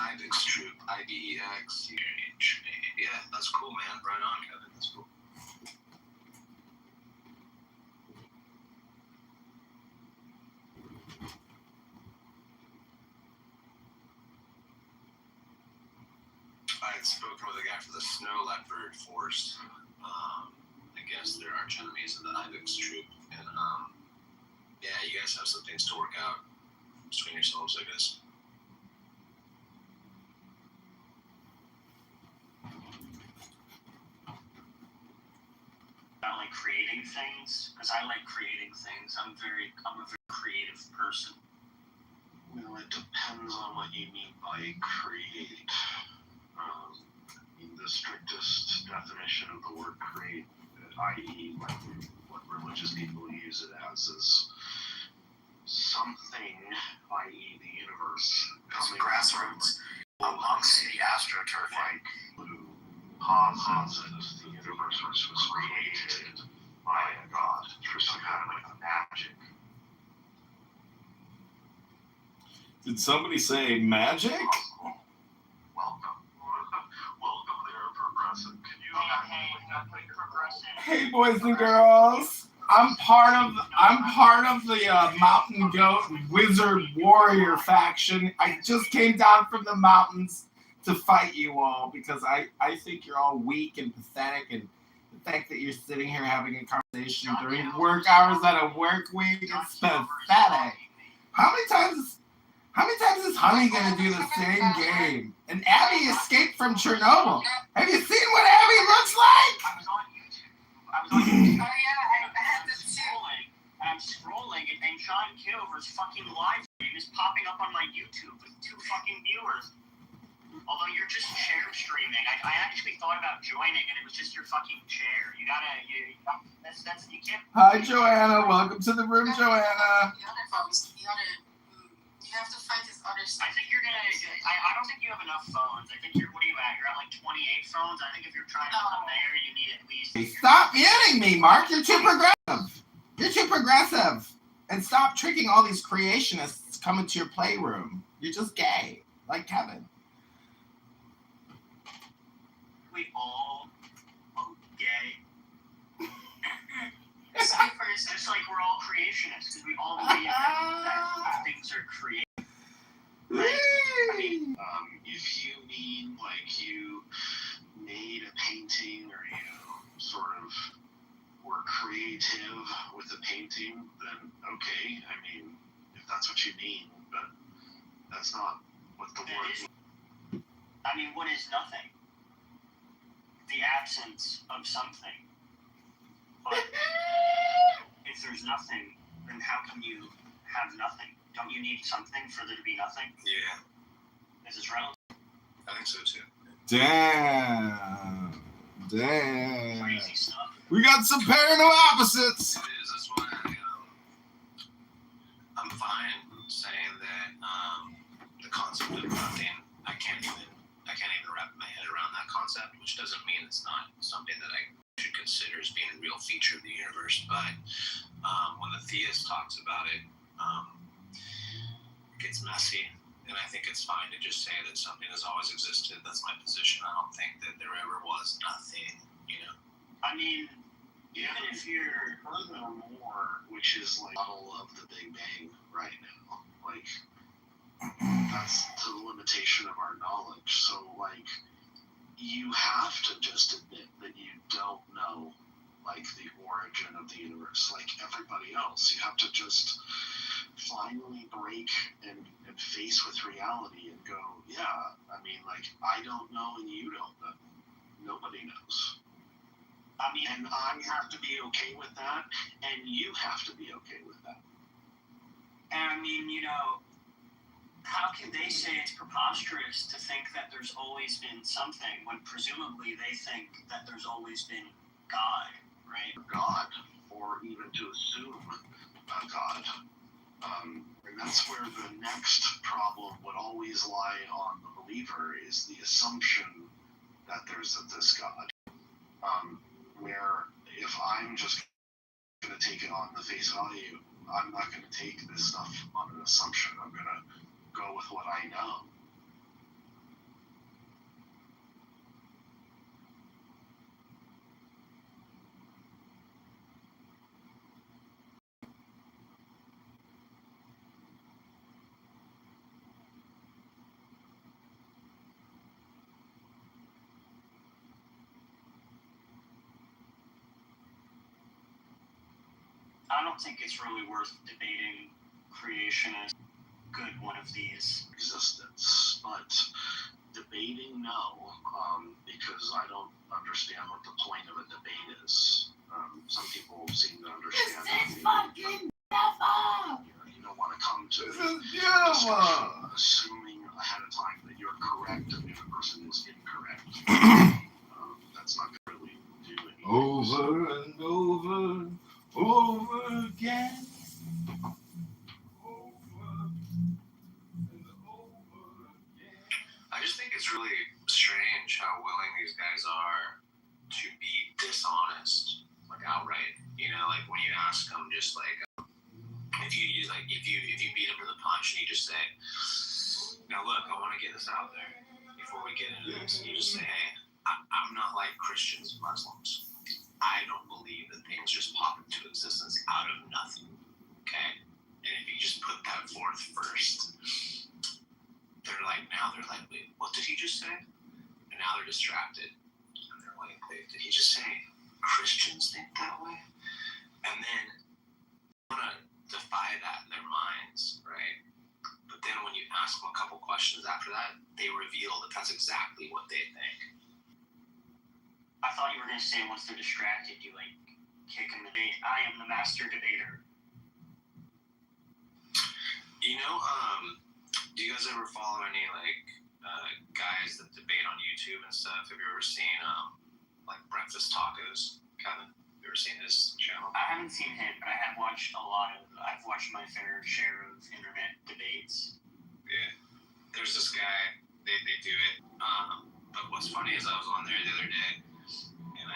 IBEX troop, IBEX. Yeah, that's cool, man. Right on, Kevin. That's cool. I had spoken with a guy for the Snow Leopard Force. I guess they're arch enemies of the IBEX troop. And, yeah, you guys have some things to work out between yourselves, I guess. About like creating things, because I like creating things. I'm a very creative person. Well, it depends on what you mean by create. The strictest definition of the word create, i.e., like what religious people use it as, is something, i.e., the universe, coming grassroots amongst the astroturf, like who posits the universe was created by a god through some kind of like magic. Did somebody say magic? Hey, boys and girls! I'm part of the Mountain Goat Wizard Warrior faction. I just came down from the mountains to fight you all because I think you're all weak and pathetic, and the fact that you're sitting here having a conversation during work hours at a work week is pathetic. How many times is Honey gonna do the same game? And Abby escaped from Chernobyl. Have you seen what Abby looks like? I was on YouTube. I had this scrolling, and I'm scrolling, and Sean Kitover's fucking live stream is popping up on my YouTube with 2 fucking viewers. Although you're just share streaming, I actually thought about joining, and it was just your fucking chair. You can't. Hi, Joanna. Welcome to the room, Joanna. You have to find his other stuff. I think you're gonna. I don't think you have enough phones. I think you're. What are you at? You're at like 28 phones. I think if you're trying to come there, you need at least. Stop muting me, Mark. You're too progressive. You're too progressive. And stop tricking all these creationists coming to your playroom. You're just gay, like Kevin. We all gay. Just like we're all creationists, because we all believe that things are created. Right? I mean, if you mean like you made a painting or you sort of were creative with a painting, then okay. I mean, if that's what you mean, but that's not what the word means. I mean, what is nothing? The absence of something. But if there's nothing, then how can you have nothing? Don't you need something for there to be nothing? Yeah. Is this relative? I think so too. Damn. Crazy stuff. We got some parallel opposites. It is. That's why I'm fine saying that the concept of nothing, I can't even wrap my head around that concept, which doesn't mean it's not something that I should consider as being a real feature of the universe. But when the theist talks about it, it gets messy. And I think it's fine to just say that something has always existed. That's my position. I don't think that there ever was nothing, you know? I mean, even if you're furthermore, which is like the model of the Big Bang right now. Like, that's to the limitation of our knowledge. So, like, you have to just admit that you don't know, like, the origin of the universe. Like everybody else, you have to just finally break and face with reality and go, yeah, I mean, like, I don't know and you don't know. Nobody knows. I mean, and I have to be okay with that, and you have to be okay with that. And I mean, you know, how can they say it's preposterous to think that there's always been something when presumably they think that there's always been God, right? God, or even to assume a God. And that's where the next problem would always lie on the believer, is the assumption that there's this God. Where if I'm just going to take it on the face value, I'm not going to take this stuff on an assumption. I'm going to go with what I know. I don't think it's really worth debating creationist good one of these. Existence, but debating, no, because I don't understand what the point of a debate is. Some people seem to understand. This is fucking beautiful. You don't want to come to This a is beautiful. discussion assuming ahead of time that you're correct and the other person is incorrect. That's not going to really do anything. Over and over again. I just think it's really strange how willing these guys are to be dishonest, like outright. You know, like when you ask them, just like if you beat them to the punch and you just say, "Now look, I want to get this out there before we get into this," and you just say, "Hey, I'm not like Christians and Muslims. I don't believe that things just pop into existence out of nothing." Okay, and if you just put that forth first. They're like, wait, what did he just say? And now they're distracted. And they're like, wait, did he just say Christians think that way? And then they want to defy that in their minds, right? But then when you ask them a couple questions after that, they reveal that that's exactly what they think. I thought you were going to say once they're distracted, you like kick them the debate. I am the master debater. You know, do you guys ever follow any guys that debate on YouTube and stuff? Have you ever seen like Breakfast Tacos, Kevin? Have you ever seen his channel? I haven't seen him, but I've watched my fair share of internet debates. Yeah, there's this guy. They do it. But what's funny is I was on there the other day, and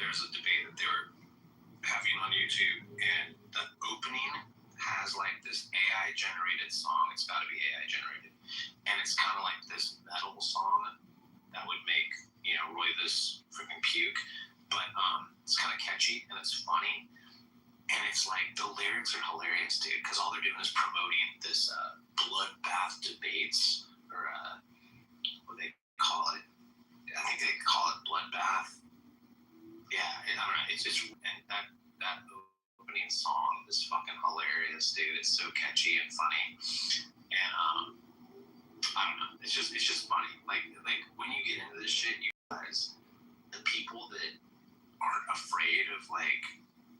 there's a debate that they were having on YouTube, and the opening has like this AI generated song. It's got to be AI generated, and it's kind of like this metal song that would make Roy this freaking puke, but it's kind of catchy and it's funny, and it's like the lyrics are hilarious, dude, because all they're doing is promoting this bloodbath debates, or what they call it. I think they call it bloodbath. Yeah, I don't know. It's just, and that opening song is fucking hilarious, dude. It's so catchy and funny, and I don't know. It's just funny. Like when you get into this shit, you realize the people that aren't afraid of like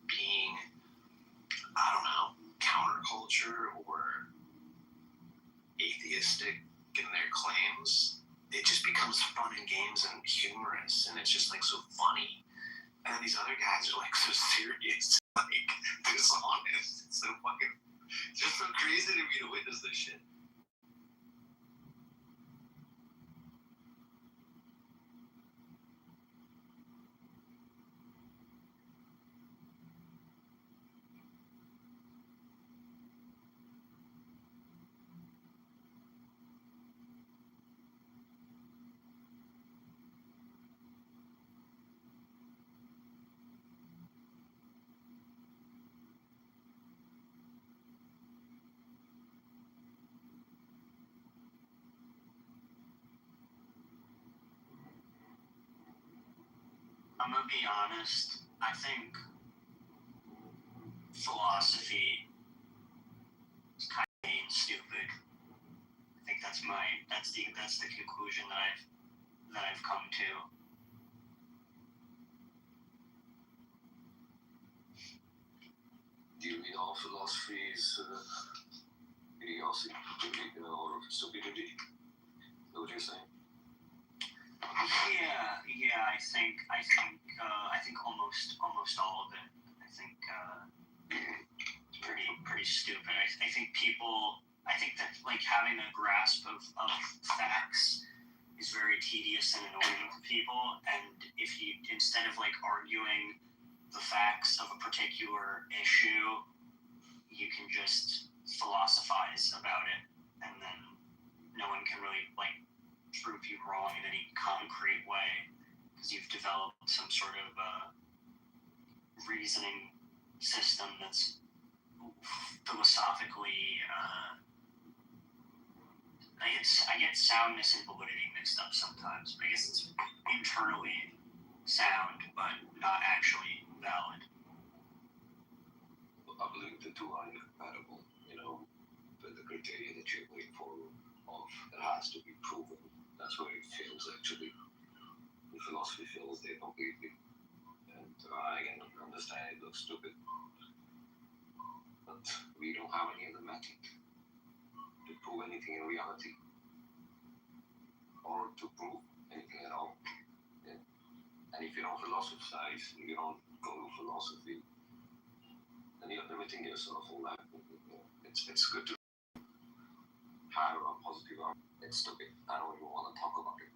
being, I don't know, counterculture or atheistic in their claims. It just becomes fun and games and humorous, and it's just like so funny. And then these other guys are like so serious, like dishonest. It's so fucking, it's just so crazy to me to witness this shit. I'm gonna be honest. I think philosophy is kind of stupid. I think that's the conclusion that I've come to. Do you mean all philosophy is idiocy, or stupidity? Is that what you're saying? Yeah. I think almost all of it. I think it's pretty stupid. I think that like having a grasp of facts is very tedious and annoying for people. And if you, instead of like arguing the facts of a particular issue, you can just philosophize about it, and then no one can really like prove you wrong in any concrete way, because you've developed some sort of reasoning system that's philosophically I get soundness and validity mixed up sometimes, but I guess it's internally sound but not actually valid. I believe the two are incompatible. But the criteria that you're waiting for, it has to be proven. That's where it fails actually. The philosophy fails there completely. And I can understand it looks stupid, but we don't have any other method to prove anything in reality, or to prove anything at all. Yeah. And if you don't philosophize, if you don't go to philosophy, then you're limiting yourself in life. It's good to have a positive outlook. It's stupid. I don't even want to talk about it.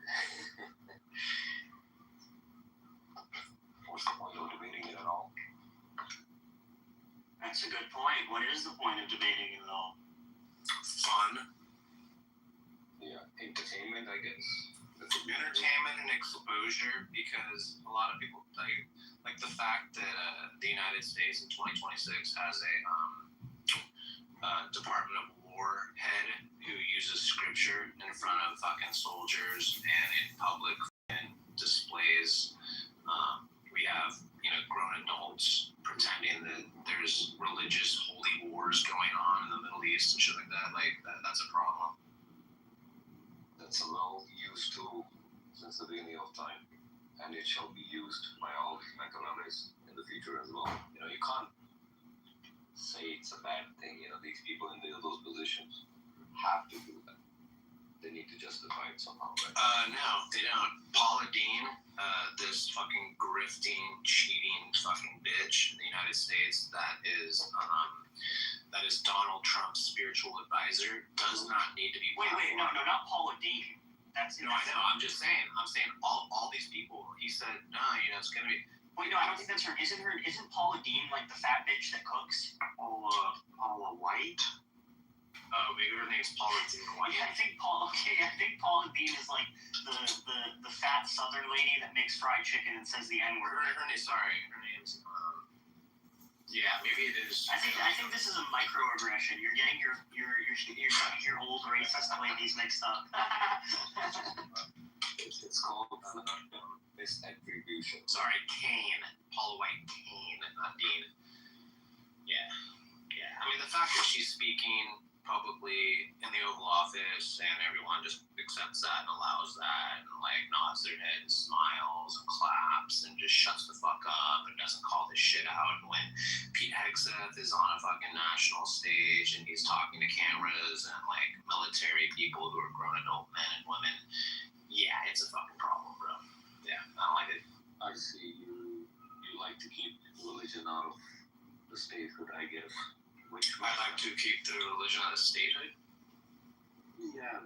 What's the point of debating it at all? That's a good point. What is the point of debating it at all? Fun. Yeah, entertainment, I guess. Entertainment and exposure, because a lot of people like the fact that the United States in 2026 has a Department of War head who uses scripture in front of fucking soldiers and in public and displays. We have grown adults pretending that there's religious holy wars going on in the Middle East and shit like that. That's a problem. That's a well used tool since the beginning of time, and it shall be used by all Machiavellis in the future as well. You can't say it's a bad thing. These people in those positions have to do that. They need to justify it somehow, right? No, they don't. Paula Dean, this fucking grifting, cheating fucking bitch in the United States that is Donald Trump's spiritual advisor, does not need to be. Wait, no, not Paula Dean. I know. I'm just saying. I'm saying all these people. He said, no, it's gonna be. Wait, no, I don't think that's her. Isn't Paula Dean like the fat bitch that cooks? Paula White. Oh, maybe her name's Paula Dean. Yeah, I think Paula Dean is like the fat Southern lady that makes fried chicken and says the N word. Her name's. Yeah, maybe it is. I think this is a microaggression. You're getting your old racist ladies mixed up. It's called misattribution. Sorry, Kane. Paula White Kane, not Dean. Yeah. I mean, the fact that she's speaking publicly in the Oval Office and everyone just accepts that and allows that and nods their head and smiles and claps and just shuts the fuck up and doesn't call this shit out. And when Pete Hegseth is on a fucking national stage and he's talking to cameras and military people who are grown adult men and women, yeah, it's a fucking problem, bro. Yeah, I don't like it. I see you like to keep religion out of the statehood, I guess. I like to keep the religion out of statehood. Yeah,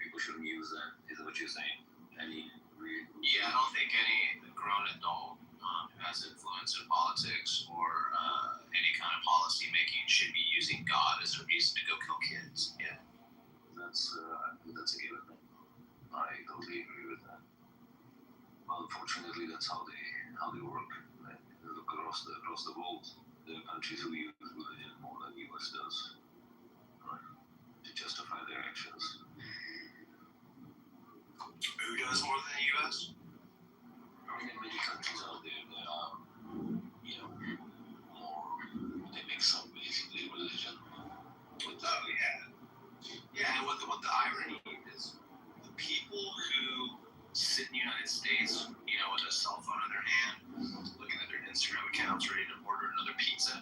people shouldn't use that. Is that what you're saying? Yeah, I don't think any grown adult who has influence in politics or any kind of policy making should be using God as a reason to go kill kids. Yeah, that's a given. I totally agree with that. Unfortunately, that's how they work. Right? Look across the world. There are countries who use religion more than the US does, right, to justify their actions. Who does more than the US? In many countries out there, there are, they mix up basically religion with Yeah, and what the irony is, the people who sit in the United States, with a cell phone in their hand, looking at their Instagram accounts, ready to order another pizza,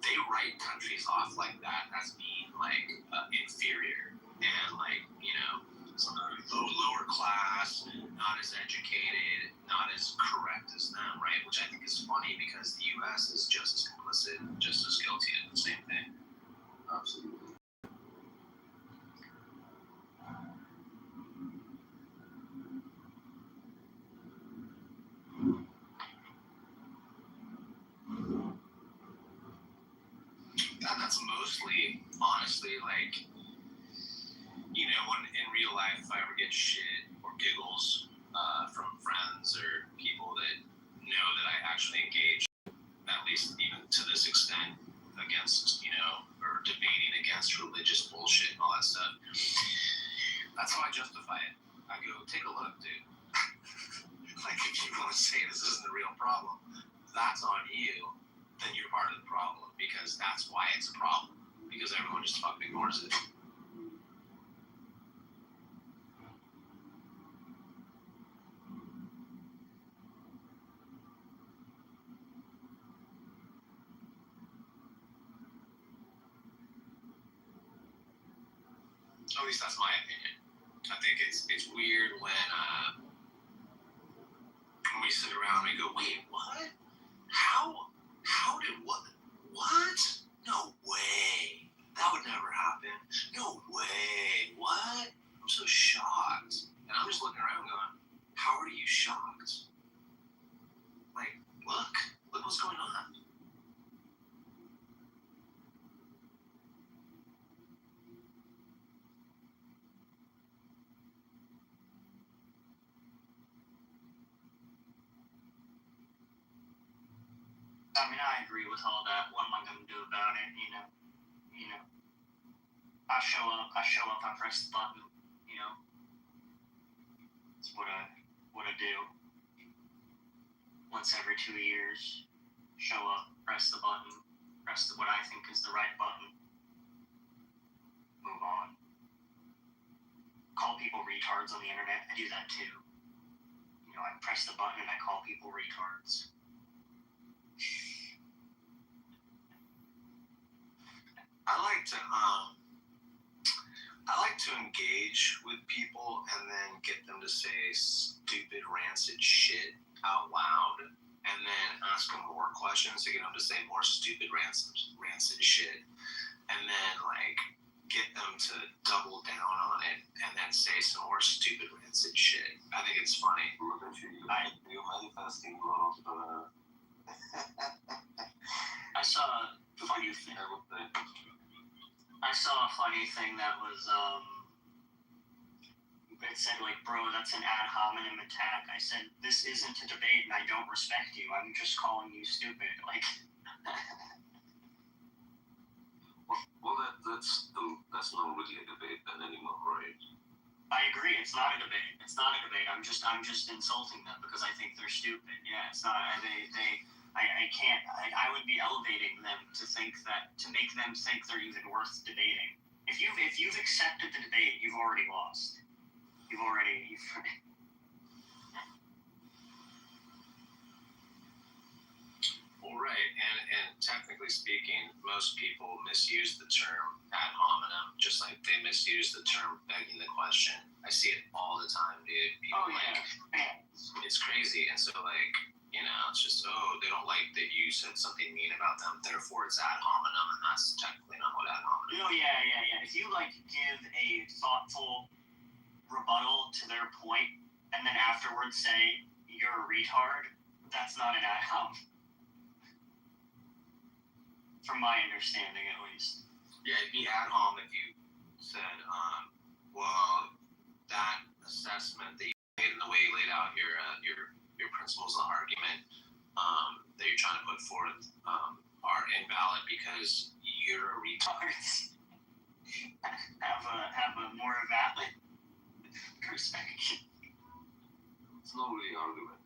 they write countries off like that as being inferior and lower class, not as educated, not as correct as them, right? Which I think is funny because the U.S. is just as complicit, just as guilty of the same thing. Absolutely. And that's mostly, honestly, when in real life, if I ever get shit or giggles from friends or people that know that I actually engage, at least even to this extent, against, or debating against religious bullshit and all that stuff, that's how I justify it. I go, take a look, dude. If you want to say this isn't a real problem, that's on you, then you're part of the problem. that's why it's a problem, because everyone just fucking ignores it. At least that's my opinion. I think it's weird when we sit around and go, wait, what? How did what? No way. That would never happen. No way. What? I'm so shocked. And I'm just looking around going, how are you shocked? Like, look what's going on. I mean, I agree with all that. What am I going to do about it? You know, I show up, I press the button, you know. It's what I do. Once every 2 years, show up, press the button, press what I think is the right button, move on. Call people retards on the internet. I do that too. You know, I press the button and I call people retards. I like to engage with people and then get them to say stupid, rancid shit out loud, and then ask them more questions to get them to say more stupid, rancid shit, and then like get them to double down on it and then say some more stupid, rancid shit. I think it's funny. Look at you. You're manifesting a lot of I saw a funny thing. I saw a funny thing that was, it said, like, bro, that's an ad hominem attack. I said, this isn't a debate and I don't respect you. I'm just calling you stupid. Like, well, that's not really a debate then anymore, right? I agree. It's not a debate. I'm just insulting them because I think they're stupid. Yeah, it's not. I can't. I would be elevating them to make them think they're even worth debating. If you've accepted the debate, you've already lost. Well, right, and technically speaking, most people misuse the term ad hominem, just like they misuse the term begging the question. I see it all the time, dude. People it's crazy, and so like, you know, it's just, they don't like that you said something mean about them, therefore it's ad hominem, and that's technically not what ad hominem is. No, yeah. If you like give a thoughtful rebuttal to their point, and then afterwards say you're a retard, that's not an ad hominem. From my understanding, at least. Yeah, it'd be ad hom if you said, well, that assessment that you made and the way you laid out your principles of argument that you're trying to put forth are invalid because you're a retard. have a more valid perspective. It's not really argument.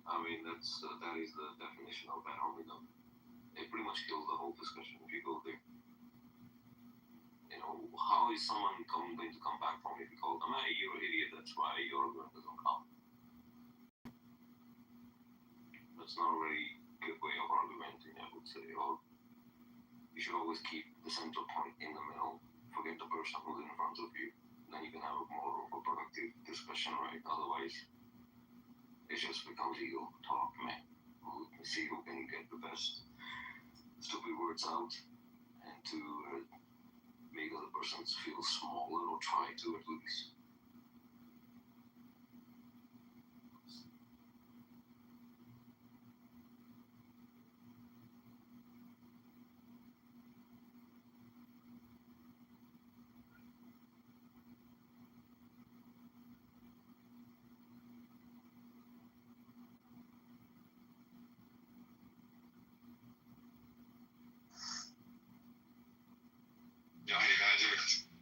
I mean, that is the definition of ad hominem. It pretty much kills the whole discussion if you go there. You know, how is someone going to come back from it? Because, you're an idiot, that's why your argument doesn't come. That's not a very good way of argumenting, I would say. Or you should always keep the center point in the middle. Forget the person who's in front of you. Then you can have more of a productive discussion, right? Otherwise, it just becomes ego talk, man. We'll see who can get the best stupid words out and to make other persons feel smaller or try to at least.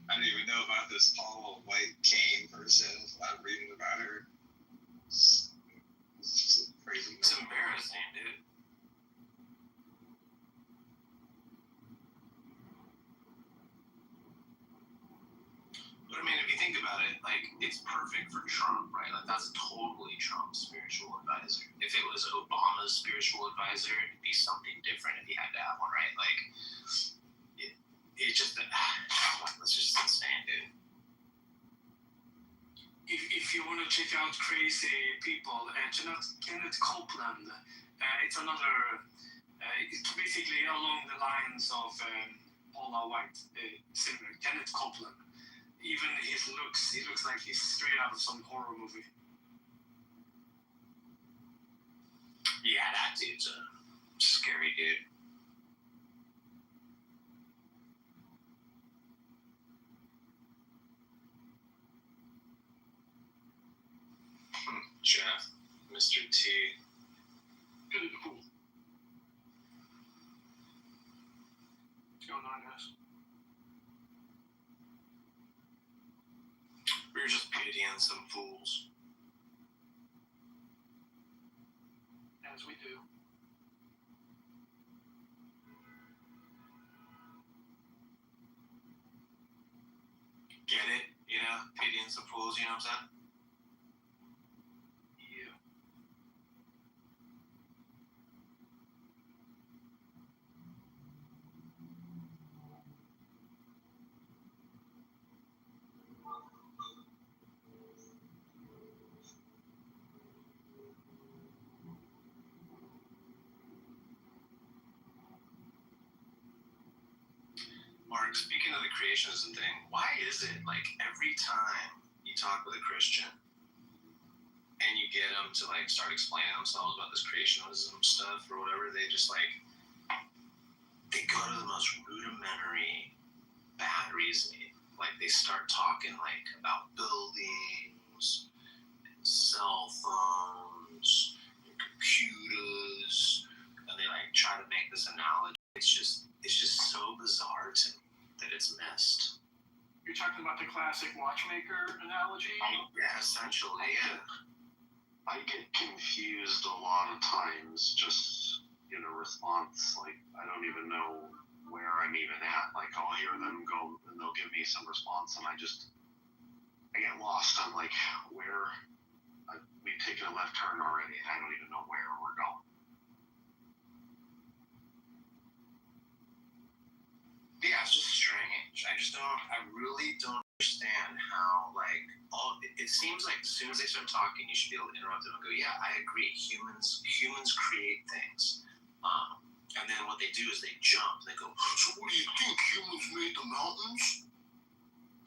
I didn't even know about this Paula White Kane person. I'm reading about her. It's just crazy. It's embarrassing, dude. like, it's perfect for Trump, right? Like, that's totally Trump's spiritual advisor. If it was Obama's spiritual advisor, it'd be something different if he had to have one, right? Like, it's just, that's just insane, dude. If you want to check out crazy people, Kenneth Copeland, it's another, it's basically along the lines of Paula White, similar, Kenneth Copeland. Even his looks, he looks like he's straight out of some horror movie. Yeah, that dude's a scary dude. Jeff, Mr. T. Good, cool. What's going on, guys? We were just pitying some fools. As we do. Get it? You know, pitying some fools, you know what I'm saying? Yeah. Mark, speaking of the creationism thing, why is it like every time you talk with a Christian and you get them to like start explaining themselves about this creationism stuff or whatever, they just like, they go to the most rudimentary bad reasoning. Like they start talking like about buildings, and cell phones, and computers, and they like try to make this analogy. It's just so bizarre to me that it's missed. You're talking about the classic watchmaker analogy? Yeah, essentially, yeah. I get confused a lot of times just in a response. Like, I don't even know where I'm even at. Like, I'll hear them go and they'll give me some response and I get lost. I'm like, we've taken a left turn already and I don't even know where we're going. Yeah, it's just strange. I really don't understand how, like, it seems like as soon as they start talking, you should be able to interrupt them and go, yeah, I agree. Humans create things. And then what they do is they jump. They go, so what do you think? Humans made the mountains?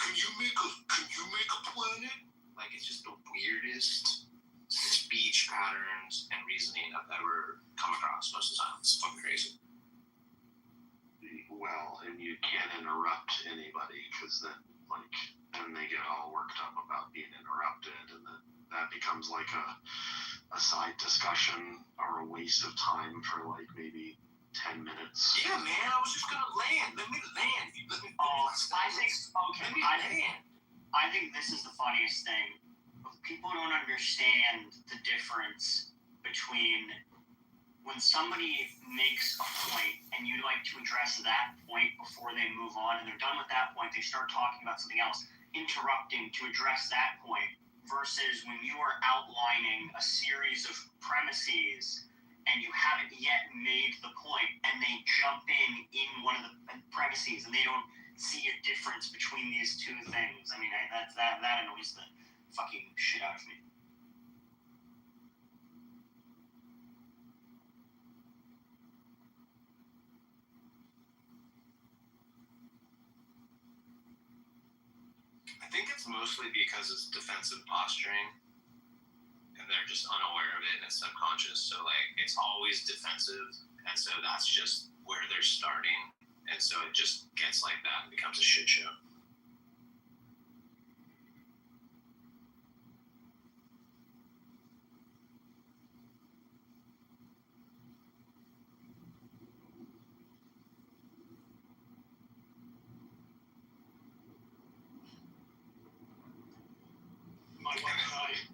Can you make a planet? Like, it's just the weirdest speech patterns and reasoning I've ever come across most of the time. It's fucking crazy. Well, and you can't interrupt anybody because then they get all worked up about being interrupted, and then that becomes like a side discussion or a waste of time for like maybe 10 minutes. Yeah, man, I was just gonna land. Let me land. Let me I think this is the funniest thing. People don't understand the difference between when somebody makes a point and you like to address that point before they move on and they're done with that point, they start talking about something else, interrupting to address that point, versus when you are outlining a series of premises and you haven't yet made the point and they jump in one of the premises and they don't see a difference between these two things. I mean, that annoys the fucking shit out of me. I think it's mostly because it's defensive posturing and they're just unaware of it and it's subconscious. So like it's always defensive, and so that's just where they're starting, and so it just gets like that and becomes a shit show.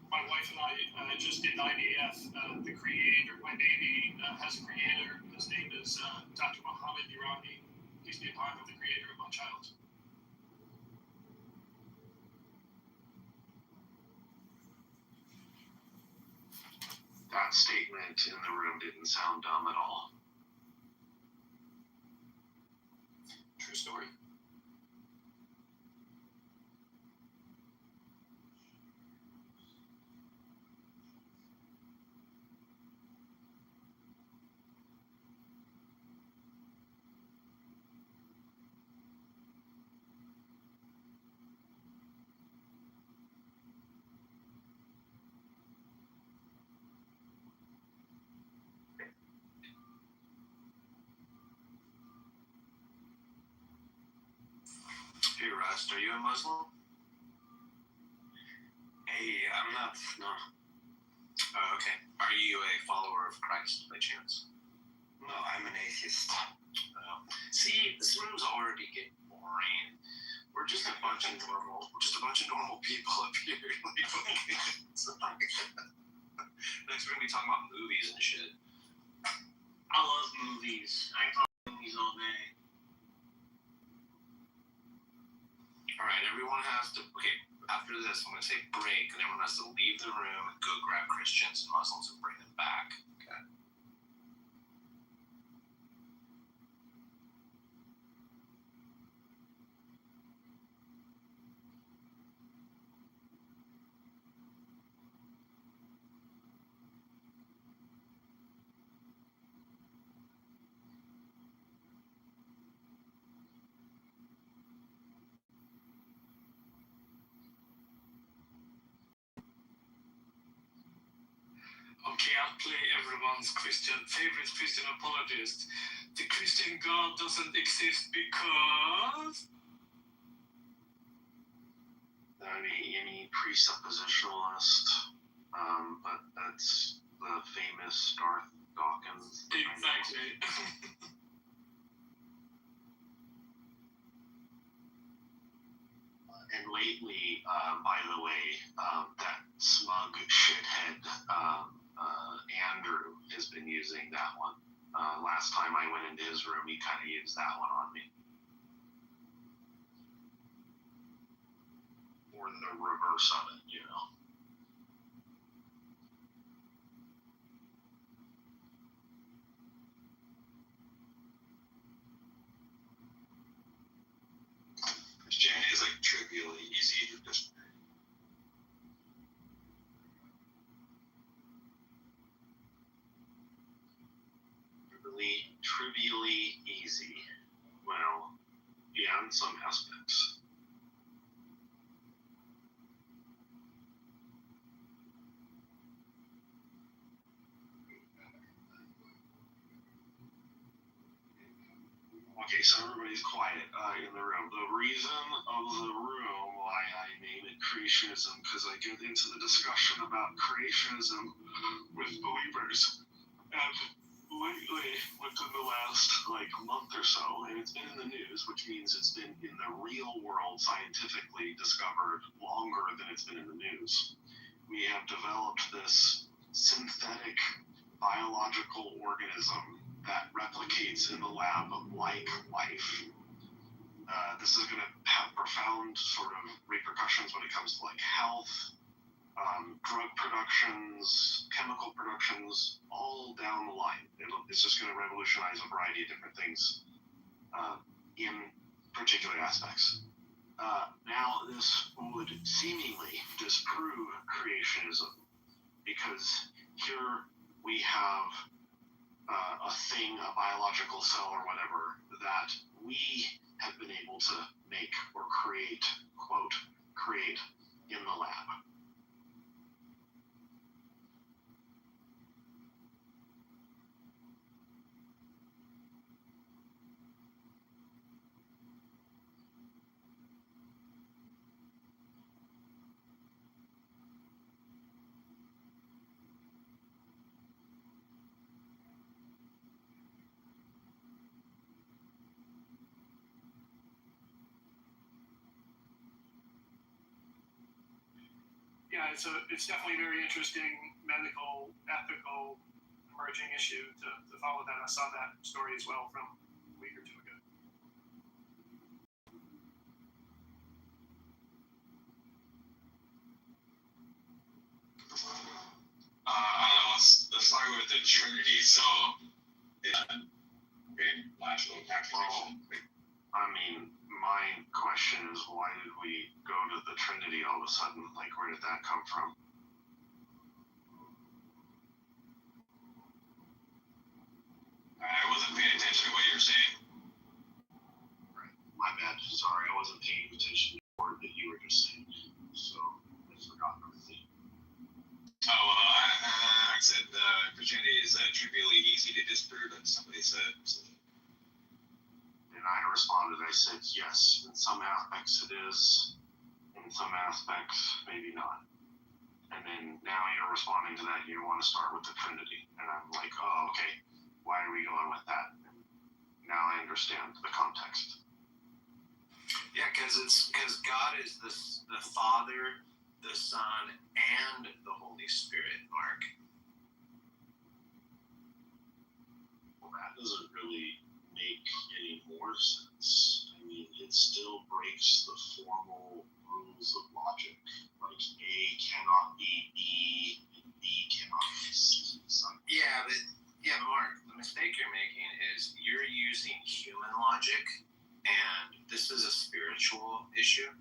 My wife and I just did IVF. The creator, my baby has a creator. His name is Dr. Mohammed Irani. He's named after the creator of my child. statement in the room didn't sound dumb at all. True story. Hey, Rust, are you a Muslim? Hey, I'm not. No. Oh, okay. Are you a follower of Christ by chance? No, I'm an atheist. See, this room's already getting boring. We're just a bunch of normal people up here. Next, we're gonna be talking about movies and shit. I love movies. I talk movies all day. All right, everyone has to. Okay, after this, I'm gonna say break, and everyone has to leave the room and go grab Christians and Muslims and bring them back. Okay. Okay, I'll play everyone's favorite Christian apologist. The Christian God doesn't exist because... Any presuppositionalist, but that's the famous Darth Dawkins. Exactly. And lately, by the way, that smug shithead Andrew has been using that one. Last time I went into his room, he kind of used that one on me. Or the reverse of it, you know. Christianity is like trivially easy to just. Trivially easy. Well, yeah, in some aspects. Okay, so everybody's quiet in the room. The reason of the room why I name it creationism, because I get into the discussion about creationism with believers. And lately, within the last month or so, and it's been in the news, which means it's been in the real world scientifically discovered longer than it's been in the news. We have developed this synthetic biological organism that replicates in the lab like life. This is going to have profound sort of repercussions when it comes to health, drug productions, chemical productions, all down the line. It's just going to revolutionize a variety of different things in particular aspects. Now, this would seemingly disprove creationism because here we have a thing, a biological cell or whatever, that we have been able to make or create, quote, create in the lab. Yeah, it's definitely a very interesting medical, ethical, emerging issue to follow that. I saw that story as well from a week or two ago. Let's start with Trinity, so yeah, very logical calculation. I mean, my question is, why did we go to the Trinity all of a sudden? Like, where did that come from? I wasn't paying attention to what you were saying. My bad. Sorry, I wasn't paying attention to the word that you were just saying. So I forgot everything. I said Christianity is trivially easy to disprove, and somebody said. So. And I responded, I said, yes, in some aspects it is, in some aspects, maybe not. And then now you're responding to that, you want to start with the Trinity. And I'm like, oh, okay, why are we going with that? And now I understand the context. Yeah, because God is the Father, the Son, and the Holy Spirit, Mark. Well, that doesn't really make any more sense. I mean, it still breaks the formal rules of logic. Like, A cannot be B, and B cannot be C. Yeah, but Mark, the mistake you're making is you're using human logic, and this is a spiritual issue.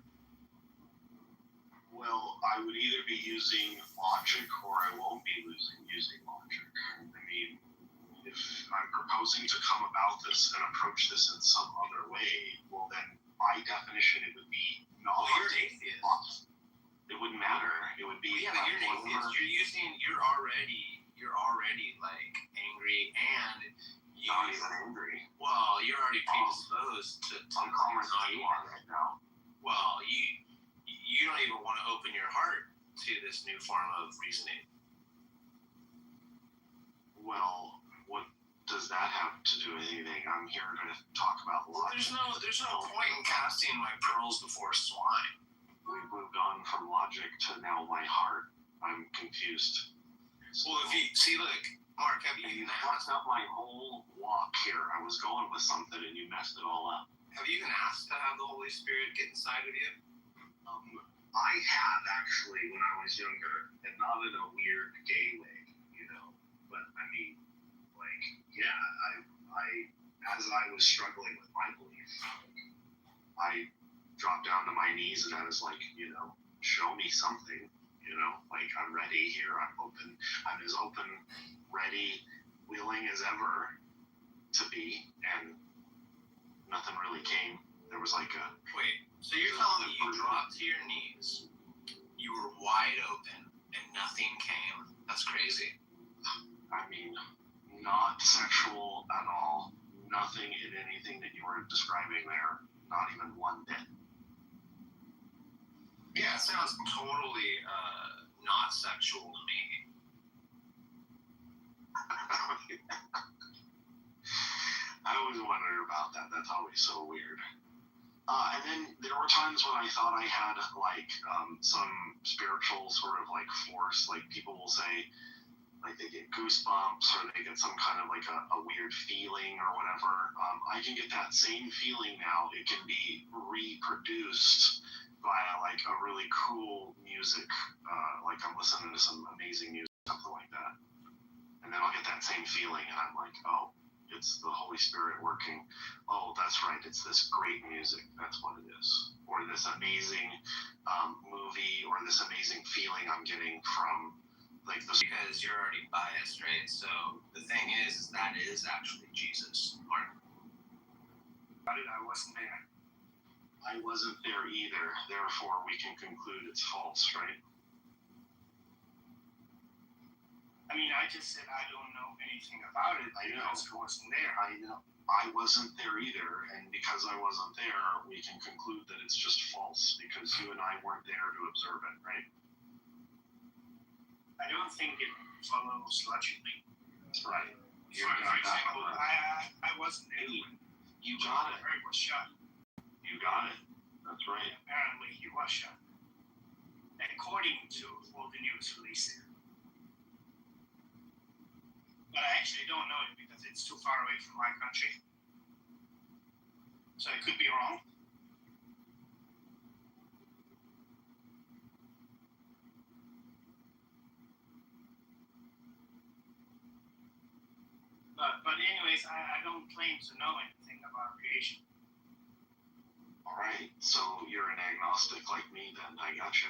Well, I would either be using logic or I won't be using logic. I mean, if I'm proposing to come about this and approach this in some other way, well then, by definition, it would be not. Well, you're an atheist. It wouldn't matter. It would be. Yeah, but you're an atheist. You're already like angry, and not even angry. Well, you're already predisposed to I'm calmer than you are right now. Well, you don't even want to open your heart to this new form of reasoning. Well, what does that have to do with anything? I'm here to talk about logic. There's no point in casting my pearls before swine. We've moved on from logic to now my heart. I'm confused. Well, if you see, look, Mark, have you even fucked up my whole walk here? I was going with something and you messed it all up. Have you even asked to have the Holy Spirit get inside of you? I have actually when I was younger, and not in a weird gay way, you know. But I mean, like, yeah, I as I was struggling with my belief, I dropped down to my knees and I was like, you know, show me something, you know, like I'm ready here, I'm open, I'm as open, ready, willing as ever to be, and nothing really came. There was like a... Wait, so you're telling me you dropped to your knees, you were wide open, and nothing came? That's crazy. I mean, not sexual at all. Nothing in anything that you were describing there. Not even one bit. Yeah, it sounds totally not sexual to me. I always wondered about that. That's always so weird. And then there were times when I thought I had like some spiritual sort of like force. Like people will say, like they get goosebumps or they get some kind of like a weird feeling or whatever. I can get that same feeling now. It can be reproduced via like a really cool music. Like I'm listening to some amazing music, something like that. And then I'll get that same feeling and I'm like, oh, it's the Holy Spirit working. Oh, that's right. It's this great music. That's what it is. Or this amazing movie or this amazing feeling I'm getting from like the... Because you're already biased, right? So the thing is that is actually Jesus, Mark. I wasn't there. I wasn't there either. Therefore, we can conclude it's false, right? I mean, I just said I don't know anything about it. I know. I wasn't there. I know. I wasn't there either, and because I wasn't there, we can conclude that it's just false because you and I weren't there to observe it, right? I don't think it follows logically. Right. For example, I wasn't there when You got it. Eric was shot. You got it. That's right. Apparently, he was shot, according to all the news released. But I actually don't know it because it's too far away from my country. So I could be wrong. But anyways, I don't claim to know anything about creation. All right, so you're an agnostic like me then. I gotcha.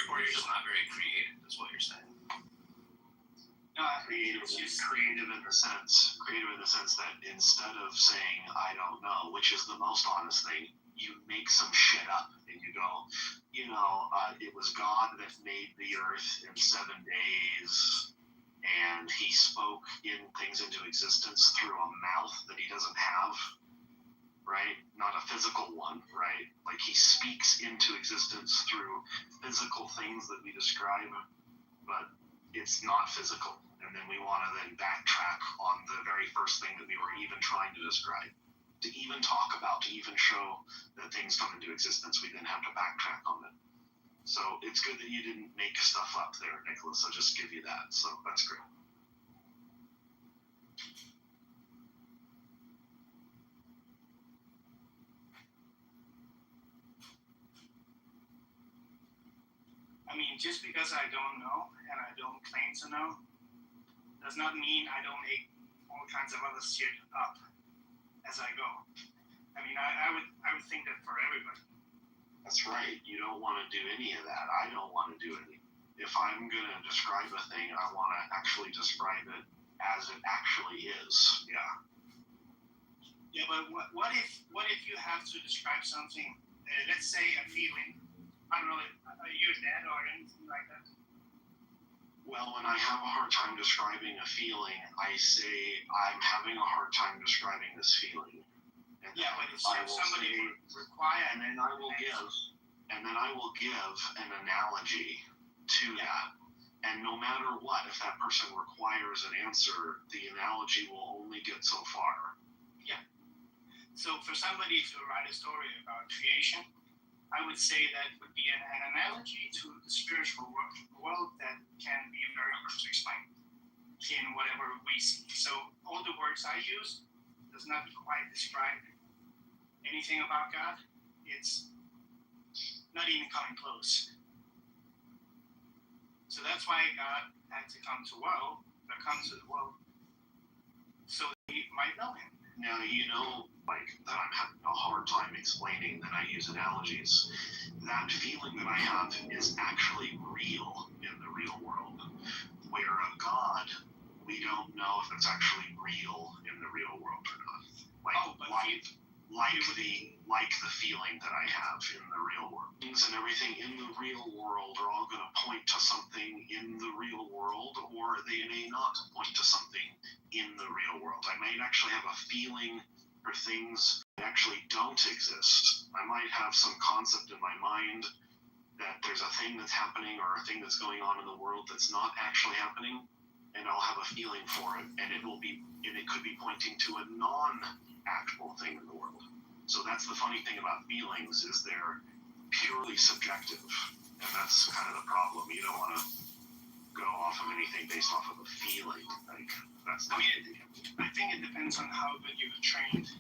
Or you're just not very creative, is what you're saying. No, Creative in the sense that instead of saying I don't know, which is the most honest thing, you make some shit up and you go, it was God that made the earth in 7 days, and he spoke things into existence through a mouth that he doesn't have, right? Not a physical one, right? Like he speaks into existence through physical things that we describe, but it's not physical. And then we want to then backtrack on the very first thing that we were even trying to describe. To even talk about, to even show that things come into existence, we then have to backtrack on it. So it's good that you didn't make stuff up there, Nicholas. I'll just give you that. So that's great. I mean, just because I don't know and I don't claim to know does not mean I don't make all kinds of other shit up as I go. I mean, I would think that for everybody. That's right. You don't want to do any of that. I don't want to do any. If I'm going to describe a thing, I want to actually describe it as it actually is. Yeah. Yeah, but what if you have to describe something? Let's say a feeling. I don't know. Are you a dad or anything like that? Well, when I have a hard time describing a feeling, I say I'm having a hard time describing this feeling. And yeah, but if somebody require, and then I will give an analogy to that. And no matter what, if that person requires an answer, the analogy will only get so far. Yeah. So for somebody to write a story about creation, I would say that would be an analogy to the spiritual world that can be very hard to explain in whatever we see. So all the words I use does not quite describe anything about God. It's not even coming close. So that's why God had to come to the world, so that we might know him. Now, that I'm having a hard time explaining that I use analogies. That feeling that I have is actually real in the real world. Where a God, we don't know if it's actually real in the real world or not. Like the feeling that I have in the real world. Things and everything in the real world are all going to point to something in the real world, or they may not point to something in the real world. I might actually have a feeling for things that actually don't exist. I might have some concept in my mind that there's a thing that's happening or a thing that's going on in the world that's not actually happening, and I'll have a feeling for it, and it could be pointing to a non-actual thing in the world. So that's the funny thing about feelings, is they're purely subjective, and that's kind of the problem. You don't want to go off of anything based off of a feeling. I think it depends on how good you've trained,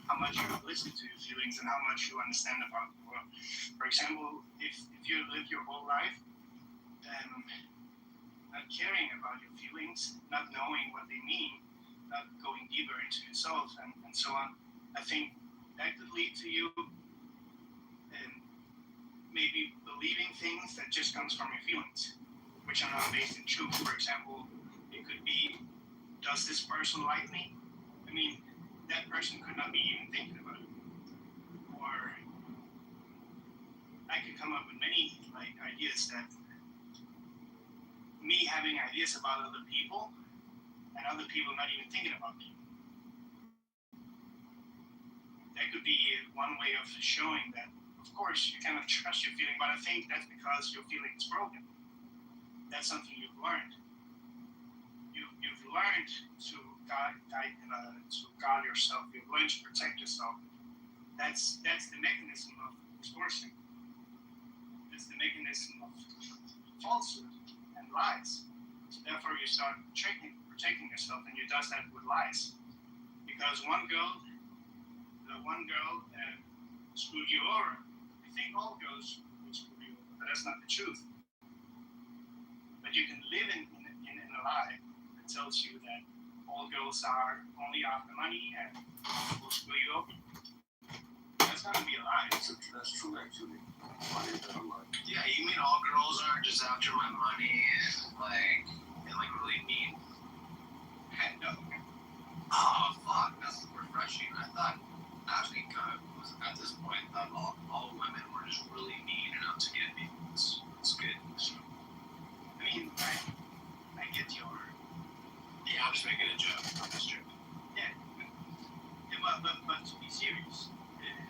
how much you listen to your feelings, and how much you understand about the world. For example, if you live your whole life not caring about your feelings, not knowing what they mean, not going deeper into yourself, and so on, I think that could lead to you maybe believing things that just comes from your feelings, which are not based in truth. For example, it could be, does this person like me? I mean, that person could not be even thinking about it. Or I could come up with many ideas that me having ideas about other people and other people not even thinking about me. That could be one way of showing that, of course, you cannot trust your feeling, but I think that's because your feeling is broken. That's something you've learned. You've learned to guard yourself. You've learned to protect yourself. That's the mechanism of extortion. It's the mechanism of falsehood and lies. So therefore, you start protecting yourself, and you does that with lies. Because one girl screwed you over. I think all girls will screw you over, but that's not the truth. but you can live in a lie that tells you that all girls are only after money and will screw you over. That's not gonna be a lie. That's true, actually. Money is not a lie. Yeah, you mean all girls are just after my money and really mean? Heck no. Oh fuck, that's refreshing. I thought actually kind of was at this point that all women were just really mean enough to get me. It's good. So, I mean, I get your. yeah, I'm just making a joke. I'm just joking. Yeah, but to be serious,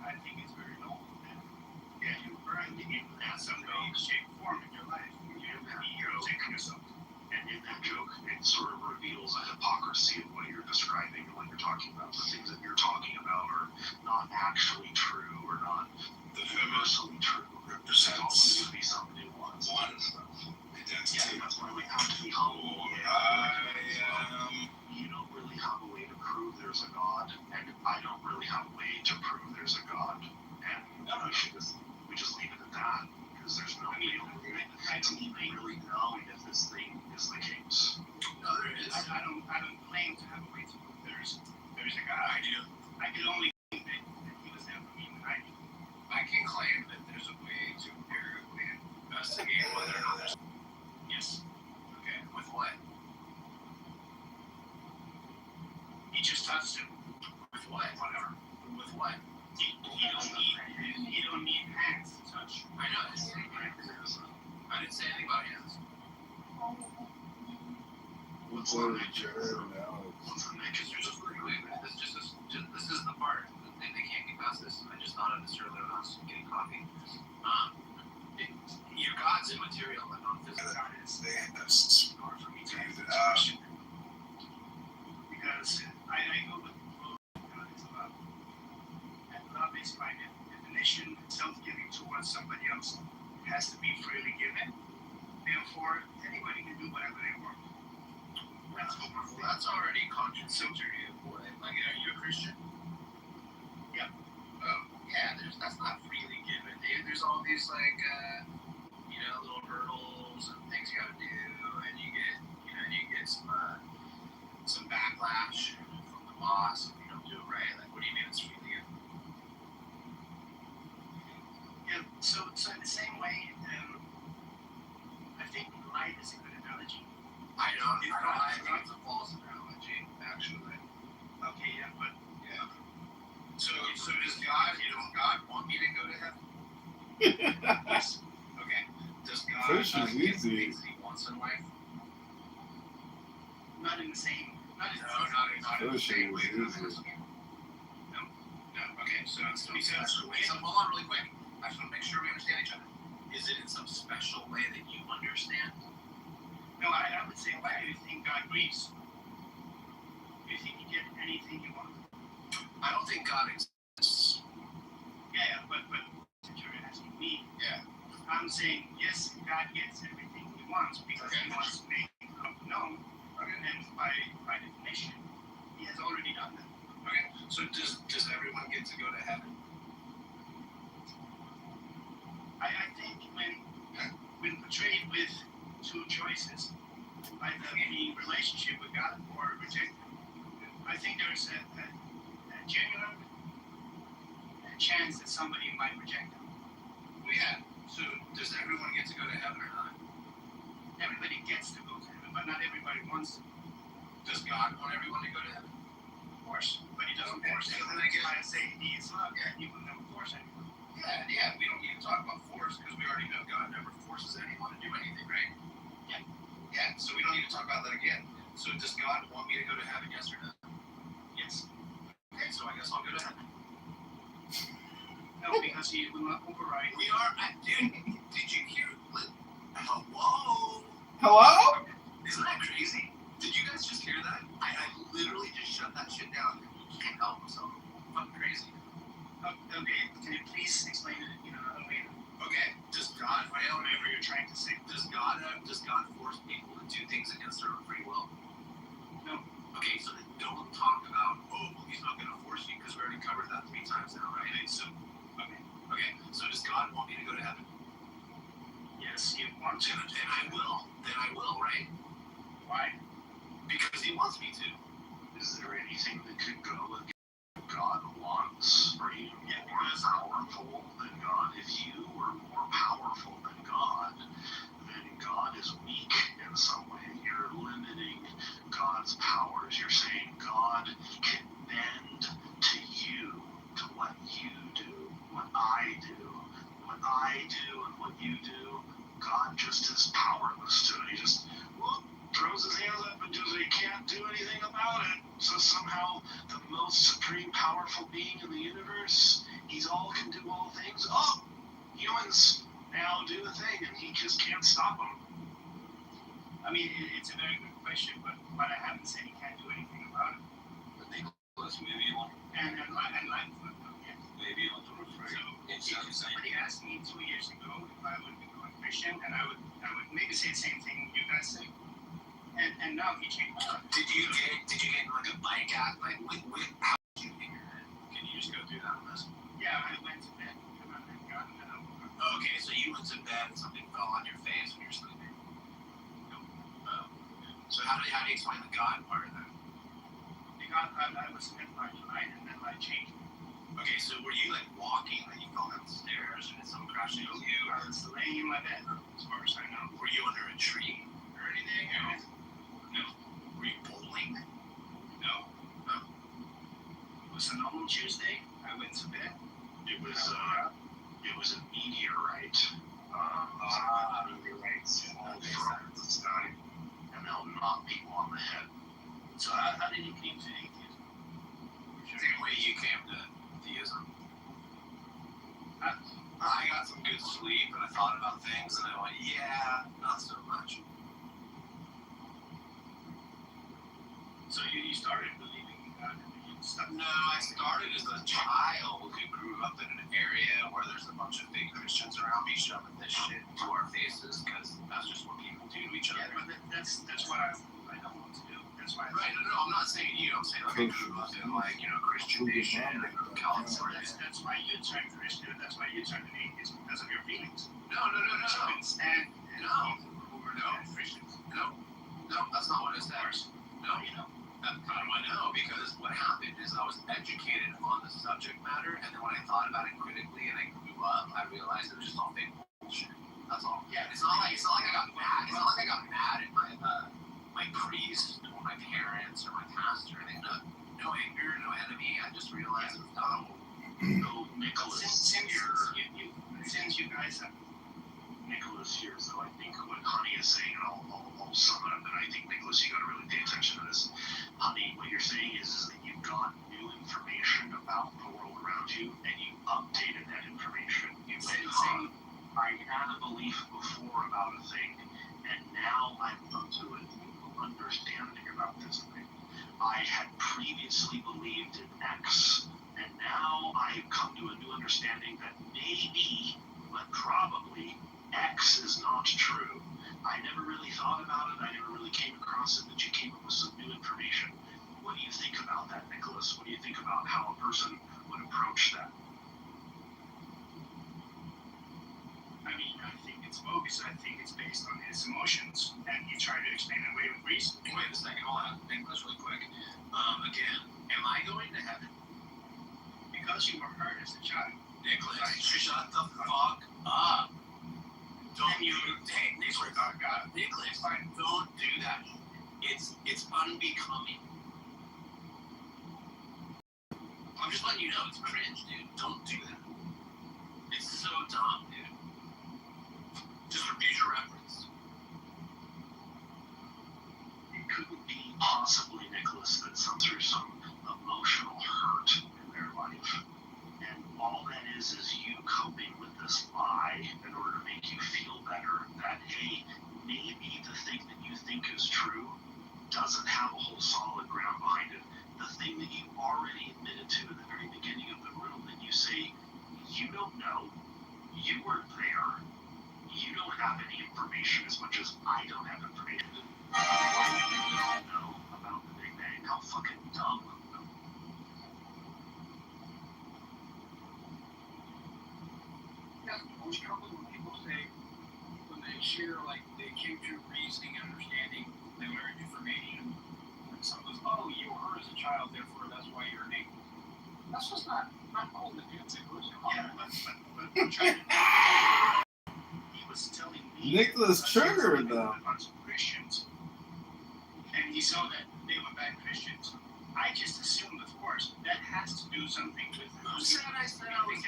I think it's very noble that you earned it in some way, shape, form in your life. You're protecting yourself. And in that joke, it sort of reveals a hypocrisy of what you're describing and what you're talking about. The things that you're talking about are not actually true or not universally true. There's always going to be some nuance. One Yeah, identity. that's why we have to be humble. You don't really have a way to prove there's a God, and I don't really have a way to prove there's a God. And we just leave it at that, because there's no way to even really know if this thing is the case. No, there is. I don't claim to have a way to prove there's a God. I do. I can only think that he was there for me when I do. I can claim that there's a way to empirically investigate whether or not there's. Yes. Okay, with what? He just touched him. With what? Whatever. With what? You don't need hands to touch. I know. I didn't say anything about hands. What's over Jared now? This is the part. They can't get past this. I just thought of this earlier when I was getting coffee. Your God's immaterial and non-physical. It's hard for me to answer this question. Because I go with God is love. And love is by definition self-giving towards somebody else. It has to be freely given. Therefore, anybody can do whatever they want. That's already contradictory of what. Like, are you a Christian? Yeah. Yeah. That's not freely given. There's all these little hurdles and things you gotta do, and you get some backlash from the boss if you don't do it right. Like, what do you mean it's freely given? Yeah. So in the same way, I think light is a good analogy. I think it's a false analogy, actually. Okay, yeah, but Yeah. So does God want me to go to heaven? yes. Okay. Does God Fish is easy. things he wants in life? Not in the same. Not in Not in the Fish same is way. easy. No. Okay. So hold on really quick. I just want to make sure we understand each other. Is it in some special way that you understand? No, I would say, why do you think God grieves? Do you think you get anything you want? I don't think God exists. Yeah, but you're asking me. Yeah. I'm saying, yes, God gets everything he wants because he wants to make love known. And by definition, he has already done that. Okay. So does everyone get to go to heaven? I think when portrayed with two choices, either any relationship with God or reject him, I think there's a genuine chance that somebody might reject him. Well, yeah. So does everyone get to go to heaven or not? Everybody gets to go to heaven, but not everybody wants to. Does God want everyone to go to heaven? Of course, but he doesn't force Okay, anyone. then I guess- I say he is love, and he will never force anyone. Yeah. We don't need to talk about force because we already know God never forces anyone to do anything, right? Yeah. Yeah. So we don't need to talk about that again. So does God want me to go to heaven? Yes or no? Yes. Okay. So I guess I'll go to heaven. No, because he will not override. We are. Dude, did you hear? Hello. Hello? Isn't that crazy? Did you guys just hear that? I literally just shut that shit down. You can't help yourself. Fucking crazy. Okay, can you please explain it in another way? Okay. Does God fail? Whatever you're trying to say. Does God force people to do things against their own free will? No. Okay, so then don't talk about, he's not going to force you because we already covered that 3 times now, right? Okay, so does God want me to go to heaven? Yes, you want to. And I will. Then and I will, right? Why? Because he wants me to. Is there anything that could go against what God wants? Are you more powerful than God? If you were more powerful than God, then God is weak in some way. You're limiting God's powers. You're saying God can bend to you, to what you do, what I do, what I do and what you do. God just is powerless to it. He just throws his hands up and he can't do anything about it. So somehow the most supreme powerful being in the universe, he's all can do all things. Oh, humans now do a thing and he just can't stop them. I mean, it's a very good question, but I haven't said he can't do anything about it. But Nicholas, maybe you want And life would yeah. maybe you want to rephrase. If somebody asked me 2 years ago if I would become a Christian, and I would maybe say the same thing you guys say. And now he changed. Did you get like a bike app? Like, how did you get your head? Can you just go through that with us? Yeah, I went to bed and I got in the house. Okay, so you went to bed and something fell on your face when you're sleeping. So how do you explain the God part of that? Because I was in my mind and then I changed. Okay, so were you like walking and you fell down the stairs and someone crashed into you? I was laying in my bed, as far as I know. Were you under a tree or anything? No. Were you bowling? No. It was a normal Tuesday. I went to bed. It was a meteorite. Meteorites fall from the sky and they'll knock people on the head. So how did you came to atheism? Same way you came to theism. I got some good sleep and I thought about things and I went, yeah, not so much. So you started believing in God and you stopped? No, I started as a child who grew up in an area where there's a bunch of fake Christians around me shoving this shit into our faces because that's just what people do to each other. Yeah, but that's what I don't want to do. That's why. Right, no, I'm not saying you. I'm saying like I grew up in like, Christian nation and I grew up in California. That's why you turned Christian. That's why you turned atheist because of your feelings. No. You couldn't stand No. who were Christians. No, that's not what it says. No, how do I know? Because what happened is I was educated on the subject matter, and then when I thought about it critically and I grew up, I realized it was just all fake bullshit. That's all. Yeah. It's not like I got mad. It's not like I got mad at my priest or my parents or my pastor. No anger, no enemy. I just realized it was dumb. No, Nicholas, Since you guys have Nicholas here, so I think what Honey is saying, and I'll sum it up, and I think, Nicholas, you got to really pay attention to this. Honey, what you're saying is that you've got new information about the world around you, and you updated that information. You said, I had a belief before about a thing, and now I'm up to a new understanding about this thing. I had previously believed in X, and now I've come to a new understanding that maybe, but probably, X is not true. I never really thought about it. I never really came across it, but you came up with some new information. What do you think about that, Nicholas? What do you think about how a person would approach that? I mean, I think it's bogus. I think it's based on his emotions, and he tried to explain it away with reason. Wait a second, hold on. Nicholas, really quick. Again, am I going to heaven? Because you were hurt as a child. Nicholas, shut the fuck up. Don't you take Nicholas, Nicholas, don't do that. It's unbecoming. I'm just letting you know it's cringe, dude. Don't do that. It's so dumb, dude. Just for future reference. It couldn't be possibly, Nicholas, that through some emotional hurt in their life. And all that is you coping with this lie in order to make you feel better that, hey, maybe the thing that you think is true doesn't have a whole solid ground behind it. The thing that you already admitted to in the very beginning of the room, that you say, you don't know, you weren't there, you don't have any information as much as I don't have information. Why do you not know about the Big Bang? How fucking dumb. Yeah, most trouble when people say, when they they share, like, they came to reasoning and understanding, they learned information. And someone goes, oh, you were hurt as a child, therefore that's why you're an atheist. That's just not cool to do. Yeah, but I'm trying to. He was telling me. Nicholas triggered them. On some Christians, and he saw that they were bad Christians. I just assumed, of course, that has to do something with. Who said I said I was?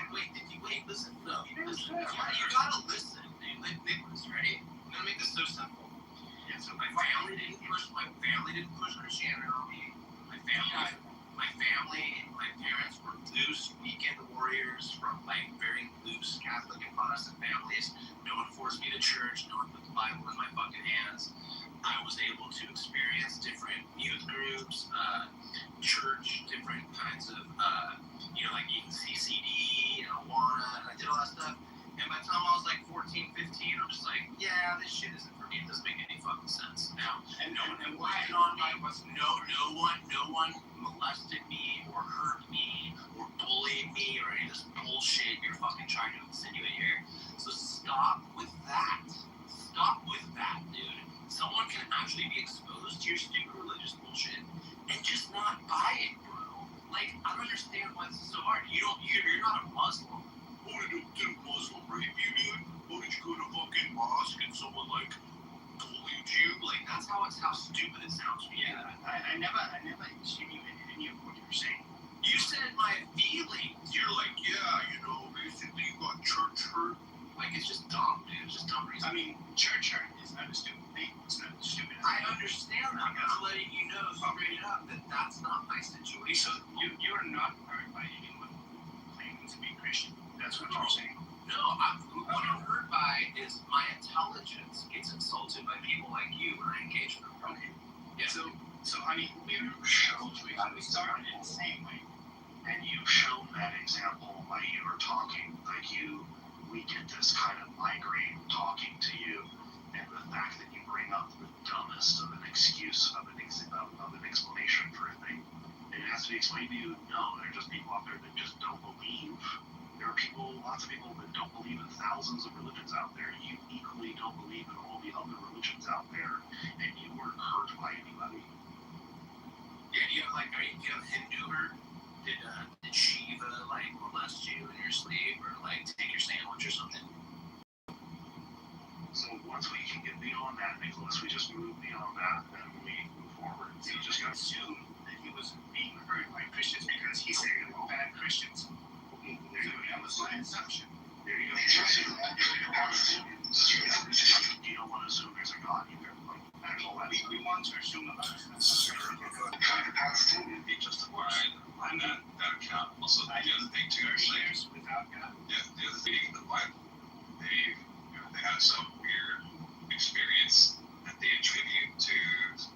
Wait, listen. No, listen. You gotta listen, dude. Nicholas, ready? I'm gonna make this so simple. Yeah, so My family didn't push Christianity on me. My parents were loose weekend warriors from like very loose Catholic and Protestant families. No one forced me to church. No one put the Bible in my fucking hands. I was able to experience different youth groups, church, different kinds of, like eating CCD and Awana, and I did all that stuff. And by the time I was like 14, 15, I'm just like, yeah, this shit isn't for me. It doesn't make any fucking sense now. and No one molested me or hurt me or bullied me or any of this bullshit you're fucking trying to insinuate here. So stop with that. Stop with that, dude. Someone can actually be exposed to your stupid religious bullshit and just not buy it, bro. Like, I don't understand why this is so hard. You're not a Muslim. Oh, did a Muslim rape you, dude? Oh, did you go to fucking mosque and someone like bullied you? Like, that's how stupid it sounds to me. yeah, I never insinuated any of what you were saying. You said my feelings. You're like, yeah, basically you got church hurt. Like, it's just dumb, dude. It's just dumb reason. I mean, church hurt is not a stupid thing. It's not stupid. I understand that. I'm letting you know straight up that that's not my situation. So you're not hurt by anyone claiming to be Christian. That's what you're saying. No, what I'm hurt by is my intelligence gets insulted by people like you when I engage with them. Okay. Yeah. So I mean, we started in the same way. And you've shown that example by you were talking, we get this kind of migraine talking to you, and the fact that you bring up the dumbest of an excuse of an explanation for a thing, it has to be explained to you. No, there are just people out there that just don't believe. There are lots of people that don't believe in thousands of religions out there. You equally don't believe in all the other religions out there, and you weren't hurt by anybody. Yeah, do you have Hindu hurt? Did Shiva molest you in your sleep or take your sandwich or something? So once we can get beyond that, Nicholas, we just move beyond that and we move forward. So you just assume that he was being hurt by Christians because he said they were bad Christians. That was my assumption. There you go. You don't want to assume there's a God either. We want to assume a lot. Capacity just applied on that account. Also, the other thing too, Years without God. yeah, the other thing in the Bible, they have some weird experience that they attribute to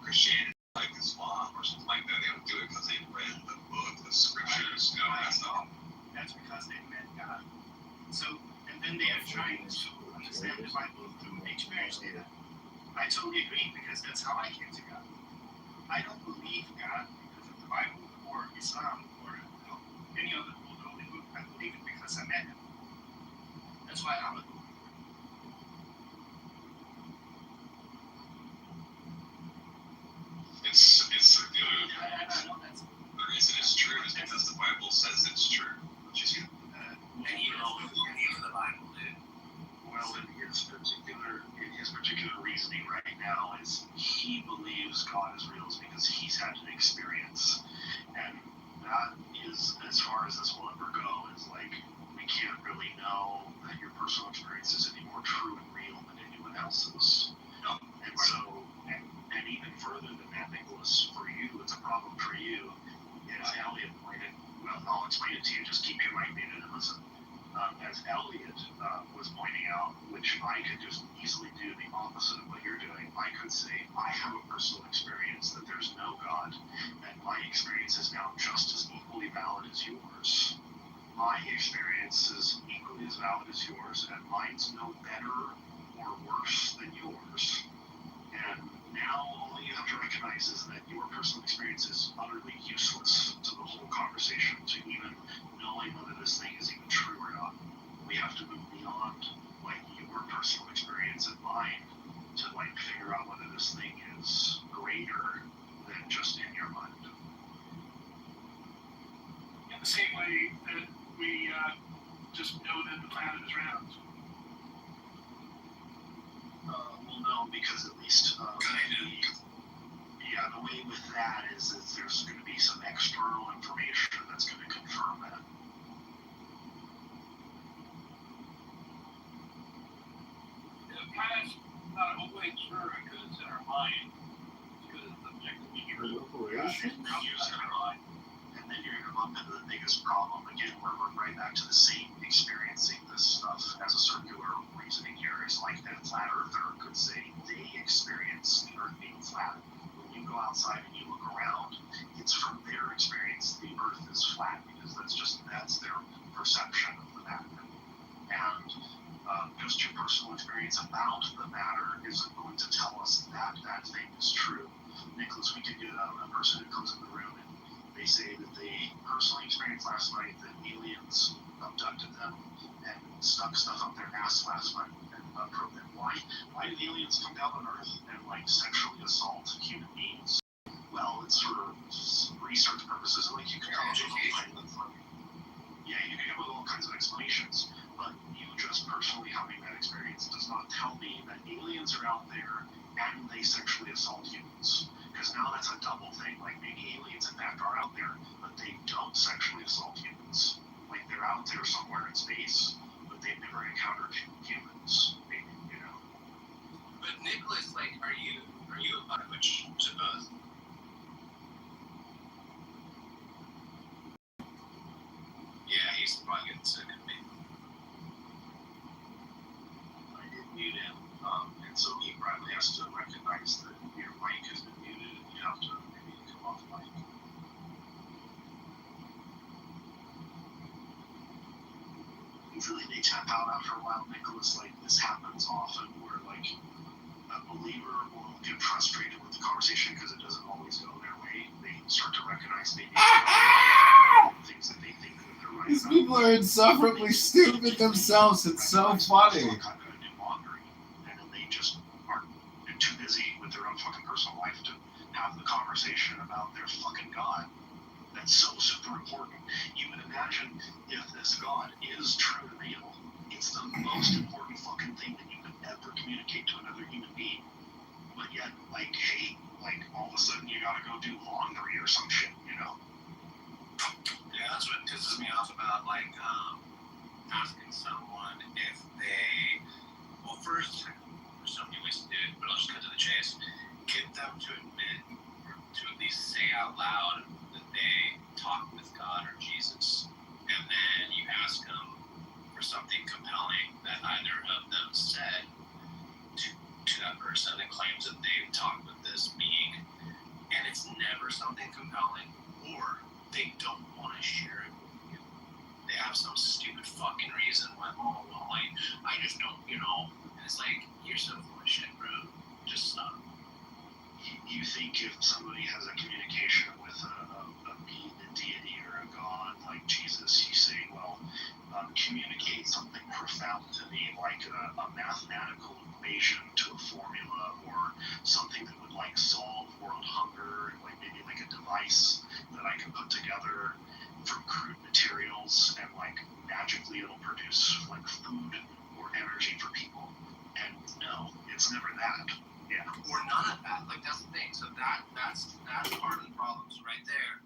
Christianity, like Islam or something like that. They don't do it because they read the book, the scriptures. That's not. That's because they met God. So, and then they are trying to understand the Bible through experience data. I totally agree because that's how I came to God. I don't believe God because of the Bible or Islam or any other holy book. I believe it because I met him. That's why I'm a believer. It's circular. I know that's. The reason it's true is because the Bible says it's true. Which is And you don't believe in the Bible, dude. Well, in his particular reasoning right now is he believes God is real is because he's had an experience, and that is as far as this will ever go. Is we can't really know that your personal experience is any more true and real than anyone else's. And so, and even further than that, Nicholas, for you, it's a problem for you. As Elliot pointed, well, I'll explain it to you. Just keep your mic muted and listen. As Elliot was pointing out, which I could just easily do the opposite of what you're doing. I could say, I have a personal experience that there's no God, and my experience is now just as equally valid as yours. My experience is equally as valid as yours, and mine's no better or worse than yours. And now all you have to recognize is that your personal experience is utterly useless to the whole conversation, to even knowing whether this thing is even true or not. We have to move beyond your your personal experience in mind to like figure out whether this thing is greater than just in your mind. In the same way that we just know that the planet is round. Well, no, because at least the way with that is there's going to be some external information that's going to confirm that. The planet's not always true because it's in our mind. Because it's objectively true. And then you're going to bump into the biggest problem again, where we're right back to the same experiencing this stuff as a circular reasoning here. It's like that flat earther could say they experience the earth being flat. When you go outside and you look around, it's from their experience the earth is flat because that's their perception of the matter. And just your personal experience about the matter isn't going to tell us that that thing is true. Nicholas, we could get a person who comes in the room and they say that they personally experienced last night that aliens abducted them and stuck stuff up their ass last night and probed them. Why did aliens come down on Earth and like sexually assault human beings? Well, it's for research purposes. Like you can come up with all kinds of explanations, but you just personally having that experience does not tell me that aliens are out there and they sexually assault humans. Because now that's a double thing. Like maybe aliens in fact are out there, but they don't sexually assault humans. Like they're out there somewhere in space, but they've never encountered humans. Maybe, you know. But Nicholas, like, are you which to both? Yeah, he's probably getting sick of me. I did mute him, and so he probably has to recognize that your mic has been muted and you have to maybe come off mic. Usually they tap out after a while, Nicholas. Like this happens often where like a believer will get frustrated with the conversation because it doesn't always go their way. They start to recognize maybe things that they think that they're right These about. people are insufferably stupid themselves. It's so funny. I'm gonna do laundry, and then they just are too busy with their own fucking personal life to have the conversation about their fucking God. That's so super important. You would imagine if this God is true and real, it's the most important fucking thing that you could ever communicate to another human being. But yet, like, hey, like all of a sudden you gotta go do laundry or some shit, you know? Yeah, that's what pisses me off about like asking someone if they, well, first, there's so many ways to do it, but I'll just cut to the chase. Get them to admit, or to at least say out loud that they talk with God or Jesus, and then you ask them for something compelling that either of them said to that person that claims that they've talked with this being, and it's never something compelling, or they don't want to share it with you. They have some stupid fucking reason why, oh, well, I just don't, you know. And it's like, you're so full of shit, bro. Just stop. You think if somebody has a communication with a being, a deity, or a God like Jesus, you say, well, communicate something profound to me, like a mathematical equation to a formula, or something that would like solve world hunger, like maybe like a device that I can put together from crude materials and like magically it'll produce like food or energy for people. And no, it's never that. Yeah. Or none of that. Like, that's the thing. So that's part of the problem. So right there,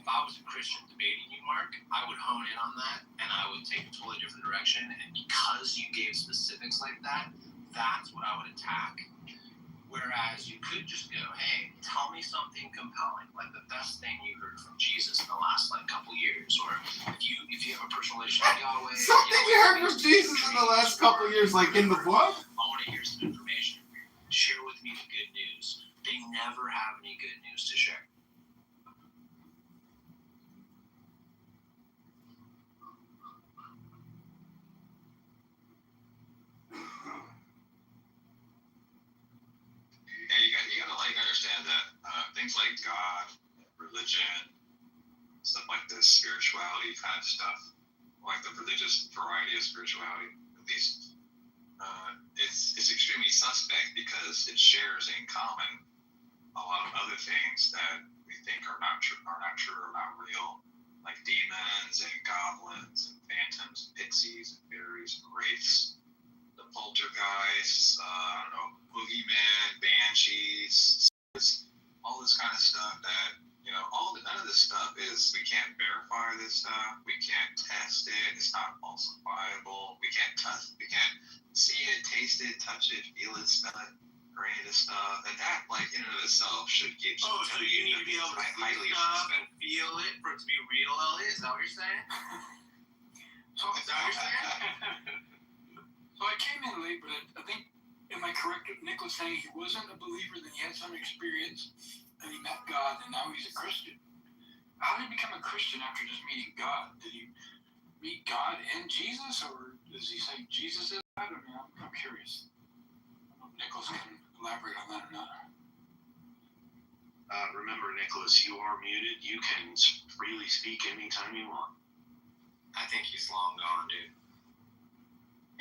if I was a Christian debating you, Mark, I would hone in on that and I would take a totally different direction. And because you gave specifics like that, that's what I would attack. Whereas you could just go, hey, tell me something compelling, like the best thing you heard from Jesus in the last like couple years, or if you have a personal relationship with Yahweh. Something you heard from Jesus in the last couple of years, like in the book? I want to hear some information. Share with me the good news. They never have any good news to share. Yeah, you gotta like understand that things like God, religion, stuff like this, spirituality kind of stuff, like the religious variety of spirituality, at least it's extremely suspect because it shares in common a lot of other things that we think are not true or not real, like demons and goblins and phantoms, pixies, and fairies, wraiths, the poltergeists, I don't know, boogeyman, banshees, all this kind of stuff that, none of this stuff is, we can't verify this stuff, we can't test it, it's not falsifiable, we can't see it, taste it, touch it, feel it, smell it, or any of this stuff, and that, in and of itself, should get you. Oh, so you need to be able to see stuff and feel it for it to be real, Elliot? Is that what you're saying? So Is that what you're saying? So I came in late, but I think, am I correct with Nicholas saying he wasn't a believer, then he had some experience, and he met God, and now he's a Christian? How did he become a Christian after just meeting God? Did he meet God and Jesus, or does he say Jesus is God? I mean, I'm curious. I don't know if Nicholas can elaborate on that or not. Remember, Nicholas, you are muted. You can freely speak anytime you want. I think he's long gone, dude.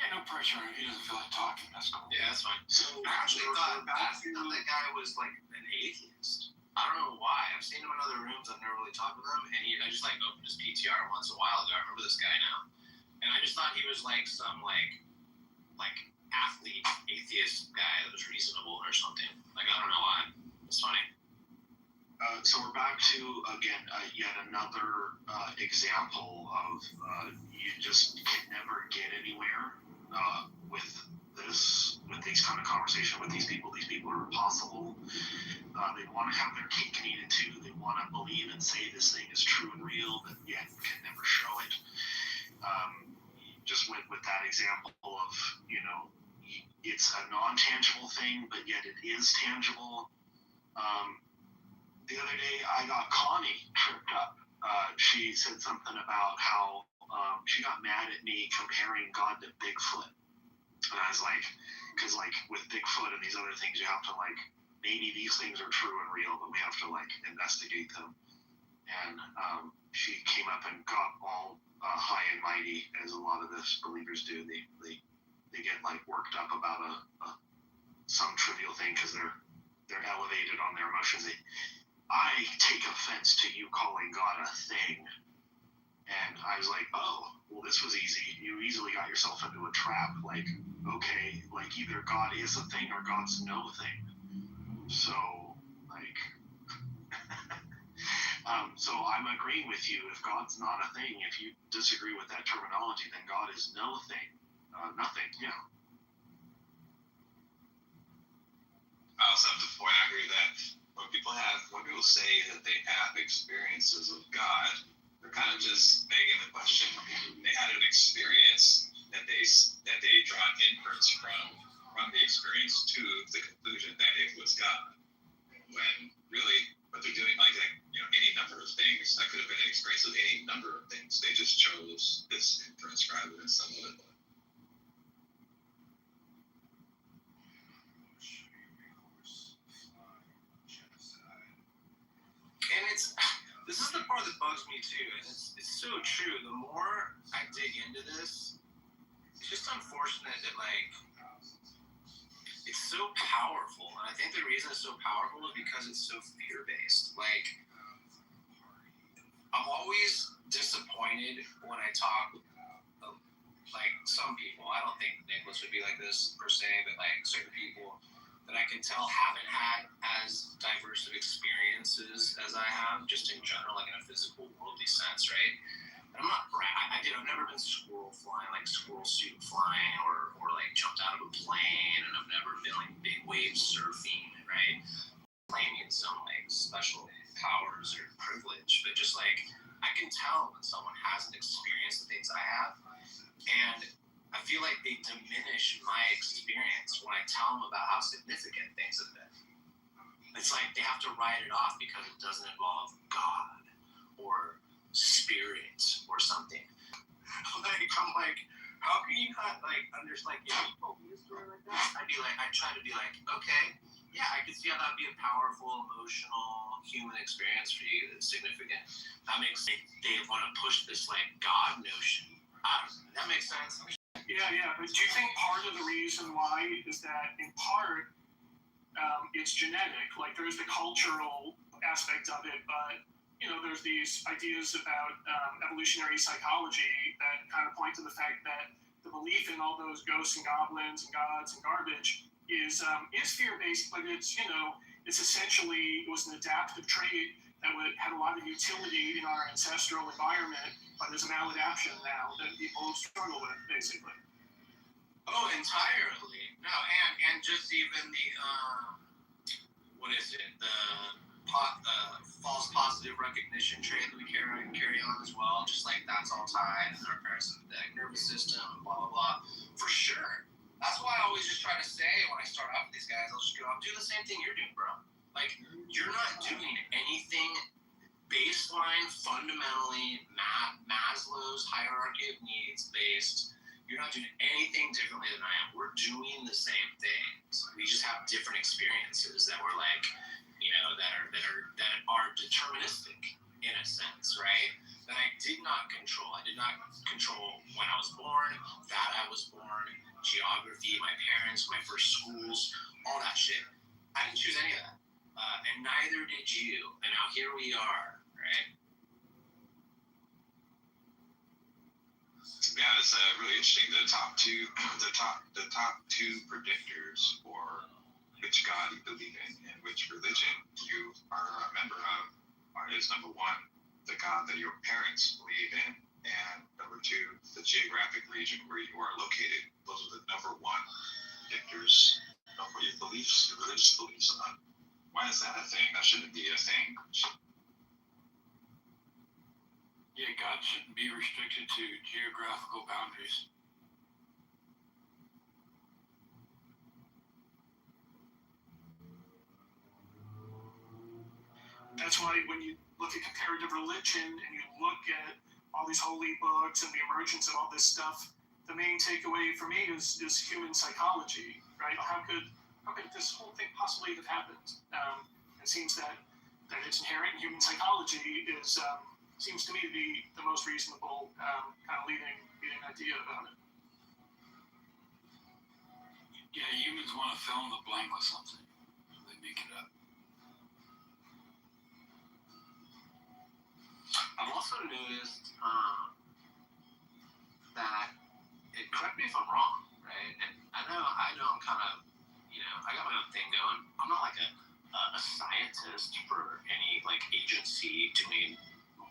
Yeah, no pressure on him. He doesn't feel like talking. That's cool. Yeah, that's fine. So I actually thought back to that guy was like an atheist. I don't know why. I've seen him in other rooms. I've never really talked with him, and I just opened his PTR once a while ago. I remember this guy now, and I just thought he was like some like athlete atheist guy that was reasonable or something. I don't know why. It's funny. So we're back to again yet another example of you just can never get anywhere with these kind of conversation with these people. These people are impossible. They want to have their cake and eat it too. They want to believe and say this thing is true and real, but yet can never show it. Just with that example of, it's a non-tangible thing, but yet it is tangible. The other day, I got Connie tripped up. She said something about how she got mad at me comparing God to Bigfoot. And I was like, because with Bigfoot and these other things, you have to maybe these things are true and real, but we have to investigate them. And she came up and got all high and mighty, as a lot of the believers do. They get worked up about some trivial thing because they're elevated on their emotions. I take offense to you calling God a thing. And I was like, oh, well, this was easy. You easily got yourself into a trap. Okay, either God is a thing or God's no thing. So, so I'm agreeing with you. If God's not a thing, if you disagree with that terminology, then God is no thing. Nothing, yeah. I also have to point out here that when people say that they have experiences of God, they're kind of just begging the question. They had an experience that they draw an inference from the experience to the conclusion that it was God. When really what they're doing, any number of things, that could have been an experience of any number of things. They just chose this inference rather than some other one. And this is the part that bugs me too, and it's so true. The more I dig into this, it's just unfortunate that it's so powerful, and I think the reason it's so powerful is because it's so fear-based. I'm always disappointed when I talk with some people. I don't think Nicholas would be like this per se, but certain people that I can tell haven't had as diverse of experiences as I have, just in general, in a physical, worldly sense, right? And I'm not I've never been squirrel flying, squirrel suit flying, or jumped out of a plane, and I've never been big wave surfing, right? Claiming some special powers or privilege, but just I can tell when someone hasn't experienced the things I have, and I feel like they diminish my experience when I tell them about how significant things have been. It's they have to write it off because it doesn't involve God or spirit or something. I'm how can you not understand? You told me a story like that. I try to be okay, yeah, I can see how that'd be a powerful, emotional, human experience for you that's significant. That makes they want to push this God notion. That makes sense. Yeah. But do you think part of the reason why is that in part it's genetic? Like there's the cultural aspect of it, but there's these ideas about evolutionary psychology that kind of point to the fact that the belief in all those ghosts and goblins and gods and garbage is fear-based, but it's essentially, it was an adaptive trait that had a lot of utility in our ancestral environment, but is a maladaptation now that people struggle with, basically. Oh, entirely. No, and just even the what is it? The false positive recognition trait that we carry on as well. Just like that's all tied in our parasympathetic nervous system, blah blah blah. For sure. That's why I always just try to say when I start off with these guys, I'll just go, do the same thing you're doing, bro. Like you're not doing anything baseline, fundamentally Maslow's hierarchy of needs based. You're not doing anything differently than I am. We're doing the same things. We just have different experiences that we're like, that are deterministic in a sense, right? That I did not control. I did not control when I was born, that I was born, geography, my parents, my first schools, all that shit. I didn't choose any of that. And neither did you. And now here we are, right? Yeah, it's really interesting. The top two predictors for which God you believe in and which religion you are a member of is number one, the God that your parents believe in, and number two, the geographic region where you are located. Those are the number one predictors of what your beliefs, your religious beliefs are. Why is that a thing? That shouldn't be a thing. Yeah, God shouldn't be restricted to geographical boundaries. That's why when you look at comparative religion and you look at all these holy books and the emergence of all this stuff, the main takeaway for me is human psychology, right? How could this whole thing possibly have happened? It seems that it's inherent in human psychology seems to me to be the most reasonable kind of leading idea about it. Yeah, humans want to fill in the blank with something. They make it up. I've also noticed that, correct me if I'm wrong, right? And I know I'm kind of, I got my own thing going. I'm not like a scientist for any like agency doing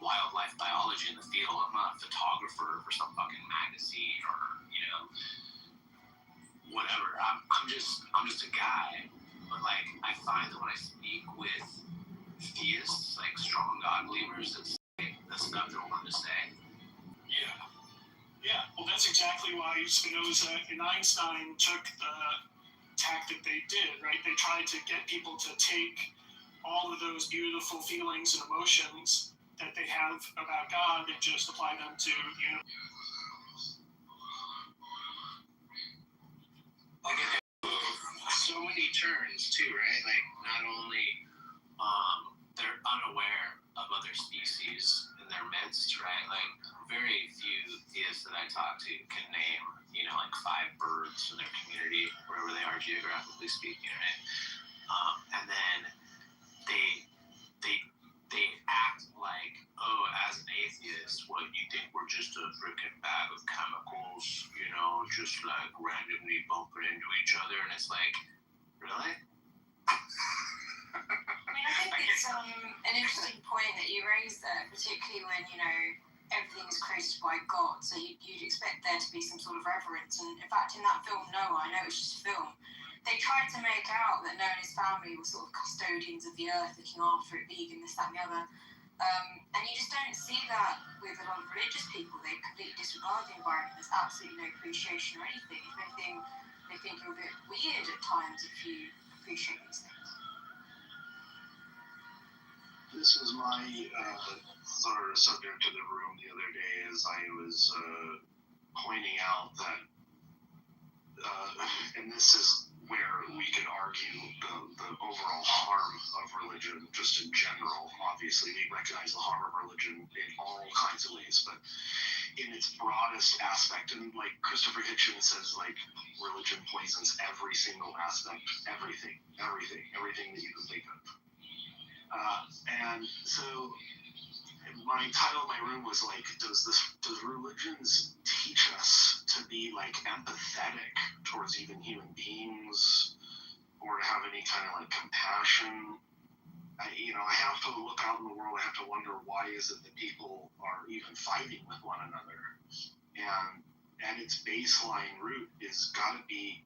wildlife biology in the field. I'm not a photographer for some fucking magazine or, whatever. I'm just a guy. But like I find that when I speak with theists, like strong God believers, it's the stuff they're willing to say. Yeah. Well, that's exactly why Spinoza and Einstein took the tactic they did, right? They tried to get people to take all of those beautiful feelings and emotions that they have about God and just apply them to, So many turns too, right? Like not only they're unaware of other species in their midst, right? Like very few theists that I talk to can name, like 5 birds in their community, wherever they are geographically speaking, right? And then they act like, oh, as an atheist, what you think we're just a freaking bag of chemicals, just like randomly bumping into each other, and it's like, really? I think it's an interesting point that you raised there, particularly when, everything is created by God, so you'd expect there to be some sort of reverence. And in fact, in that film, Noah, I know it's just a film, they tried to make out that Noah and his family were sort of custodians of the earth, looking after it, vegan, this, that, and the other. And you just don't see that with a lot of religious people. They completely disregard the environment. There's absolutely no appreciation or anything. If anything, they think you're a bit weird at times if you appreciate these things. This was my sort of subject of the room the other day as I was pointing out that, and this is where we can argue the overall harm of religion just in general. Obviously, we recognize the harm of religion in all kinds of ways, but in its broadest aspect, and like Christopher Hitchens says, like religion poisons every single aspect, everything that you can think of. And so my title of my room was like, does religions teach us to be like empathetic towards even human beings, or to have any kind of like compassion? I have to look out in the world. I have to wonder, why is it that people are even fighting with one another? And at its baseline root is got to be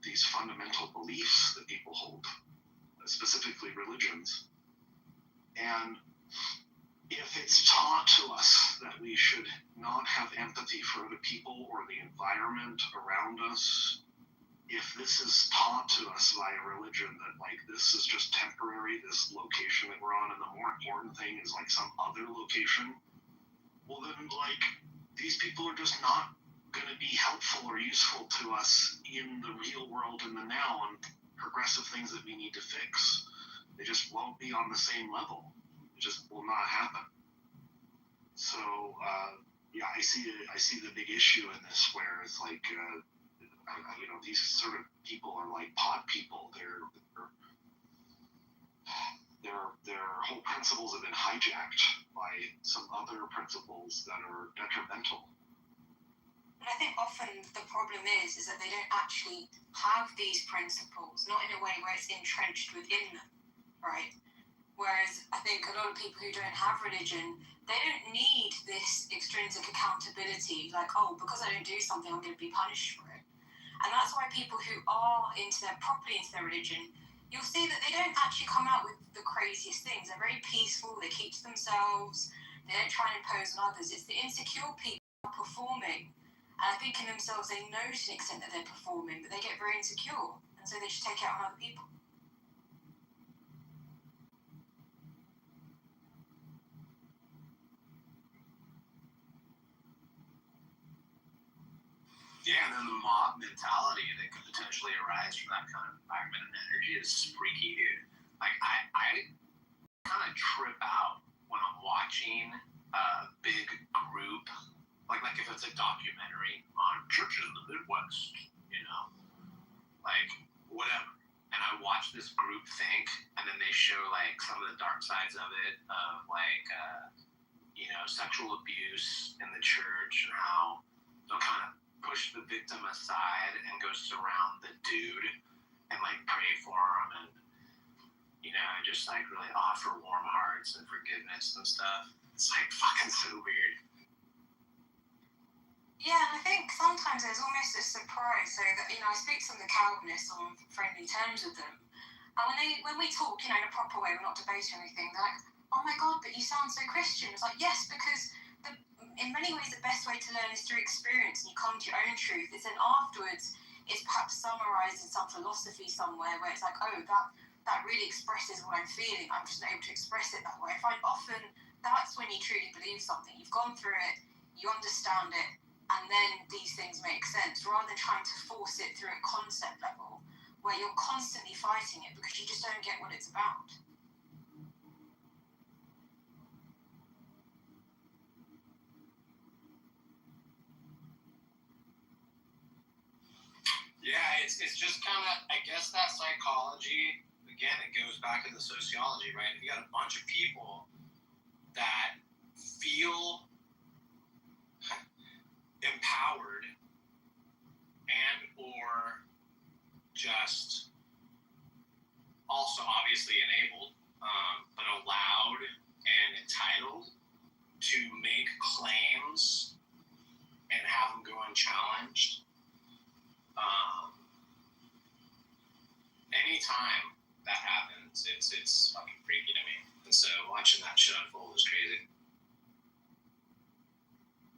these fundamental beliefs that people hold, specifically religions. And if it's taught to us that we should not have empathy for other people or the environment around us, if this is taught to us by a religion that like this is just temporary, this location that we're on, and the more important thing is like some other location, well then like these people are just not going to be helpful or useful to us in the real world in the now, and progressive things that we need to fix. They just won't be on the same level. It just will not happen. So yeah, I see the big issue in this, where it's like these sort of people are like pod people. Their whole principles have been hijacked by some other principles that are detrimental. And I think often the problem is that they don't actually have these principles, not in a way where it's entrenched within them, right? Whereas I think a lot of people who don't have religion, they don't need this extrinsic accountability, like, oh, because I don't do something, I'm going to be punished for it. And that's why people who are properly into their religion, you'll see that they don't actually come out with the craziest things. They're very peaceful, they keep to themselves, they don't try and impose on others. It's the insecure people who are performing. And I think in themselves they know to an extent that they're performing, but they get very insecure. And so they just take it out on other people. Yeah, and then the mob mentality that could potentially arise from that kind of environment and energy is freaky, dude. Like, I kind of trip out when I'm watching a big group, like if it's a documentary on churches in the Midwest, like, whatever. And I watch this group think, and then they show, like, some of the dark sides of it, of, like, sexual abuse in the church, and how they'll kind of push the victim aside and go surround the dude and like pray for him, and just like really offer warm hearts and forgiveness and stuff. It's like fucking so weird. Yeah, and I think sometimes there's almost a surprise. So that I speak to some of the Calvinists on friendly terms with them, and when we talk in a proper way, we're not debating anything, they're like, oh my god, but you sound so Christian. It's like, yes, because in many ways the best way to learn is through experience, and you come to your own truth. It's then afterwards it's perhaps summarized in some philosophy somewhere where it's like, oh, that really expresses what I'm feeling. I'm just not able to express it that way. I find often that's when you truly believe something. You've gone through it, you understand it, and then these things make sense, rather than trying to force it through a concept level where you're constantly fighting it because you just don't get what it's about. Yeah, it's just kind of, I guess that psychology, again, it goes back to the sociology, right? If you got a bunch of people that feel empowered and or just also obviously enabled, but allowed and entitled to make claims and have them go unchallenged. Anytime that happens, it's fucking freaky to me. And so watching that shit unfold is crazy.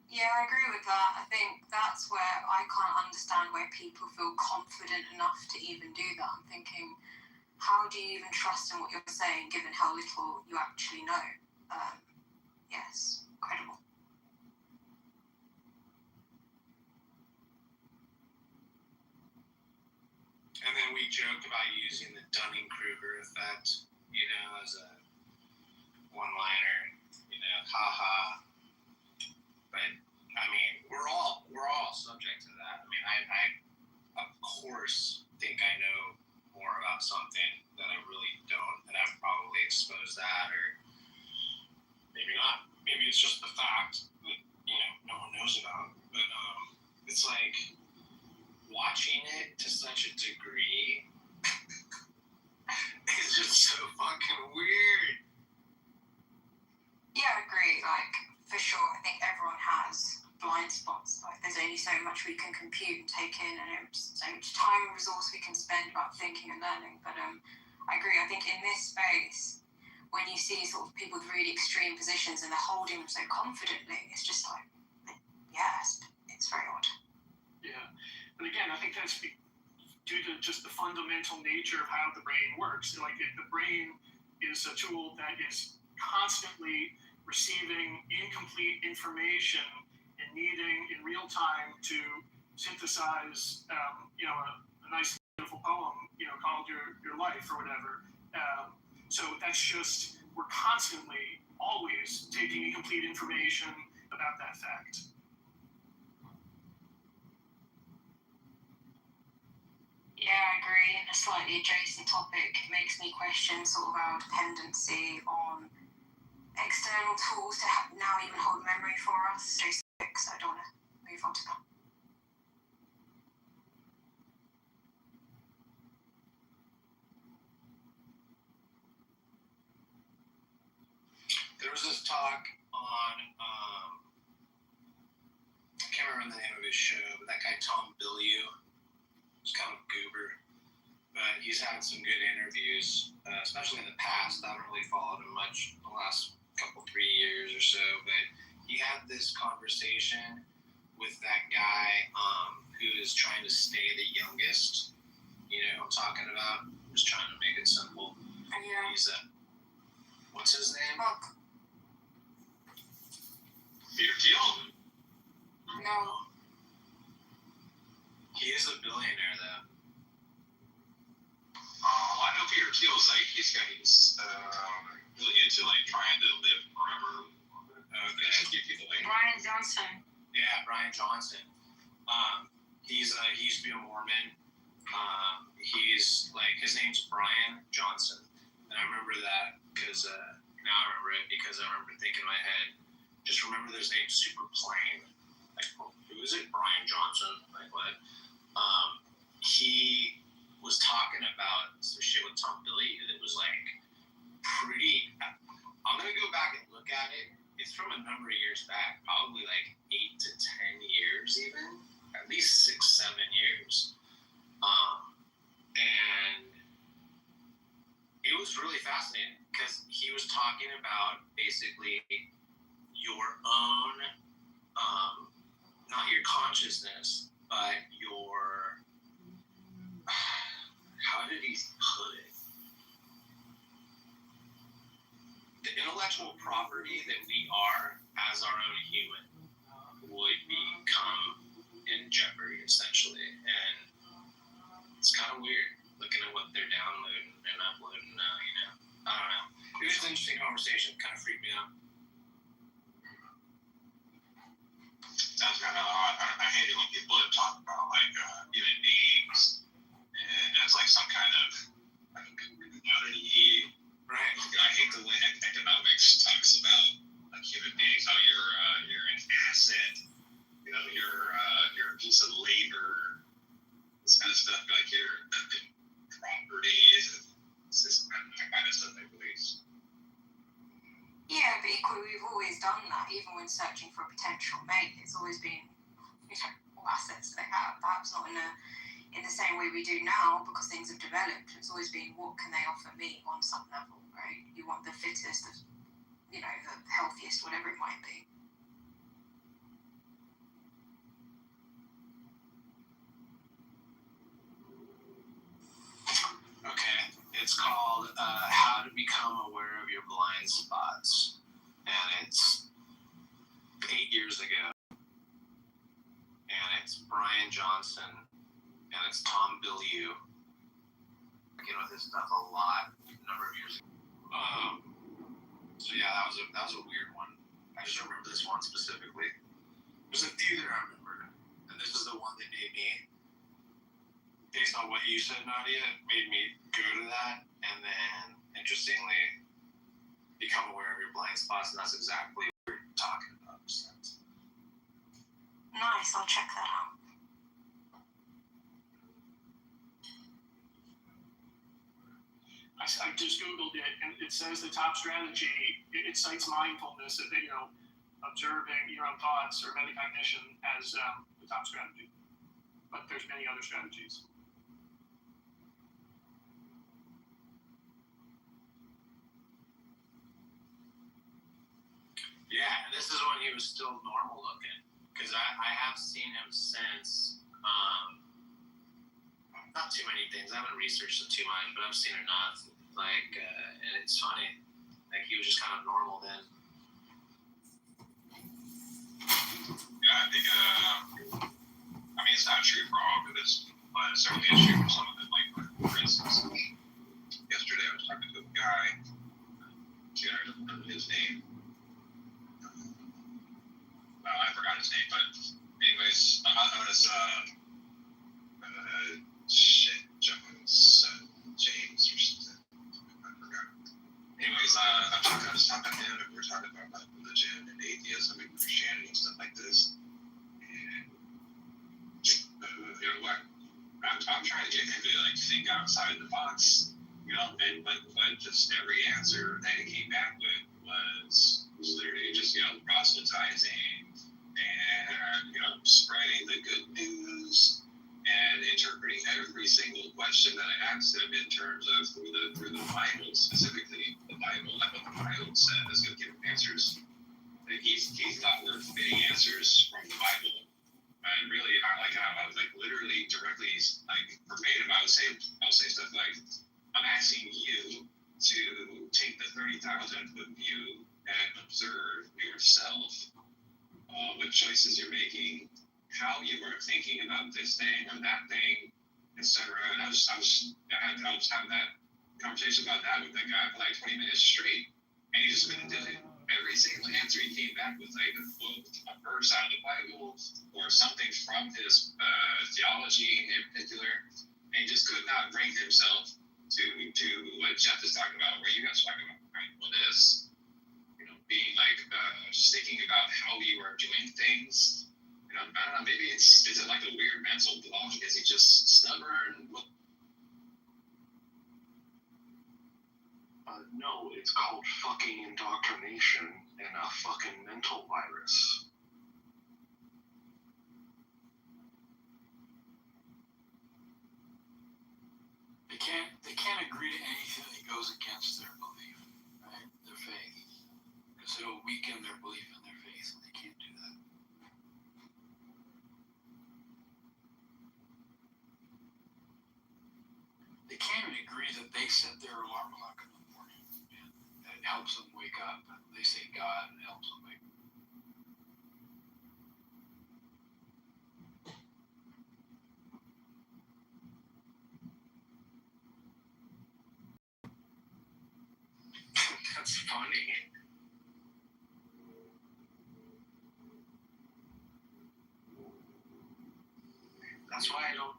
Yeah, I agree with that. I think that's where I can't understand where people feel confident enough to even do that. I'm thinking, how do you even trust in what you're saying given how little you actually know? Yes, incredible. And then we joked about using the Dunning-Kruger effect, as a one-liner, haha. But I such a degree. It's just so fucking weird. Yeah, I agree. Like, for sure, I think everyone has blind spots. Like, there's only so much we can compute and take in, and so much time and resource we can spend about thinking and learning. But I agree. I think in this space, when you see sort of people with really extreme positions and they're holding them so confidently, it's just like, yes, it's very odd. Yeah. And again, I think that's due to just the fundamental nature of how the brain works. Like, the brain is a tool that is constantly receiving incomplete information and needing in real time to synthesize, a nice, beautiful poem, called Your Life or whatever. So that's just, we're constantly, always taking incomplete information about that fact. Yeah, I agree. A slightly adjacent topic makes me question sort of our dependency on external tools to now even hold memory for us. So I don't want to move on to that. There was this talk on, I can't remember the name of his show, but that guy Tom Bilyeu, he's kind of a goober, but he's had some good interviews, especially in the past. I haven't really followed him much in the last 3 years or so, but he had this conversation with that guy who is trying to stay the youngest. You know who I'm talking about? I'm just trying to make it simple. Yeah. He's what's his name? Look, Peter Thiel? no. He is a billionaire, though. I know Peter Thiel's like he's really into like trying to live forever. Okay. Just give people like Brian Johnson. Yeah, Brian Johnson. He used to be a Mormon. He's like, his name's Brian Johnson, and I remember that because now I remember it because I remember thinking in my head, just remember his name's super plain. Like, well, who is it? Brian Johnson. Like what? He was talking about some shit with Tom Bilyeu that was like pretty. I'm gonna go back and look at it. It's from a number of years back, probably like 8 to 10 years, even at least 6, 7 years. And it was really fascinating because he was talking about basically your own, not your consciousness, but your, how did he put it? The intellectual property that we are as our own human would become in jeopardy, essentially. And it's kind of weird looking at what they're downloading and uploading now, you know? I don't know. It was an interesting conversation. Kind of freaked me out. sounds kind of odd. I hate it when people talk about like human beings and as like some kind of like commodity. Right. I hate the way economics talks about like human beings, how you're an asset, you're a piece of labor, this kind of stuff. Like you're property. It's just kind of stuff I believe. Yeah, but equally, we've always done that, even when searching for a potential mate. It's always been, what assets they have. Perhaps not in the same way we do now, because things have developed. It's always been, what can they offer me on some level, right? You want the fittest, the healthiest, whatever it might be. Okay. It's called How to Become Aware of Your Blind Spots. And it's 8 years ago. And it's Brian Johnson. And it's Tom Bilyeu. I get with this stuff a lot a number of years ago. So yeah, that was a weird one. I just remember this one specifically. There's a few that I remember. And this is the one that made me, based on what you said, Nadia, made me go to that and then, interestingly, become aware of your blind spots, and that's exactly what we're talking about. Nice, I'll check that out. just Googled it, and it says the top strategy, it cites mindfulness, observing your own thoughts or metacognition as the top strategy. But there's many other strategies. Yeah, and this is when he was still normal looking. Because I have seen him since, not too many things. I haven't researched it too much, but I've seen enough. And it's funny. Like, he was just kind of normal then. Yeah, I think, it's not true for all of this, but it's certainly is true for some of it. Like, for instance, yesterday I was talking to a guy, I don't remember his name. I forgot his name, but anyways, I'm not known as, James or something. I forgot. Anyways, I was talking to him, and we were talking about like religion and atheism and Christianity and stuff like this. And I'm trying to get him to like think outside the box, but just every answer that he came back with was literally just proselytizing and spreading the good news and interpreting every single question that I asked him in terms of through the Bible, specifically the Bible, like what the Bible said is going to give him answers. And he thought were fitting answers from the Bible. And really, I was like literally directly like verbatim. I would say stuff like, I'm asking you to take the 30,000 foot view and observe yourself, what choices you're making, how you are thinking about this thing or that thing, etc. And I was having that conversation about that with that guy for like 20 minutes straight, and he just couldn't do it. Every single answer he came back with like a quote, a verse out of the Bible, or something from his theology in particular, and he just could not bring himself to what Jeff is talking about, where you guys are talking about mindfulness, being like just thinking about how you are doing things. I don't know, maybe is it like a weird mental block? Is he just stubborn? No, it's called fucking indoctrination and a fucking mental virus. They can't agree to anything that goes against their belief, right? Their faith. Because it'll weaken their belief in their faith, and they can't do that. They can't even agree that they set their alarm clock in the morning, and it helps them wake up. They say God, and it helps them wake up. That's funny. That's why I don't.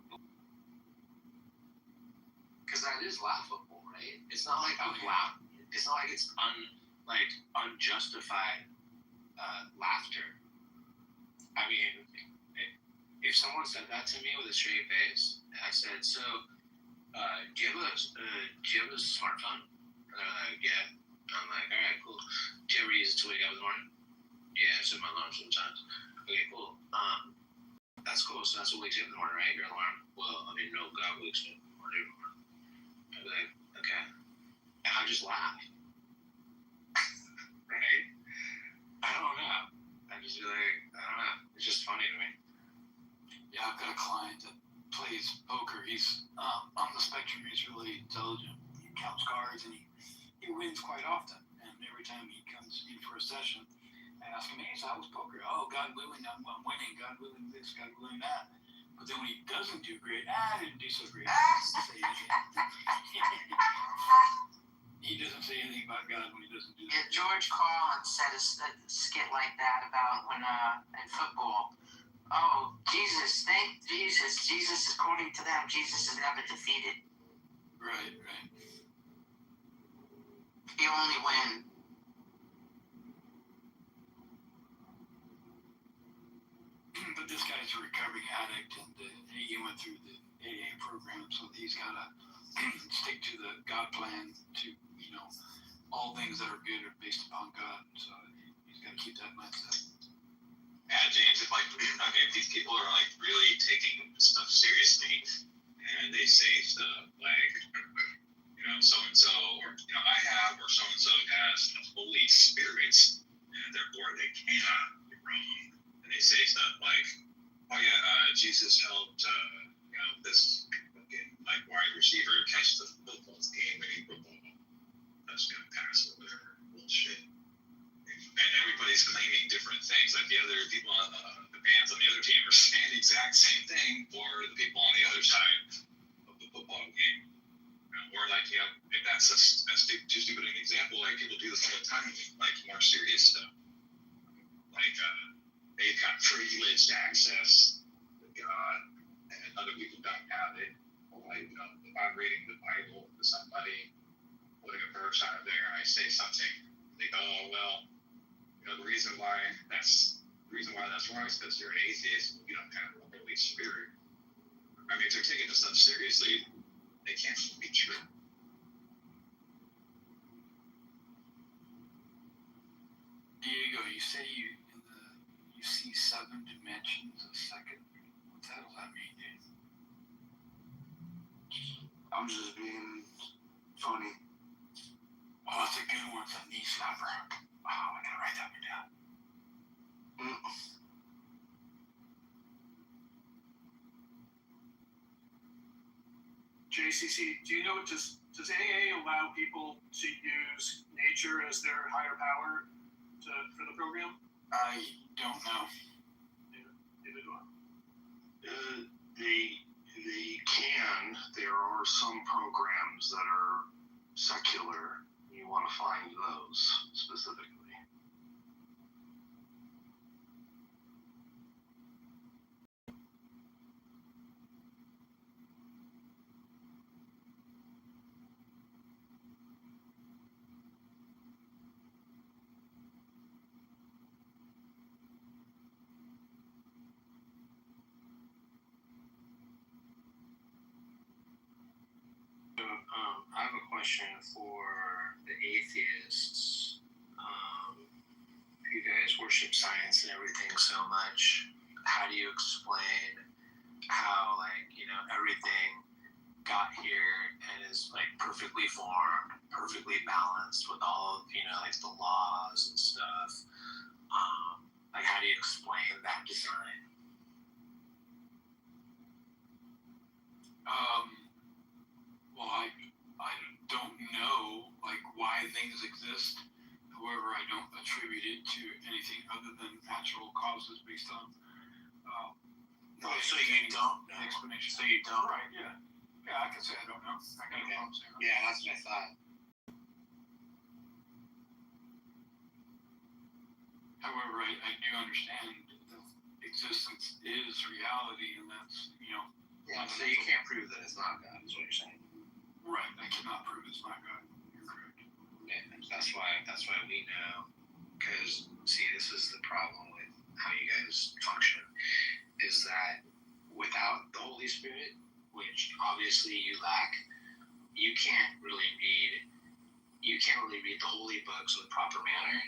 Because that is laughable, right? It's not like I'm laughing. It's not like it's unjustified laughter. I mean, if someone said that to me with a straight face, and I said, "So, do you have a smartphone?" And they're like, "Yeah." I'm like, "All right, cool. Do you ever use it to wake up in the morning?" "Yeah, I set my alarm sometimes." "Okay, cool. That's cool. So that's what wakes you up in the morning, right? Your alarm?" "Well, I mean, no, God wakes me up in the morning." I'd be like, "Okay." And I just laugh. Right? I don't know. I just be like, I don't know. It's just funny to me. Yeah, I've got a client that plays poker. He's on the spectrum. He's really intelligent. He counts cards, and he wins quite often. And every time he comes in for a session, I ask him, "Hey, so how was poker?" "Oh, God willing, I'm winning. God willing this, God willing that." But then when he doesn't do great, I didn't do so great. He doesn't say anything. He doesn't say anything about God when he doesn't do that. Yeah, George Carlin said a skit like that about when in football. Oh, Jesus, thank Jesus. Jesus, according to them, Jesus is never defeated. Right. He only win. But this guy's a recovering addict, and he went through the AA program, so he's got a stick to the God plan, to, you know, all things that are good are based upon God. So he's got to keep that mindset. Yeah, James, if these people are like really taking stuff seriously, and they say stuff like, so and so, or I have, or so and so has the Holy Spirit, and therefore they cannot be wrong. And they say stuff like, oh yeah, Jesus helped, this like wide receiver catch the football game-winning football touchdown pass or whatever bullshit. And everybody's claiming different things. Like the other people on the bands on the other team are saying the exact same thing for the people on the other side of the football game. Or like, if that's too stupid an example, like people do this all the time, like more serious stuff. Like they've got privileged access to God, and other people don't have it. Or like, if I'm reading the Bible to somebody, putting a verse out there, and I say something, they go, oh well, the reason why that's wrong is because you're an atheist and you don't have the Holy Spirit. I mean, if they're taking this stuff seriously, they can't be true. Diego, you say you see 7 dimensions a second. What the hell does that mean, dude? I'm just being funny. Oh, that's a good one. It's a knee slapper. Wow, I gotta write that one down. JCC, do you know, does AA allow people to use nature as their higher power for the program? I don't know. Neither do I. They can. There are some programs that are secular. You want to find those specifically. I have a question for the atheists. You guys worship science and everything so much. How do you explain how, everything got here and is perfectly formed, perfectly balanced with all of, the laws and stuff? How do you explain that design? Well, I don't know why things exist. However, I don't attribute it to anything other than natural causes based on So you don't know. Explanation. So you don't. Right? Yeah. Yeah, I can say I don't know. I got no problem saying that. Yeah, that's what I thought. However, I do understand that existence is reality, and that's Yeah. So you can't prove that it's not God, is what you're saying. right. I cannot prove it's not God. You're correct. Yeah, that's why we know. Because see, this is the problem with how you guys function, is that without the Holy Spirit, which obviously you lack, you can't really read the holy books in the proper manner.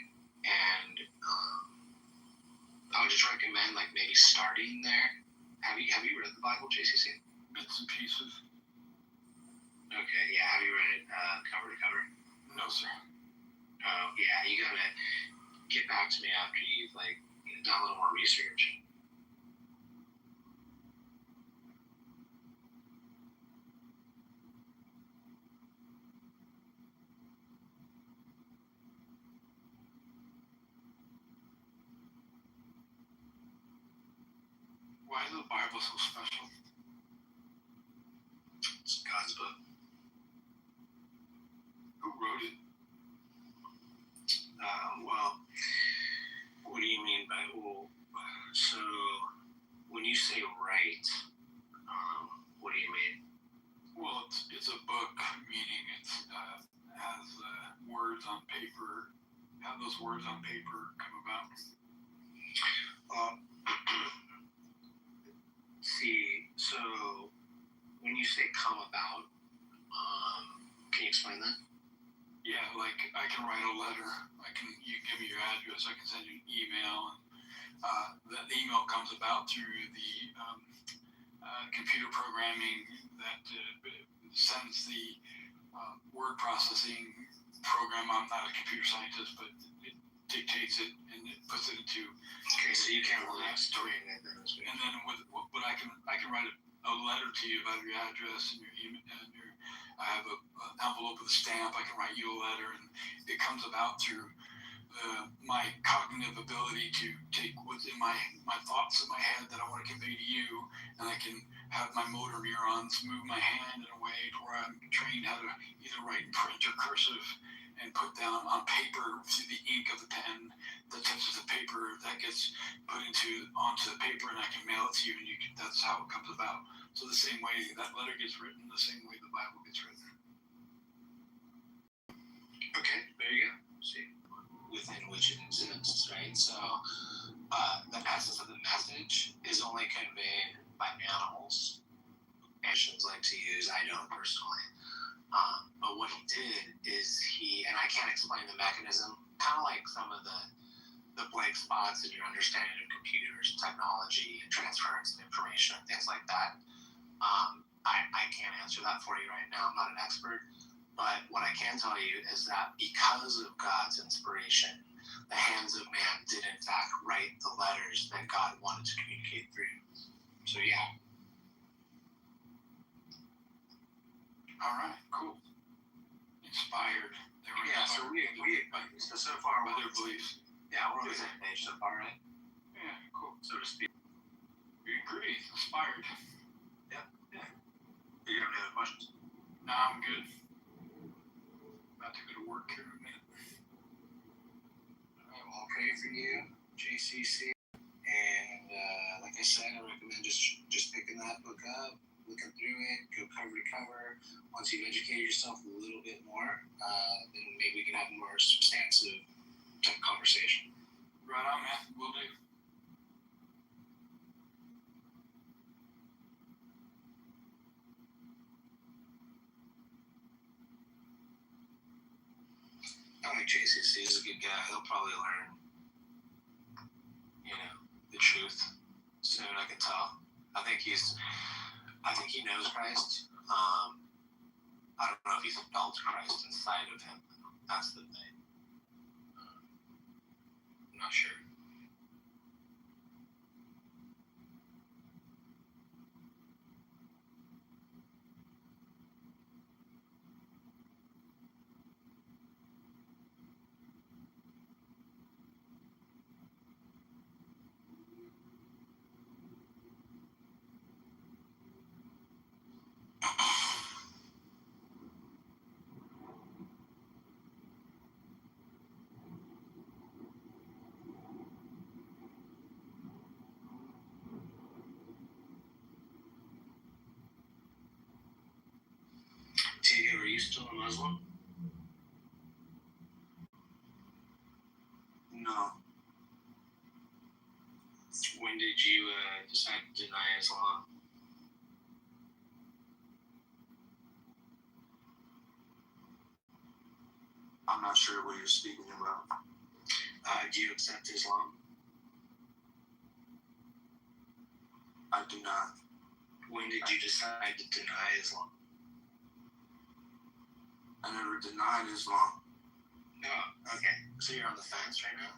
And I would just recommend maybe starting there. Have you read the Bible, JCC? Bits and pieces. Okay, yeah. Have you read it cover to cover? No, sir. Oh, yeah. You gotta get back to me after you've done a little more research. Why is the Bible so special? It's God's book. Who wrote it? Well, what do you mean by so when you say right, what do you mean? Well, it's a book, meaning it has words on paper. How those words on paper come about? See, so when you say come about, Can you explain that? Yeah, like I can write a letter. You give me your address. I can send you an email. And that email comes about through the computer programming that sends the word processing program. I'm not a computer scientist, but it dictates it and it puts it into. Okay, so you can't really explain it. And then what I can write a letter to you about your address and your email and your. I have an envelope with a stamp. I can write you a letter, and it comes about through my cognitive ability to take what's in my thoughts in my head that I want to convey to you, and I can have my motor neurons move my hand in a way to where I'm trained how to either write in print or cursive and put down on paper through the ink of the pen that touches the paper that gets put onto the paper, and I can mail it to you, and that's how it comes about. So the same way that letter gets written, the same way the Bible gets written. Okay, there you go. See, within which it exists, right? So the essence of the message is only conveyed by animals. Asians like to use. I don't personally. But what he did is and I can't explain the mechanism, kind of like some of the blank spots in your understanding of computers and technology and transference of information and things like that. I can't answer that for you right now. I'm not an expert. But what I can tell you is that because of God's inspiration, the hands of man did in fact write the letters that God wanted to communicate through. So yeah. All right, cool. Inspired. So far by their beliefs. Yeah, we're on the same page so far, right? Yeah, cool. So to speak. We agree. Inspired. Yeah. You don't have any questions? No, I'm good. About to go to work here in a minute. Alright, well, I'll pray for you, JCC. And like I said, I recommend just picking that book up, looking through it, go cover to cover. Once you've educated yourself a little bit more, then maybe we can have a more substantive type conversation. Right on, man. Will do. I like JCC. He's a good guy. He'll probably learn, the truth soon. I can tell. I think he knows Christ. I don't know if he's felt Christ inside of him. That's the thing. I'm not sure. Diego, are you still a Muslim? No. When did you decide to deny Islam? I'm not sure what you're speaking about. Do you accept Islam? I do not. When did you decide to deny Islam? I never denied Islam. Oh, okay. So you're on the fence right now?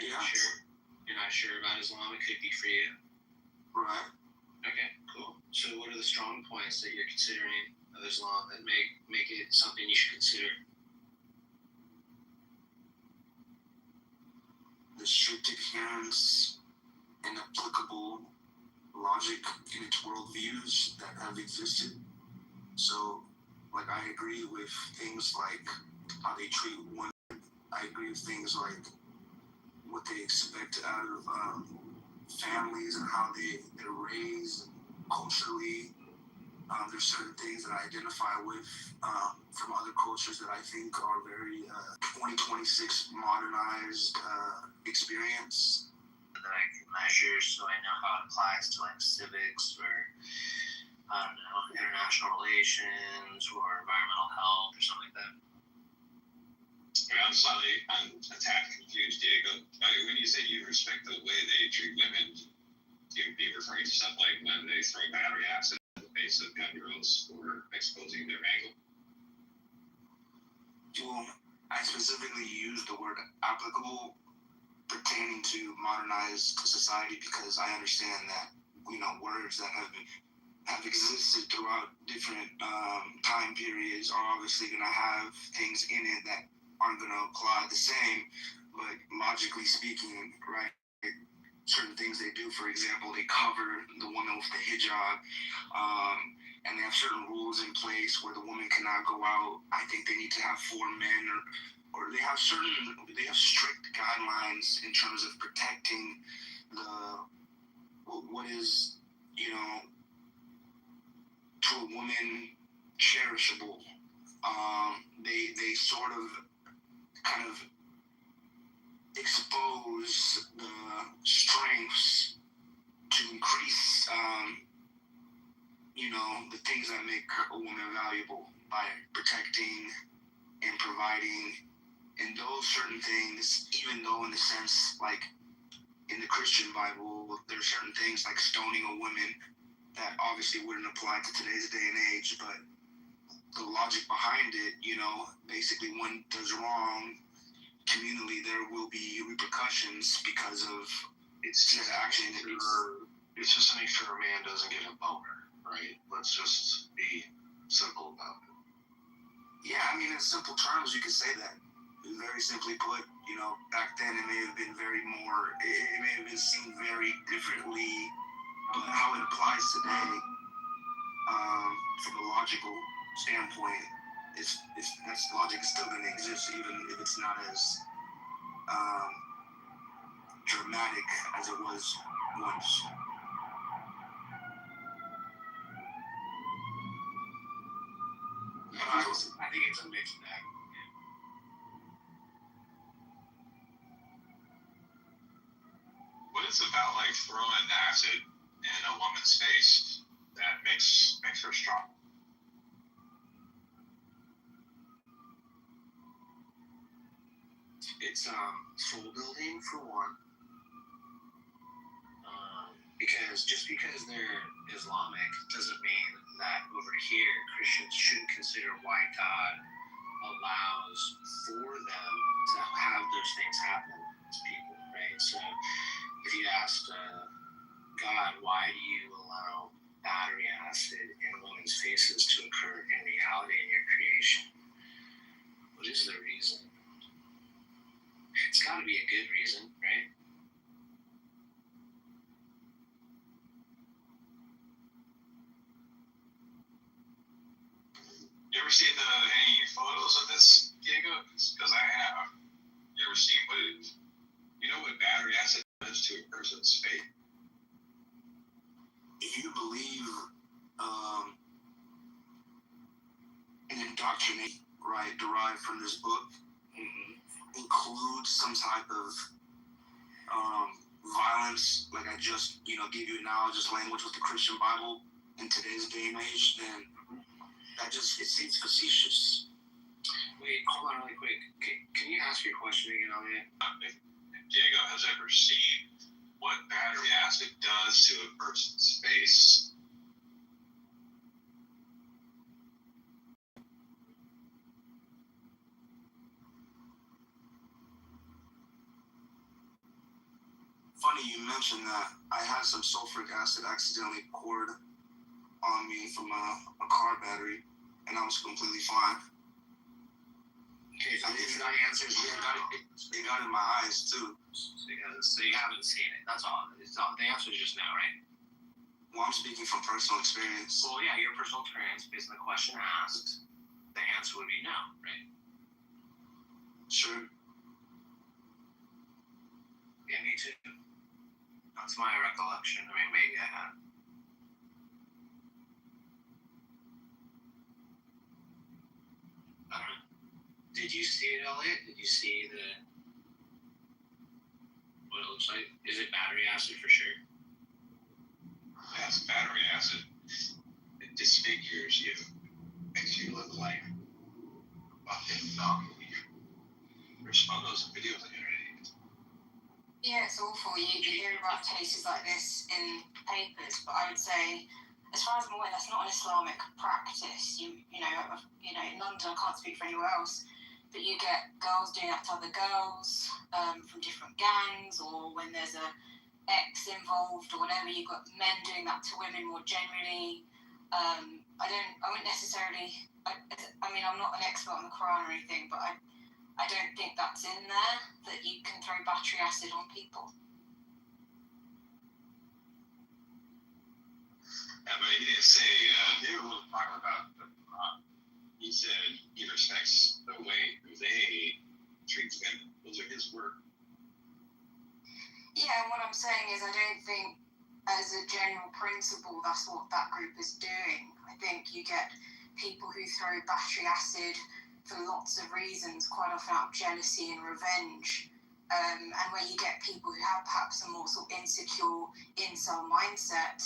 Yeah. You're not sure about Islam? It could be for you. Right. Okay, cool. So what are the strong points that you're considering of Islam that make it something you should consider? The strict adherence and applicable logic in its worldviews that have existed. So, I agree with things like how they treat women. I agree with things like what they expect out of families and how they're raised culturally. There's certain things that I identify with from other cultures that I think are very 2026 modernized experience. that I can measure, so I know how it applies to like civics or I don't know, international relations or environmental health or something like that. I'm slightly a tad confused, Diego. When you say you respect the way they treat women, you'd be referring to stuff like when they throw battery acid in the face of young girls for exposing their ankle? Well, I specifically use the word applicable pertaining to modernized society because I understand that, words that have existed throughout different time periods are obviously going to have things in it that aren't going to apply the same, but logically speaking, right, certain things they do, for example, they cover the woman with the hijab, and they have certain rules in place where the woman cannot go out. I think they need to have 4 men or they have strict guidelines in terms of protecting what is, to a woman cherishable. They sort of kind of expose the strengths to increase, the things that make a woman valuable by protecting and providing. And those certain things, even though in the sense, like in the Christian Bible, there are certain things like stoning a woman that obviously wouldn't apply to today's day and age, but the logic behind it, basically one does wrong, communally there will be repercussions because of It's his action. it's just to make sure a man doesn't get a boner, right? Let's just be simple about it. Yeah, I mean, in simple terms, you could say that. Very simply put, back then it may have been it may have been seen very differently, but how it applies today, from a logical standpoint, that logic is still going to exist, even if it's not as dramatic as it was once. I think it's a mixed bag. What is it about like throwing acid in a woman's face that makes her strong? It's soul building for one. Because just because they're Islamic doesn't mean that over here Christians shouldn't consider why God allows for them to have those things happen to people, right? So if you asked God, why do you allow battery acid in women's faces to occur in reality in your creation? What is the reason? It's got to be a good reason, right? You ever seen any photos of this, Diego? Because I have. You ever seen what battery acid does to a person's face? If you believe an indoctrination, right, derived from this book, includes some type of violence, like I just, gave you analogous language with the Christian Bible in today's day and age, then it seems facetious. Wait, hold on really quick. Can you ask your question again, Elliot? If Diego has ever seen what battery acid does to a person's face. Funny you mentioned that. I had some sulfuric acid accidentally poured on me from a car battery, and I was completely fine. Okay, so that answers It got in my eyes too. So you haven't seen it. That's all. The answer is just no, right? Well, I'm speaking from personal experience. Well, yeah, your personal experience based on the question asked, the answer would be no, right? Sure. Yeah, me too. That's my recollection. I mean, maybe I have. I don't know. Did you see it, Elliot? Did you see the... what it looks like? Is it battery acid for sure? Yeah, it's battery acid. It disfigures you, makes you look like a fucking donkey. There's photos and videos on the internet. Yeah, it's awful. You hear about cases like this in papers, but I would say, as far as I'm aware, that's not an Islamic practice. You know, in London, I can't speak for anywhere else, but you get girls doing that to other girls from different gangs, or when there's a ex involved or whatever, you've got men doing that to women more generally. I wouldn't necessarily. I mean, I'm not an expert on the Quran or anything, but I don't think that's in there, that you can throw battery acid on people. Yeah, but he didn't say, he was talking about the Quran. He said he respects the way they treat women. Those are his words. Yeah, and what I'm saying is I don't think, as a general principle, that's what that group is doing. I think you get people who throw battery acid for lots of reasons, quite often out of jealousy and revenge. And where you get people who have perhaps a more sort of insecure incel mindset,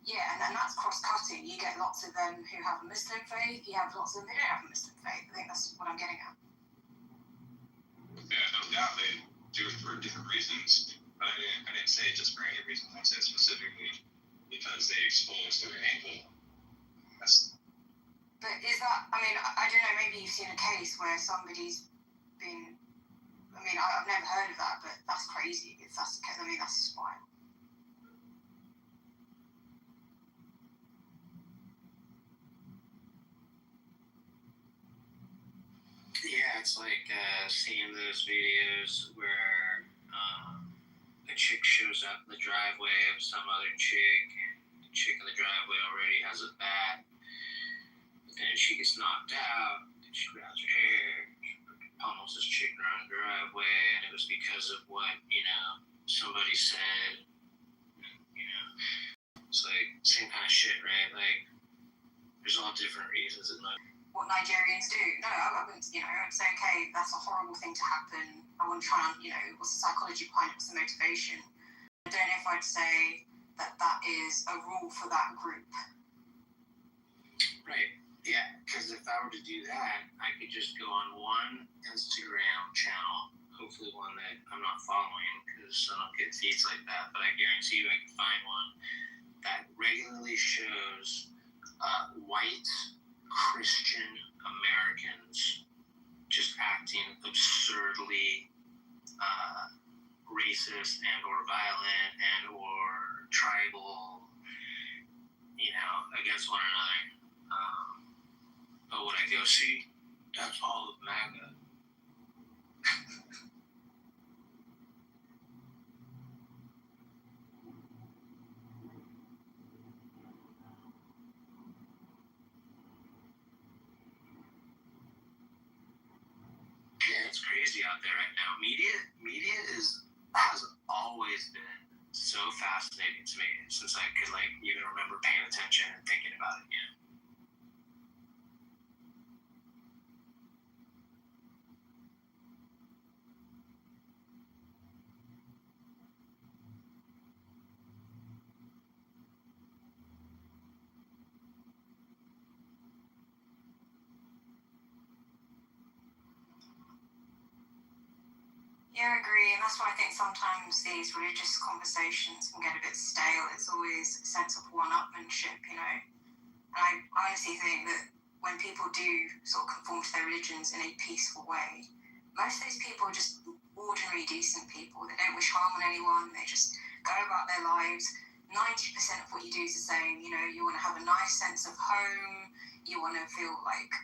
yeah, and that's cross-cutting. You get lots of them who have a Muslim faith, you have lots of them who don't have a Muslim faith. I think that's what I'm getting at. Yeah, no doubt they do it for different reasons. But I didn't say just for any reason. I said specifically because they expose their angle. But is that, I mean, I don't know, maybe you've seen a case where somebody's been, I mean, I've never heard of that, but that's crazy. If that's the case, I mean, that's just wild. Yeah, it's like seeing those videos where a chick shows up in the driveway of some other chick, and the chick in the driveway already has a bat, and she gets knocked out, and she grabs her hair, she pummels this chick around the driveway, and it was because of what, somebody said, it's like, same kind of shit, right? Like, there's all different reasons in life. What Nigerians do. No, I wouldn't, I would say, okay, that's a horrible thing to happen. I wouldn't try and, what's the psychology behind it, what's the motivation? I don't know if I'd say that is a rule for that group. Right, yeah, because if I were to do that, I could just go on one Instagram channel, hopefully one that I'm not following, because I don't get feeds like that, but I guarantee you I can find one that regularly shows white Christian Americans just acting absurdly racist and or violent and or tribal, against one another. But when I go see, that's all of MAGA. Yeah, it's crazy out there right now. Media has always been so fascinating to me since I could even remember paying attention and thinking about it. Yeah, I agree, and that's why I think sometimes these religious conversations can get a bit stale. It's always a sense of one-upmanship, And I honestly think that when people do sort of conform to their religions in a peaceful way, most of those people are just ordinary, decent people. They don't wish harm on anyone. They just go about their lives. 90% of what you do is the same. You want to have a nice sense of home. You want to feel like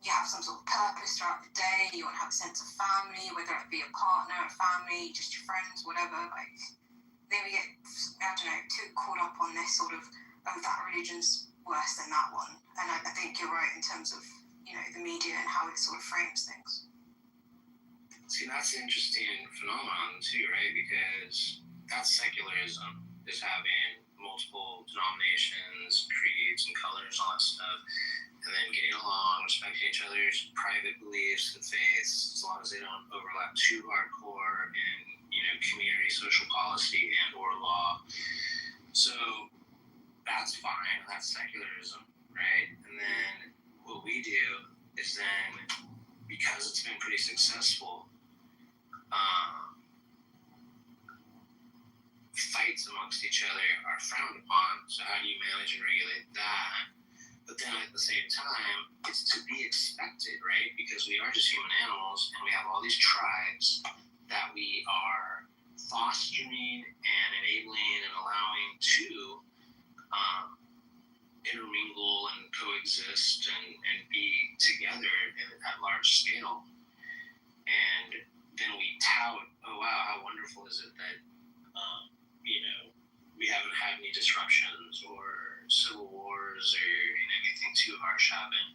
you have some sort of purpose throughout the day. You want to have a sense of family, whether it be a partner, a family, just your friends, whatever. Then we get, too caught up on this sort of, oh, that religion's worse than that one. And I think you're right in terms of, the media and how it sort of frames things. See, that's an interesting phenomenon too, right? Because that's secularism, is having multiple denominations, creeds, and colors, all that stuff. And then getting along, respecting each other's private beliefs and faiths, as long as they don't overlap too hardcore, and fights amongst each other are frowned upon. So how do you manage and regulate that? But then at the same time, it's to be expected, right? Because we are just human animals, and we have all these tribes that we are fostering and enabling and allowing to intermingle and coexist and be together at large scale. And then we tout, oh wow, how wonderful is it that we haven't had any disruptions or civil wars or anything too harsh happen.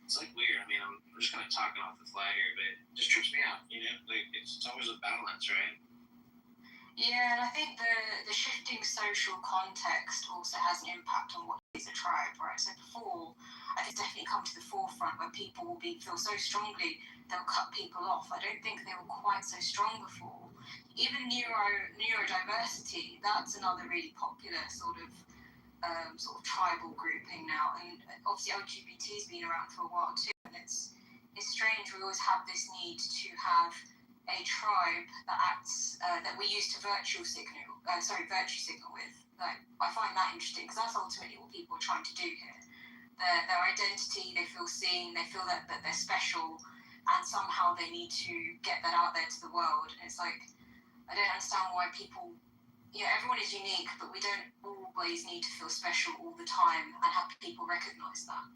It's like weird. I mean, I'm just kind of talking off the fly here, but it just trips me out. Like it's always a balance, right? Yeah, and I think the shifting social context also has an impact on what is a tribe, right? So before, I think it's definitely come to the forefront where people will feel so strongly they'll cut people off. I don't think they were quite so strong before. Even neurodiversity, that's another really popular sort of tribal grouping now, and obviously LGBT's been around for a while too, and it's strange. We always have this need to have a tribe that acts that we use to virtue signal with. Like, I find that interesting because that's ultimately what people are trying to do here. Their identity, they feel seen, they feel that they're special, and somehow they need to get that out there to the world. And it's like, I don't understand why people. Everyone is unique, but we don't always need to feel special all the time and have people recognize that.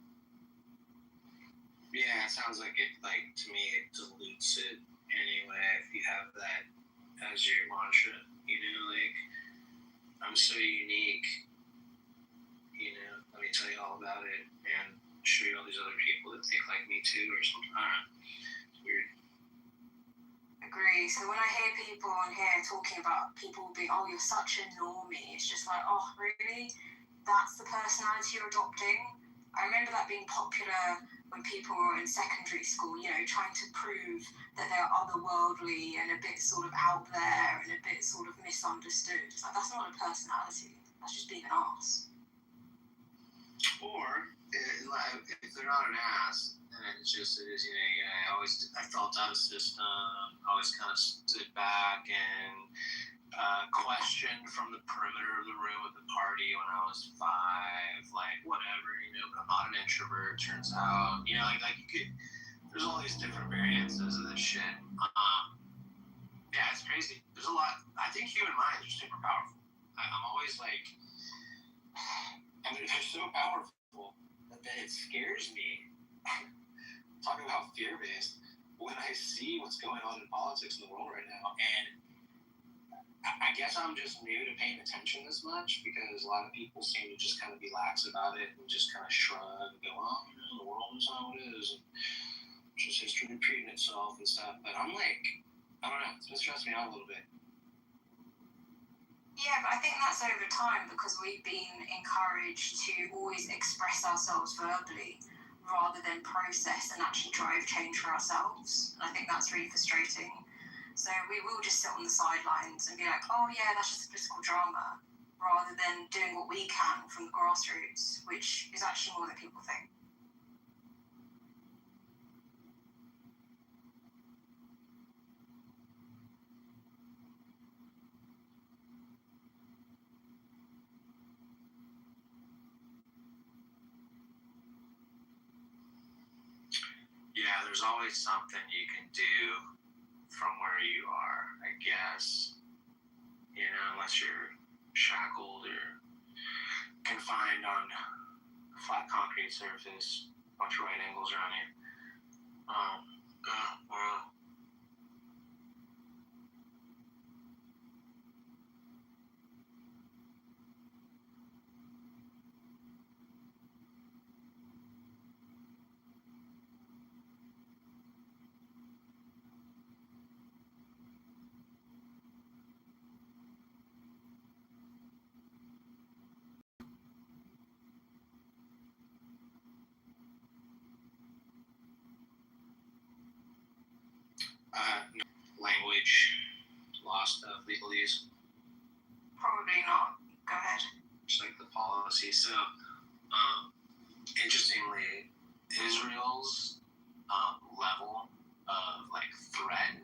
Yeah, it sounds like it. Like, to me, it dilutes it anyway. If you have that as your mantra, like, I'm so unique. Let me tell you all about it and show you all these other people that think like me too, or something. I don't know. It's weird. Agree. So when I hear people on here talking about people being, oh, you're such a normie, it's just like, oh, really? That's the personality you're adopting? I remember that being popular when people were in secondary school, trying to prove that they're otherworldly and a bit sort of out there and a bit sort of misunderstood. It's like, that's not a personality. That's just being an ass. Or, if they're not an ass, then it is, I felt out of system, always kind of stood back and questioned from the perimeter of the room at the party when I was 5, like, whatever, but I'm not an introvert, turns out. Like you could, there's all these different variances of this shit. Yeah, it's crazy. There's a lot. I think human minds are super powerful. I'm always like, and they're so powerful that it scares me. Talking about fear-based, when I see what's going on in politics in the world right now, and I guess I'm just new to paying attention this much because a lot of people seem to just kind of be lax about it and just kind of shrug and go, oh, the world is how it is, and just history repeating itself and stuff. But I'm like, I don't know, it's been stressing me out a little bit. Yeah, but I think that's over time because we've been encouraged to always express ourselves verbally rather than process and actually drive change for ourselves. And I think that's really frustrating. So we will just sit on the sidelines and be like, oh yeah, that's just a political drama, rather than doing what we can from the grassroots, which is actually more than people think. Yeah, there's always something you can do from where you are, I guess. Unless you're shackled or confined on a flat concrete surface, a bunch of right angles around you. Well, language, law stuff, legalese. Probably not. Go ahead. Just like the policy. So, interestingly, Israel's level of like threat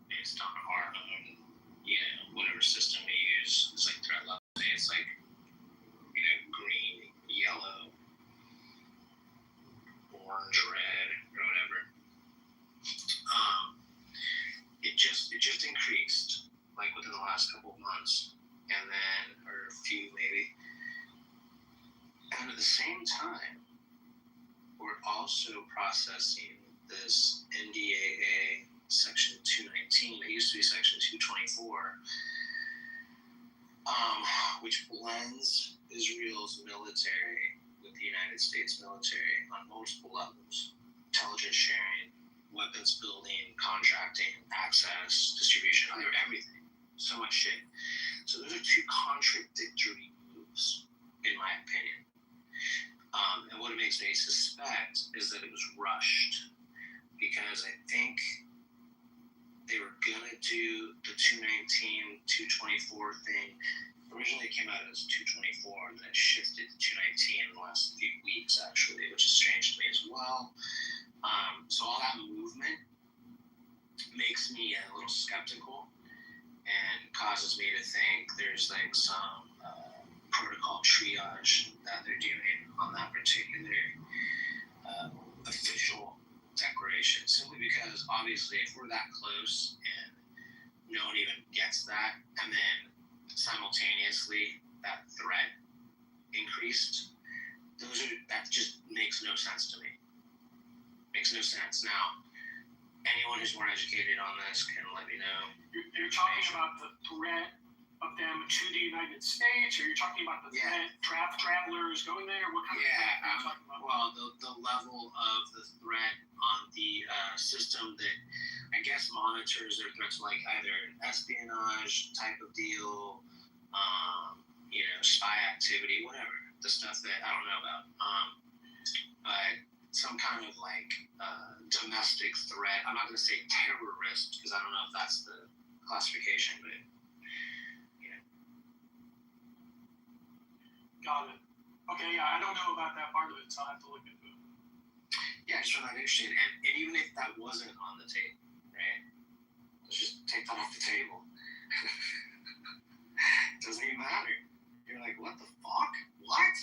based on our own whatever system we use. It's like threat level. Say it's like, green, yellow, orange, red, or whatever. It just increased like within the last couple of months, and then or a few maybe. And at the same time, we're also processing this NDAA Section 219. It used to be Section 224, which blends Israel's military with the United States military on multiple levels: intelligence sharing, weapons building, contracting, access, distribution, everything. So much shit. So those are two contradictory moves, in my opinion. And what it makes me suspect is that it was rushed, because I think they were going to do the 219, 224 thing. Originally it came out as 224, and then it shifted to 219 in the last few weeks, actually, which is strange to me as well. So all that movement makes me a little skeptical and causes me to think there's like some protocol triage that they're doing on that particular official declaration, simply because obviously if we're that close and no one even gets that, and then simultaneously that threat increased, that just makes no sense to me. Makes no sense. Now, anyone who's more educated on this can let me know. You're talking about the threat of them to the United States, or you're talking about the threat travelers going there? What kind of threat are you talking about? Well, the level of the threat on the system that I guess monitors their threats, like either espionage type of deal, spy activity, whatever, the stuff that I don't know about. But some kind of like domestic threat. I'm not going to say terrorist, because I don't know if that's the classification, but Got it. Okay, yeah, I don't know about that part of it, so I have to look into it. Yeah, I just found that interesting. And even if that wasn't on the table, right? Let's just take that off the table. It doesn't even matter. You're like, what the fuck? What?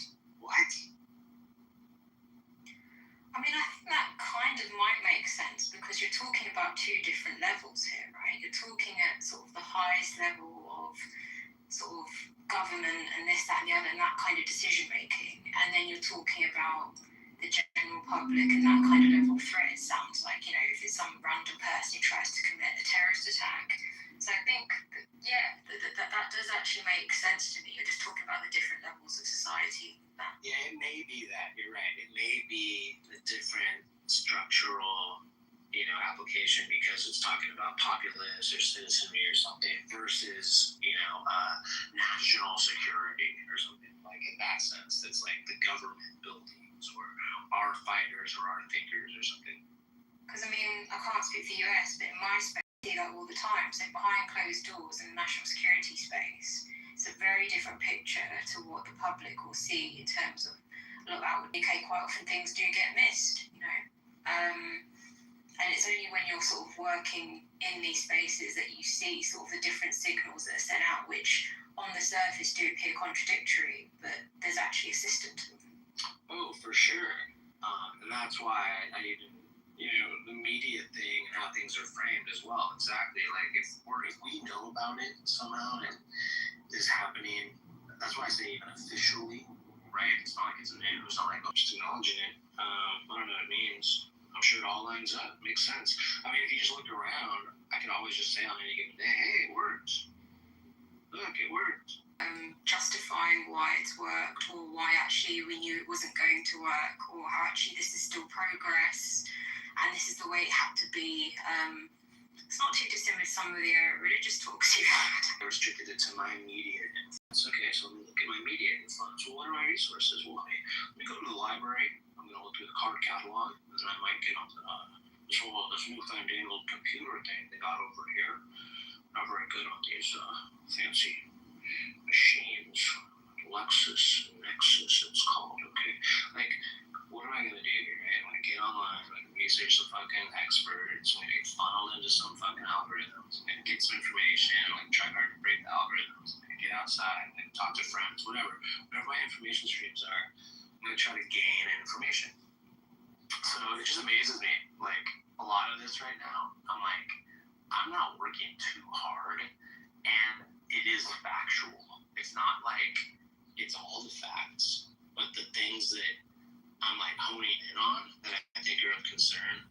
I mean, I think that kind of might make sense, because you're talking about two different levels here, right? You're talking at sort of the highest level of sort of government and this, that, and the other, and that kind of decision making, and then you're talking about the general public and that kind of level of threat. It sounds like, if it's some random person who tries to commit a terrorist attack. So I think, that does actually make sense to me. You're just talking about the different levels of society. Yeah, it may be that. You're right. It may be the different structural, application, because it's talking about populace or citizenry or something versus, national security or something, like in that sense. That's like the government buildings or our fighters or our thinkers or something. Because, I mean, I can't speak for the US, but in my space, I see that all the time. So behind closed doors in the national security space, it's a very different picture to what the public will see in terms of, look, out in the UK, quite often things do get missed, and it's only when you're sort of working in these spaces that you see sort of the different signals that are sent out, which on the surface do appear contradictory, but there's actually a system to them. Oh, for sure. And that's why I even, the media thing and how things are framed as well. Exactly. Like if we know about it somehow and it's happening, that's why I say even officially, right? It's not like it's news. It's not like I'm just acknowledging it. I don't know what it means. I'm sure it all lines up. Makes sense. I mean, if you just look around, I can always just say on any given day, hey, it worked. Look, it worked. Justifying why it's worked, or why actually we knew it wasn't going to work, or how actually this is still progress and this is the way it had to be. It's not too dissimilar to some of the religious talks you've had. I restricted it to my immediate influence. Okay, so let me look at my immediate influence. Well, what are my resources? Well, let me go to the library. I'm going to look through the card catalog, and then I might get on this newfangled computer thing they got over here. Not very good on these fancy machines. Nexus, it's called, okay? Like, what am I going to do here, right? When I get get online, we can research some fucking experts, we get funneled into some fucking algorithms, and get some information, like try hard to break the algorithms, and get outside, and talk to friends, whatever my information streams are, I'm gonna try to gain information. So it just amazes me, like a lot of this right now, I'm like, I'm not working too hard, and it is factual. It's not like it's all the facts, but the things that I'm like honing in on that I think are of concern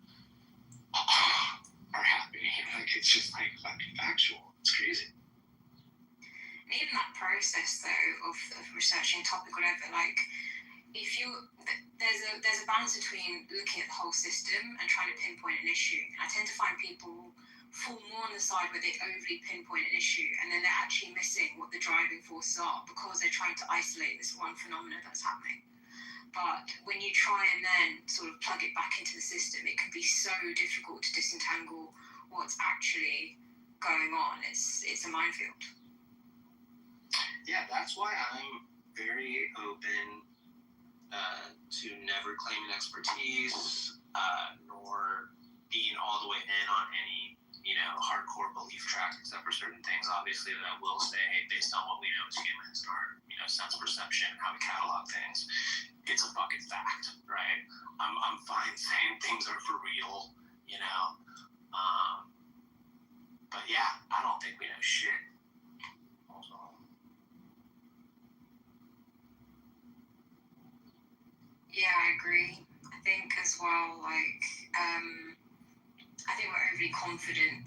are happening. Like it's just like fucking factual. It's crazy. And even that process though of researching a topic, whatever, like if you there's a balance between looking at the whole system and trying to pinpoint an issue. I tend to find people fall more on the side where they overly pinpoint an issue and then they're actually missing what the driving forces are because they're trying to isolate this one phenomenon that's happening. But when you try and then sort of plug it back into the system, it can be so difficult to disentangle what's actually going on. It's a minefield. Yeah, that's why I'm very open to never claiming expertise, nor being all the way in on any, hardcore belief track, except for certain things, obviously, that I will say, based on what we know as humans and our, sense perception and how we catalog things, it's a fucking fact, right? I'm fine saying things are for real, but yeah, I don't think we know shit. Yeah, I agree. I think as well, like, I think we're overly confident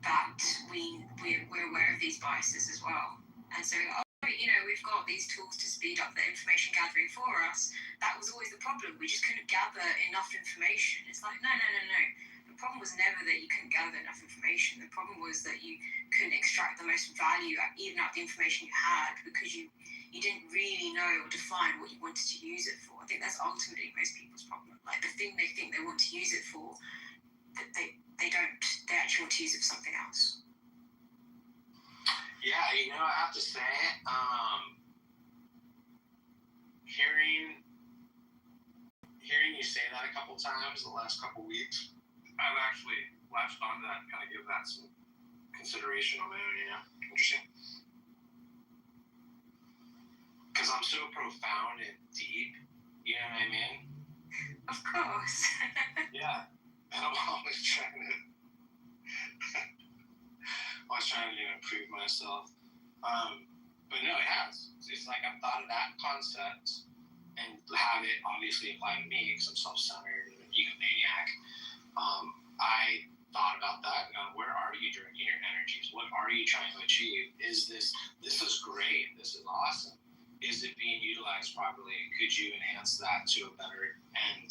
that we're aware of these biases as well. And so, we've got these tools to speed up the information gathering for us. That was always the problem. We just couldn't gather enough information. It's like, no. The problem was never that you couldn't gather enough information. The problem was that you couldn't extract the most value even out of the information you had because you didn't really know or define what you wanted to use it for. I think that's ultimately most people's problem. Like the thing they think they want to use it for, that they don't. They actually want to use it for something else. Yeah, I have to say, hearing you say that a couple times the last couple weeks, I've actually latched onto that and kind of give that some consideration on my own, Interesting. Because I'm so profound and deep, you know what I mean? Of course. Yeah, and I'm always trying to improve myself. But no, it has. It's like I've thought of that concept and have it obviously apply to me because I'm self-centered and an egomaniac. I thought about that and gone, where are you directing your energies? What are you trying to achieve? Is this is great. This is awesome. Is it being utilized properly? Could you enhance that to a better end,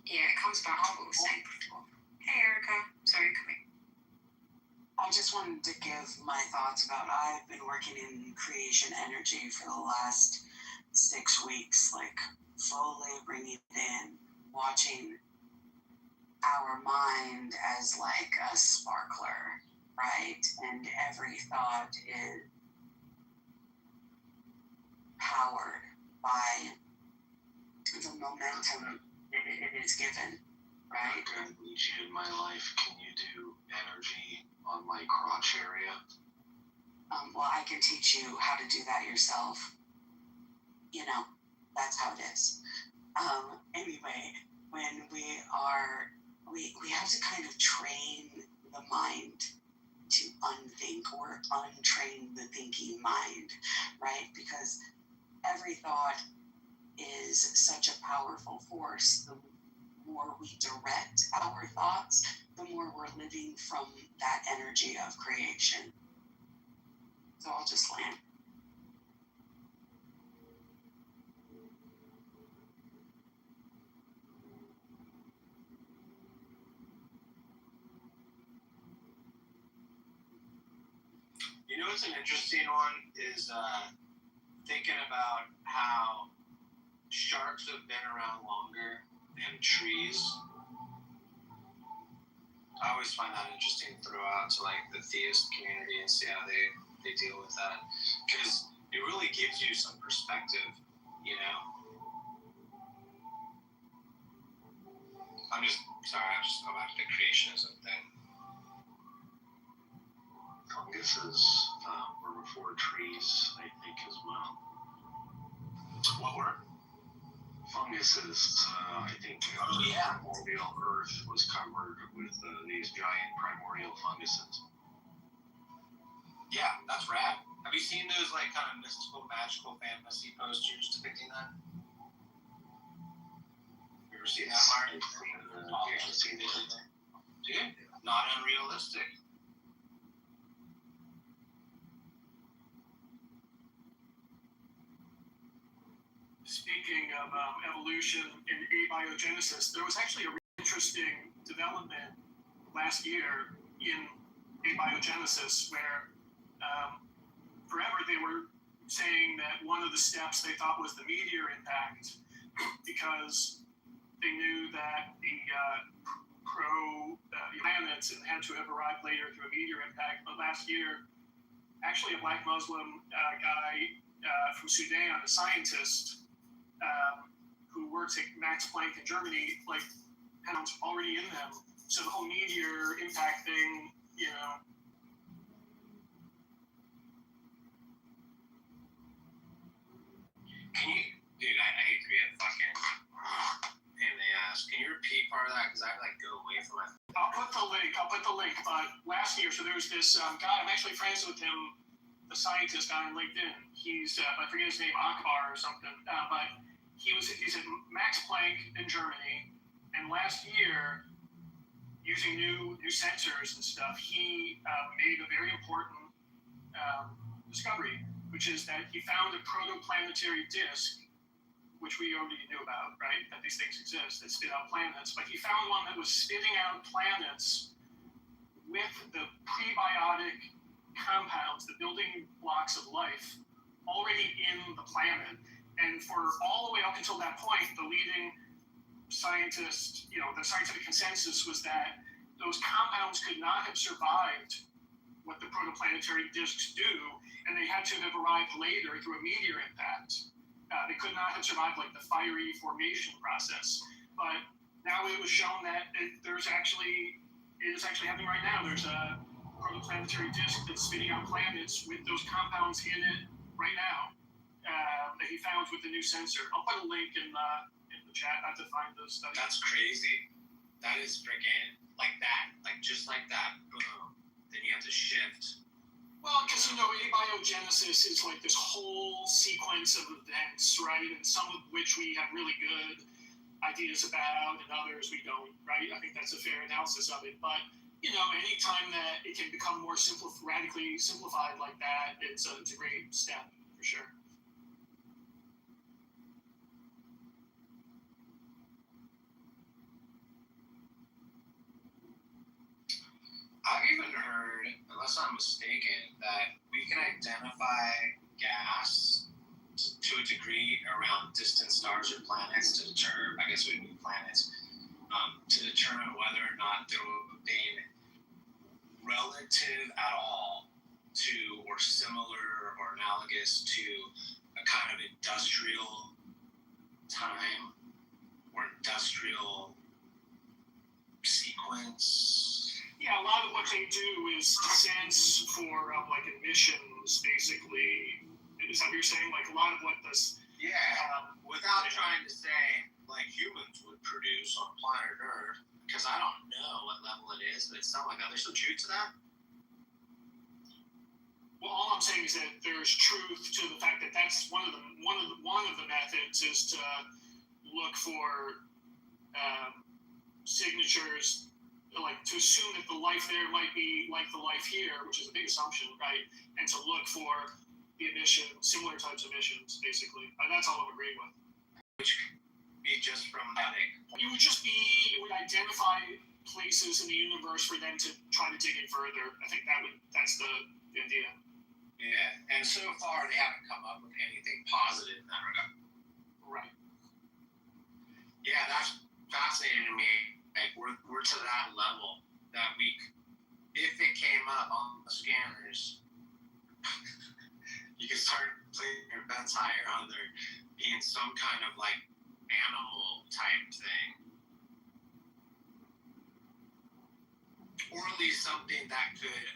Yeah, it comes back to what we were saying before. Hey, Erica. Sorry, come in. I just wanted to give my thoughts about I've been working in creation energy for the last 6 weeks, like slowly bringing it in, watching our mind as like a sparkler, right? And every thought is powered by the momentum it is given, right? I need you in my life. Can you do energy on my crotch area? Well, I can teach you how to do that yourself. That's how it is. Anyway, when we have to kind of train the mind to unthink or untrain the thinking mind, right? Because every thought is such a powerful force. The more we direct our thoughts, the more we're living from that energy of creation. So I'll just land. What's an interesting one is thinking about how sharks have been around longer than trees. I always find that interesting to throw out to like the theist community and see how they they deal with that, because it really gives you some perspective, you know. I'm just go back to the creationism thing. Funguses were before trees, I think, as well. What were? Funguses, I think primordial earth was covered with these giant primordial funguses. Yeah, that's rad. Have you seen those like kind of mystical, magical fantasy posters depicting that? You ever seen that, Mark? I've seen it. Dude, not unrealistic. Speaking of evolution in abiogenesis, there was actually a really interesting development last year in abiogenesis where forever they were saying that one of the steps they thought was the meteor impact because they knew that the planets had to have arrived later through a meteor impact. But last year, actually a black Muslim guy from Sudan, a scientist, who works at Max Planck in Germany, like, had already in them. So the whole meteor impact thing, you know. Can you, dude, I hate to be a fucking pain in the ass. Can you repeat part of that? Because I like go away from my. I'll put the link. But last year, so there was this guy, I'm actually friends with him, the scientist on LinkedIn. He's, I forget his name, Akbar or something, but he's at Max Planck in Germany, and last year, using new sensors and stuff, he made a very important discovery, which is that he found a protoplanetary disk, which we already knew about, right? That these things exist that spit out planets, but he found one that was spitting out planets with the prebiotic compounds, the building blocks of life, already in the planet. And for all the way up until that point, the leading scientist, you know, the scientific consensus was that those compounds could not have survived what the protoplanetary disks do, and they had to have arrived later through a meteor impact. They could not have survived like the fiery formation process. But now it was shown that it is actually happening right now. There's a protoplanetary disk that's spitting out planets with those compounds in it right now. That he found with the new sensor. I'll put a link in the chat. I have to find the study. That's crazy. That is freaking like that. Like just like that. Boom. Then you have to shift. Well, because, you know, abiogenesis is like this whole sequence of events, right? And some of which we have really good ideas about and others we don't, right? I think that's a fair analysis of it. But, you know, anytime that it can become more radically simplified like that, it's a great step, for sure. I've even heard, unless I'm mistaken, that we can identify gas to a degree around distant stars or planets to determine, I guess we would planets, to determine whether or not they're being relative at all to or similar or analogous to a kind of industrial time or industrial sequence. Yeah, a lot of what they do is sense for like emissions, basically. Is that what you're saying? Like a lot of what this. Yeah, without trying to say like humans would produce on planet Earth, because I don't know what level it is, but it sounds like that. There's some truth to that. Well, all I'm saying is that there's truth to the fact that that's one of the methods is to look for signatures. Like to assume that the life there might be like the life here, which is a big assumption, right? And to look for the similar types of emissions, basically. That's all I'm agreeing with. Which could be just from that. It would identify places in the universe for them to try to dig in further. I think that's the idea. Yeah, and so far they haven't come up with anything positive in that regard. Right. Yeah, that's fascinating to me. Like we're to that level that if it came up on the scanners, satire on there being some kind of like animal type thing. Or at least something that could,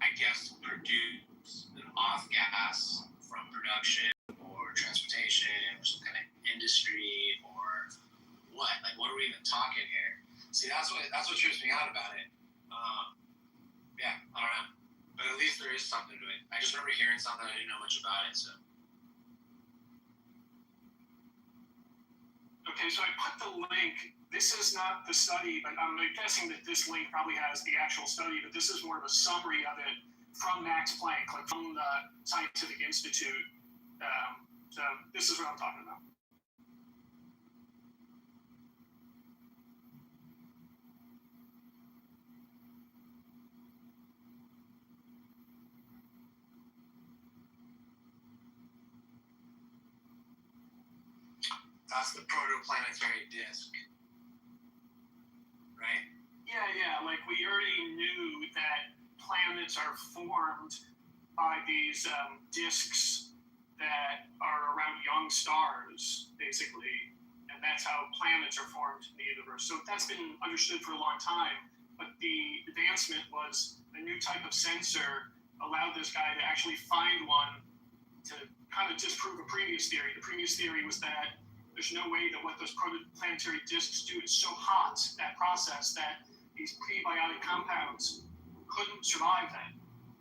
I guess, produce an off gas from production or transportation or some kind of industry or what? Like, what are we even talking here? See, that's what trips me out about it. Yeah, I don't know. But at least there is something to it. I just remember hearing something, I didn't know much about it, so. Okay, so I put the link. This is not the study, but I'm guessing that this link probably has the actual study, but this is more of a summary of it from Max Planck, like from the Scientific Institute. So this is what I'm talking about. That's the protoplanetary disk, right? Yeah. Like we already knew that planets are formed by these disks that are around young stars, basically, and that's how planets are formed in the universe. So that's been understood for a long time. But the advancement was a new type of sensor allowed this guy to actually find one to kind of disprove a previous theory. The previous theory was that there's no way that what those protoplanetary disks do is so hot, that process, that these prebiotic compounds couldn't survive that.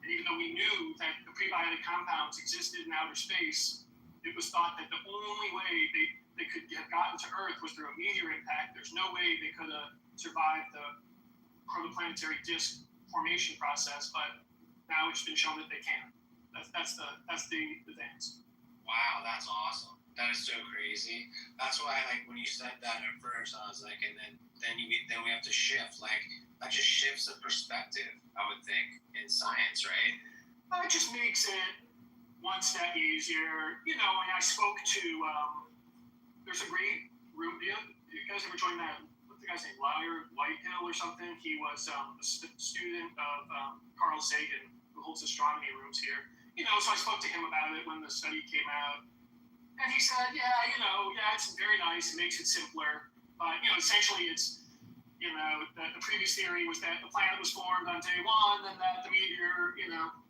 And even though we knew that the prebiotic compounds existed in outer space, it was thought that the only way they could have gotten to Earth was through a meteor impact. There's no way they could have survived the protoplanetary disk formation process, but now it's been shown that they can. That's the advance. Wow, that's awesome. That is so crazy. That's why, like, when you said that at first, I was like, and then we have to shift. Like, that just shifts the perspective, I would think, in science, right? It just makes it one step easier. You know, and I spoke to, there's a great room. You guys ever joined that? What's the guy's name? Whitehill or something? He was a student of Carl Sagan, who holds astronomy rooms here. You know, so I spoke to him about it when the study came out. And he said, it's very nice. It makes it simpler. But, essentially it's, the previous theory was that the planet was formed on day one and that the meteor,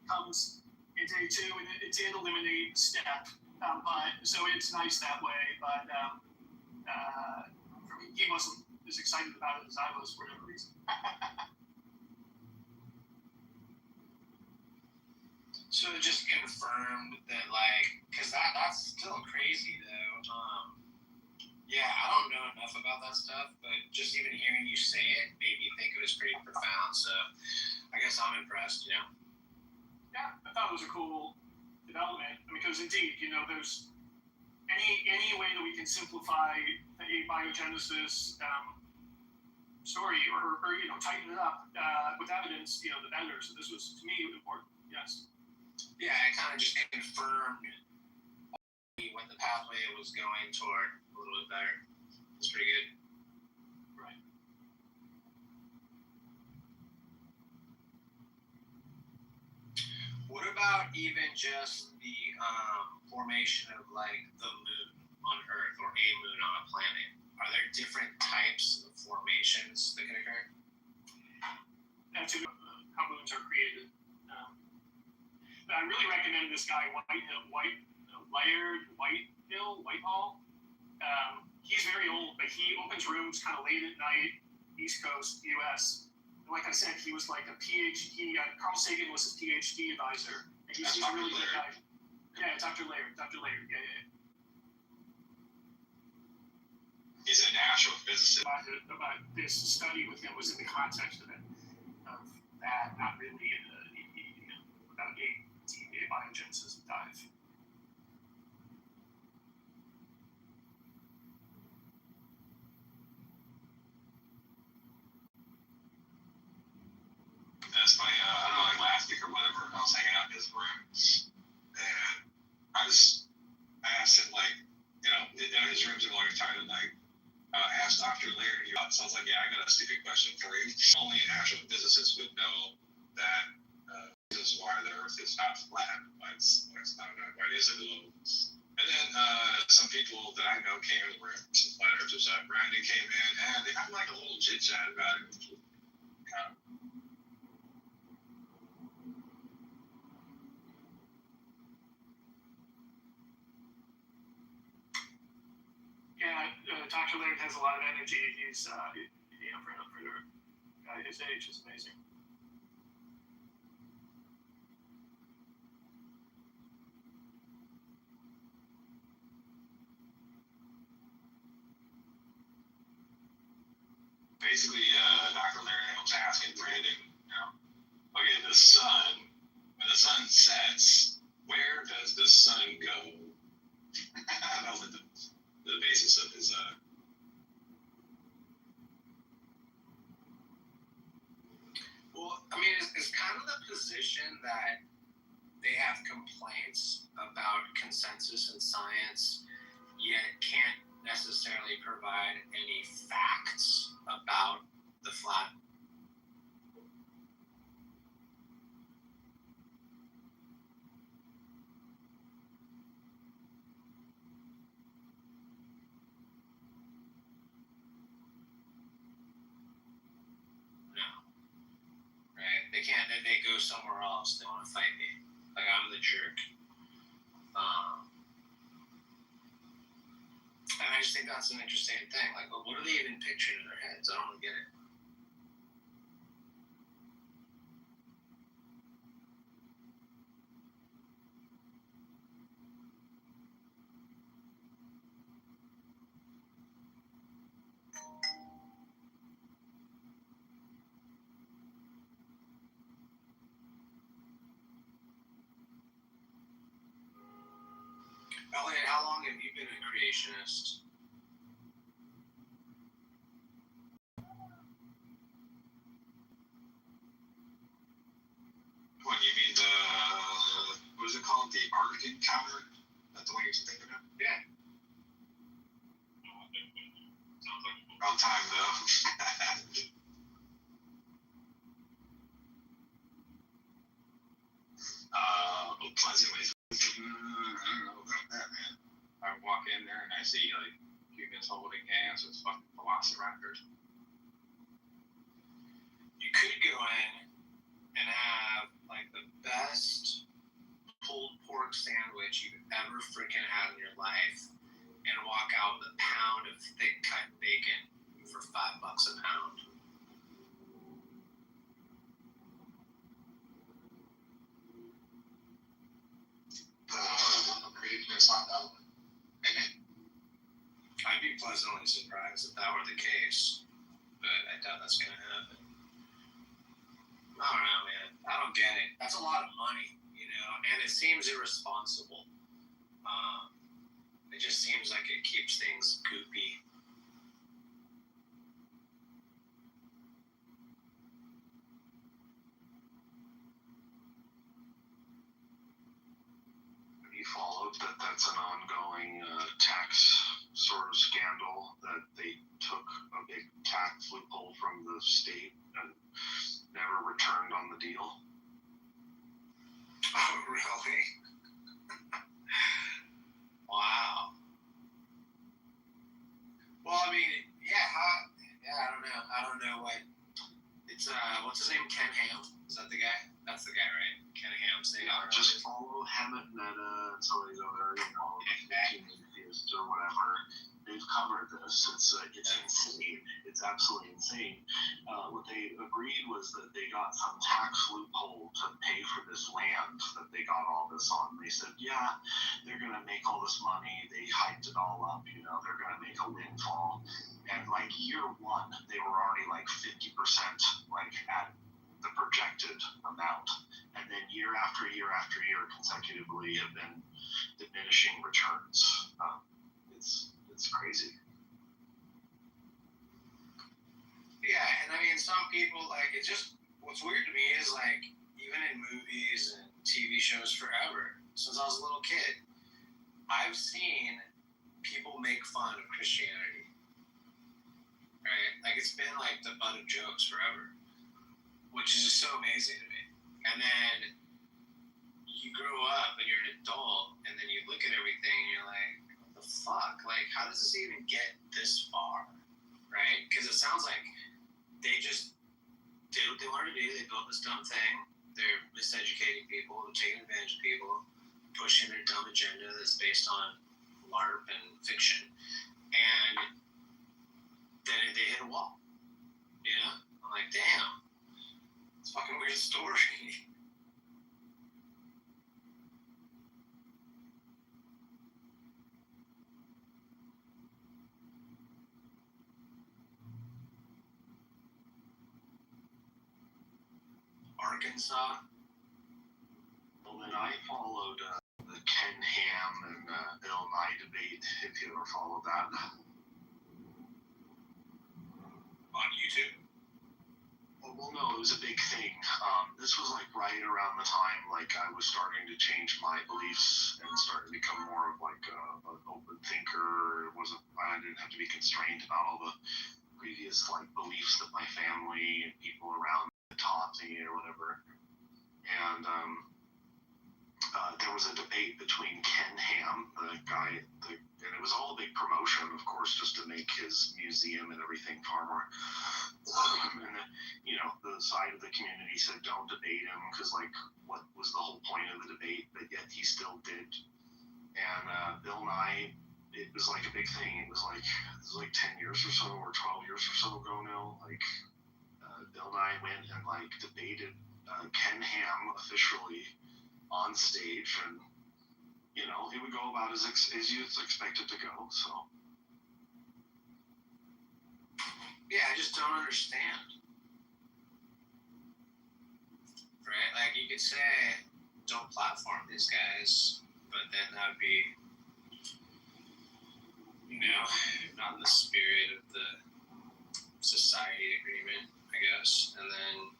comes in day two, and it did eliminate a step. So it's nice that way. But for me, he wasn't as excited about it as I was for whatever reason. So it just confirmed that, like, because that's still crazy, though. Yeah, I don't know enough about that stuff, but just even hearing you say it made me think it was pretty profound. So I guess I'm impressed, Yeah, I thought it was a cool development. Because indeed, there's any way that we can simplify the abiogenesis story or tighten it up with evidence, the better. So this was, to me, important. Yes. Yeah, it kind of just confirmed what the pathway was going toward a little bit better. It's pretty good. Right. What about even just the formation of like the moon on Earth or a moon on a planet? Are there different types of formations that can occur? That's how moons are created. I really recommend this guy Whitehall. He's very old, but he opens rooms kind of late at night, East Coast, U.S. And like I said, he was like a PhD. Carl Sagan was his PhD advisor. And he's a really good guy. Yeah, Dr. Laird. Yeah. He's an astrophysicist. About this study with him was in the context of that, not really about abiogenesis dive. That's funny. I don't know, like last week or whatever, I was hanging out in his room, and I asked him, like, his room's in Lawrence Time tonight. Asked Dr. Laird, so I was like, yeah, I got a stupid question for you. Only an astrophysicist would know that reasons why the Earth is not flat. Why it's not why it is a globe. And then some people that I know came in, were some flat earthers. Brandon came in, and they had like a little chit chat about it. Yeah, Dr. Laird has a lot of energy. He's, for a guy his age, is amazing. Basically, Dr. Laird was asking Brandon, okay, the sun, when the sun sets, where does the sun go? That was the basis of his. Well, I mean, it's kind of the position that they have complaints about consensus in science, yet can't necessarily provide any facts about the flat. No. Right? They can't, they go somewhere else. They want to fight me. Like I'm the jerk. And I just think that's an interesting thing. Like, what are they even picturing in their heads? I don't get it. Elliot, how long have you been a creationist? What you mean what is it called? The Ark Encounter? That's the one you're thinking of? Yeah. Sounds like about time though. Pleasantly. I don't know about that, man. I walk in there and I see like humans holding hands with fucking velociraptors. You could go in and have like the best pulled pork sandwich you've ever freaking had in your life and walk out with a pound of thick cut bacon for $5 a pound. Creativeness on that one. I'd be pleasantly surprised if that were the case, but I doubt that's gonna happen. I don't know, man. I don't get it. That's a lot of money, and it seems irresponsible. It just seems like it keeps things goopy. Have you followed that that's an ongoing tax sort of scandal, that they took a big tax loophole from the state and never returned on the deal? Oh, really? Wow. Well, I mean, I don't know what. It's what's his name? Ken Ham? Is that the guy? That's the guy, right? Ken Ham's name. Yeah, just follow Hammett Meta and some of these other, atheists or whatever. They've covered this. It's insane. It's absolutely insane. What they agreed was that they got some tax loophole to pay for this land that they got all this on. They said, yeah, they're going to make all this money. They hyped it all up. They're going to make a windfall. And like year one, they were already like 50% like at the projected amount. And then year after year after year consecutively have been diminishing returns. It's crazy. Yeah, and I mean, some people, like, it's just, what's weird to me is, like, even in movies and TV shows forever, since I was a little kid, I've seen people make fun of Christianity, right? Like, it's been, like, the butt of jokes forever, which is just so amazing to me. And then you grow up and you're an adult, and then you look at everything and you're like, what the fuck? Like, how does this even get this far? Right? Because it sounds like they just did what they wanted to do. They built this dumb thing. They're miseducating people, taking advantage of people, pushing their dumb agenda that's based on LARP and fiction. And then they hit a wall. You know? I'm like, damn. It's a fucking weird story. Arkansas. Well, then I followed the Ken Ham and Bill Nye debate, if you ever followed that. On YouTube? Well, no, it was a big thing. This was like right around the time like I was starting to change my beliefs and starting to become more of like an open thinker. I didn't have to be constrained about all the previous like beliefs that my family and people around me taught me or whatever. And there was a debate between Ken Ham, the guy, and it was all a big promotion, of course, just to make his museum and everything far more. And the side of the community said don't debate him because, like, what was the whole point of the debate? But yet he still did. And Bill Nye, it was like a big thing. It was like 10 years or so, or 12 years or so ago now. Like Bill Nye went and like debated Ken Ham officially on stage, and he would go about as you'd expect it to go. So yeah, I just don't understand. Right? Like, you could say, don't platform these guys, but then that would be, not in the spirit of the society agreement, I guess. And then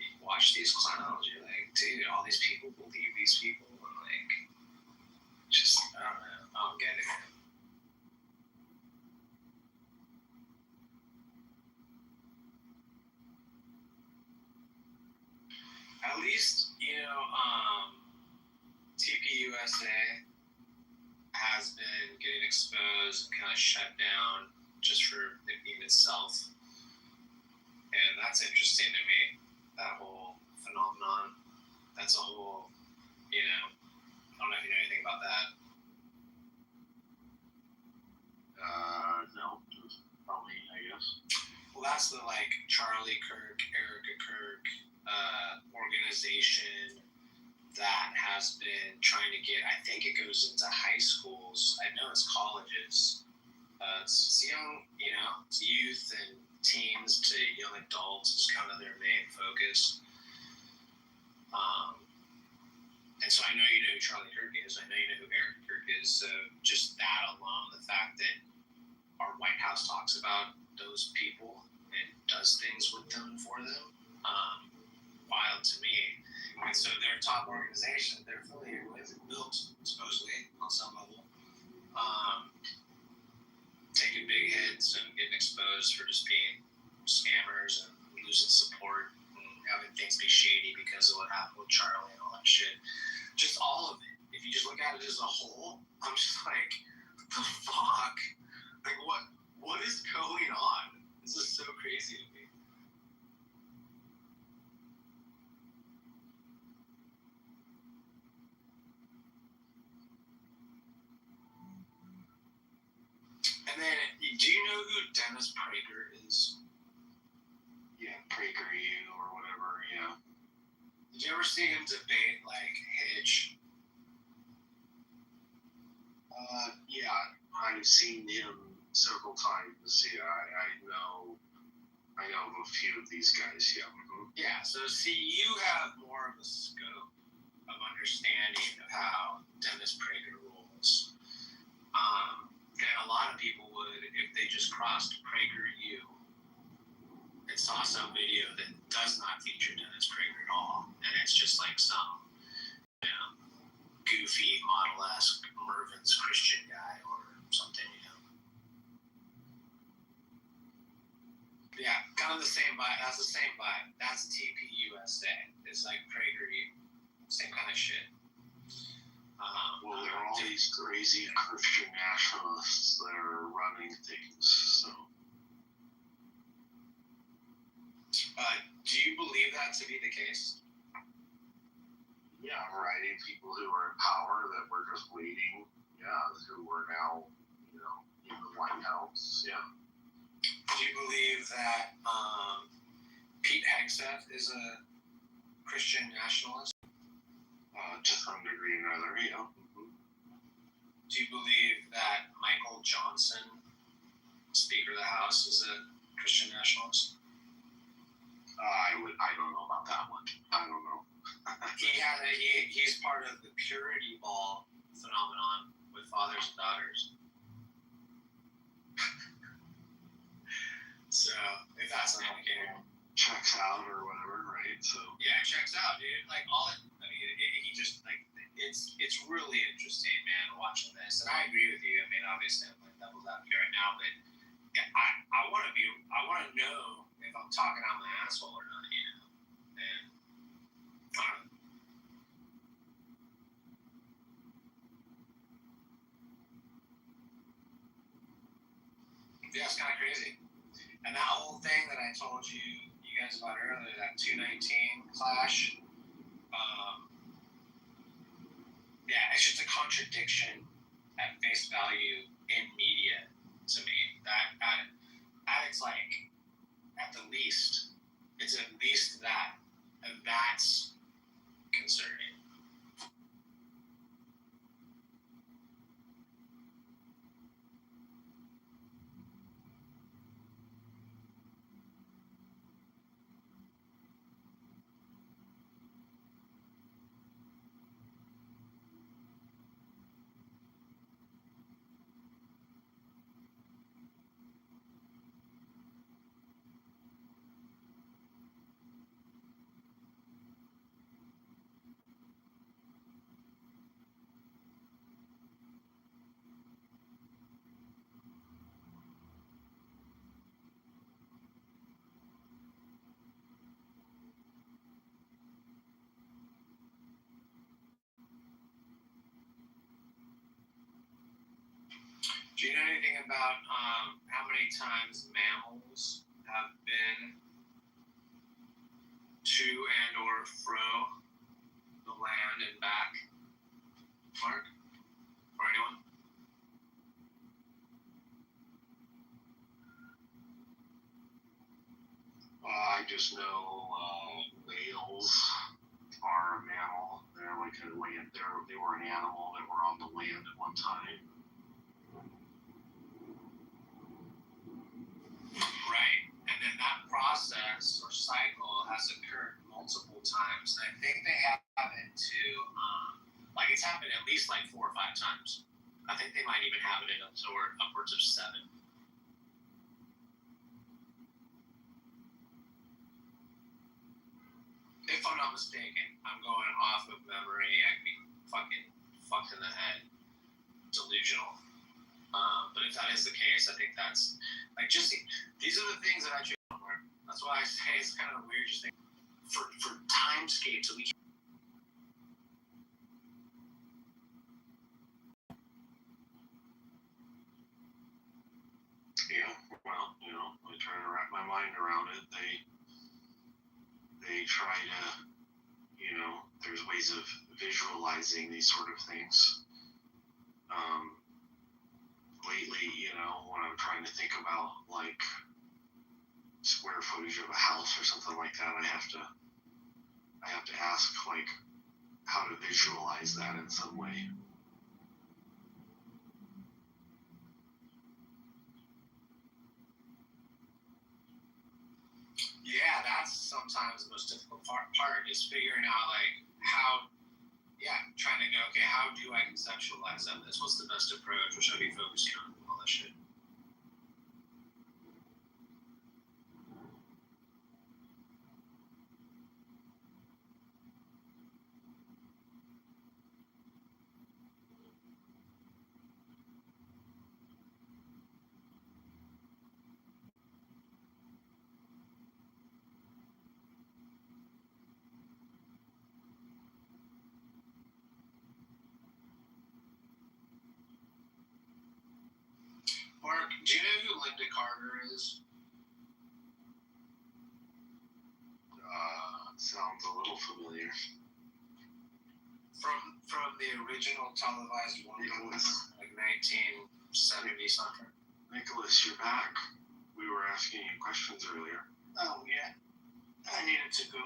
you watch these clowns, you're like, dude, all these people believe these people, and like, just, I don't know, I don't get it. At least, TPUSA has been getting exposed and kind of shut down just for it being itself. And that's interesting to me, that whole phenomenon. That's a whole, I don't know if you know anything about that. no, probably, I guess. Well, that's the, like, Charlie Kirk, Erica Kirk organization that has been trying to get, I think it goes into high schools. I know it's colleges. It's young, it's youth and teens to young adults is kind of their main focus. And so I know you know who Charlie Kirk is. I know you know who Erica Kirk is. So just that alone, the fact that our White House talks about those people and does things with them and for them, wild to me. And so their top organization they're affiliated with and built, supposedly, on some level, taking big hits and getting exposed for just being scammers and losing support and having things be shady because of what happened with Charlie and all that shit. Just all of it. If you just look at it as a whole, I'm just like, what the fuck? Like, what is going on? This is so crazy to me. And then, do you know who Dennis Prager is? Yeah, PragerU or whatever, yeah. Did you ever see him debate, like, Hitch? Yeah, I've seen him several times. Yeah, I know of a few of these guys, yeah. Mm-hmm. Yeah, so see, you have more of a scope of understanding of how Dennis Prager rules than a lot of people would if they just crossed PragerU and saw some video that does not feature Dennis Prager at all, and it's just like some goofy model-esque Mervin's Christian guy or something, Yeah, kind of the same vibe. That's the same vibe. That's TPUSA. It's like PragerU. same kind of shit. Well, there are all these crazy Christian nationalists that are running things, so. Do you believe that to be the case? Yeah, right. People who are in power that were just waiting, who are now, in the White House, yeah. Do you believe that Pete Hegseth is a Christian nationalist? To some degree or another, yeah. Mm-hmm. Do you believe that Michael Johnson, Speaker of the House, is a Christian nationalist? I don't know about that one. I don't know. He's part of the purity ball phenomenon with fathers and daughters. So, if that's an indicator. Checks out or whatever, right? So. Yeah, it checks out, dude. Like, he just, like, it's really interesting, man, watching this. And I agree with you. I mean, obviously, I'm like devil's advocate right now, but I want to know if I'm talking out my asshole or not, And I don't know. Yeah, it's kind of crazy. And that whole thing that I told you guys about earlier, that 219 clash, it's just a contradiction at face value in media to me. That it's like, at the least, it's at least that, and that's concerning. Do you know anything about how many times mammals have been to and or fro the land and back? Mark? Or anyone? I just know whales are a mammal. They're like a land. They were an animal that were on the land at one time. Right. And then that process or cycle has occurred multiple times. And I think they have it to, it's happened at least like 4 or 5 times. I think they might even have it in upwards of 7. If I'm not mistaken, I'm going off of memory. I could be fucking fucked in the head. Delusional. But if that is the case, I think that's these are the things that I choose. That's why I say it's kind of weird just thinking for timescapes that we can't. Yeah, well, I try to wrap my mind around it. They try to, there's ways of visualizing these sort of things. Lately, when I'm trying to think about like square footage of a house or something like that, I have to ask like how to visualize that in some way. Yeah, that's sometimes the most difficult part is figuring out like how. Yeah, trying to go, okay, how do I conceptualize that? What's the best approach? What should I be focusing on? All that shit. Do you know who Linda Carter is? Sounds a little familiar. From the original televised Wonder Woman, like 1970 something. Nicholas, you're back. We were asking you questions earlier. Oh, yeah. I needed to go.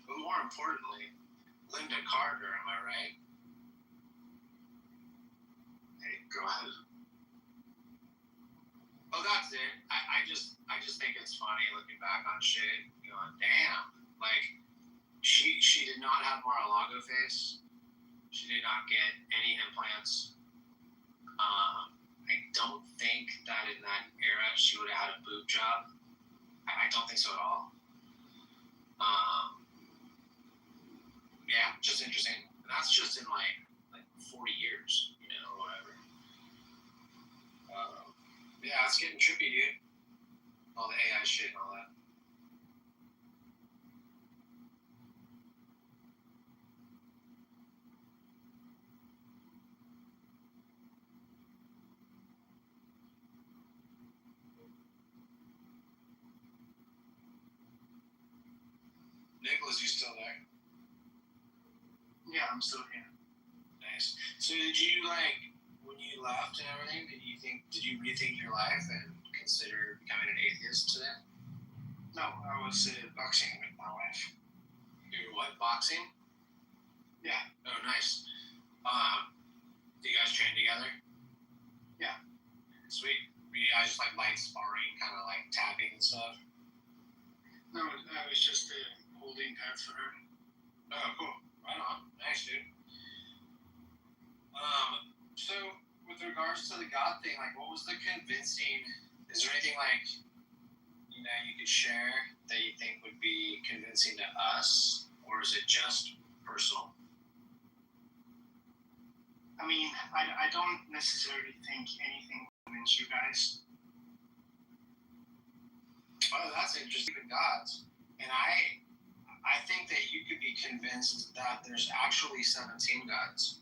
But more importantly, Linda Carter, am I right? Hey, go ahead. Oh, that's it. I just think it's funny looking back on shit, going, damn. Like, she did not have Mar-a-Lago face. She did not get any implants. I don't think that in that era she would have had a boob job. I don't think so at all. Yeah, just interesting. And that's just in like 40 years, or whatever. Yeah, it's getting trippy, dude. All the AI shit and all that. Nicholas, you still there? Yeah, I'm still here. Nice. So did you, when you left and everything, did you rethink your life and consider becoming an atheist today? No, I was boxing with my wife. You were what, boxing? Yeah. Oh, nice. Do you guys train together? Yeah. Sweet. Were you guys just light sparring, kind of tapping and stuff? No, I was just holding pads for her. Oh, cool. Right on. Nice, dude. So with regards to the God thing, what was the convincing? Is there anything you could share that you think would be convincing to us, or is it just personal? I mean, I don't necessarily think anything will convince you guys. Oh, that's interesting. Gods, and I think that you could be convinced that there's actually 17 gods.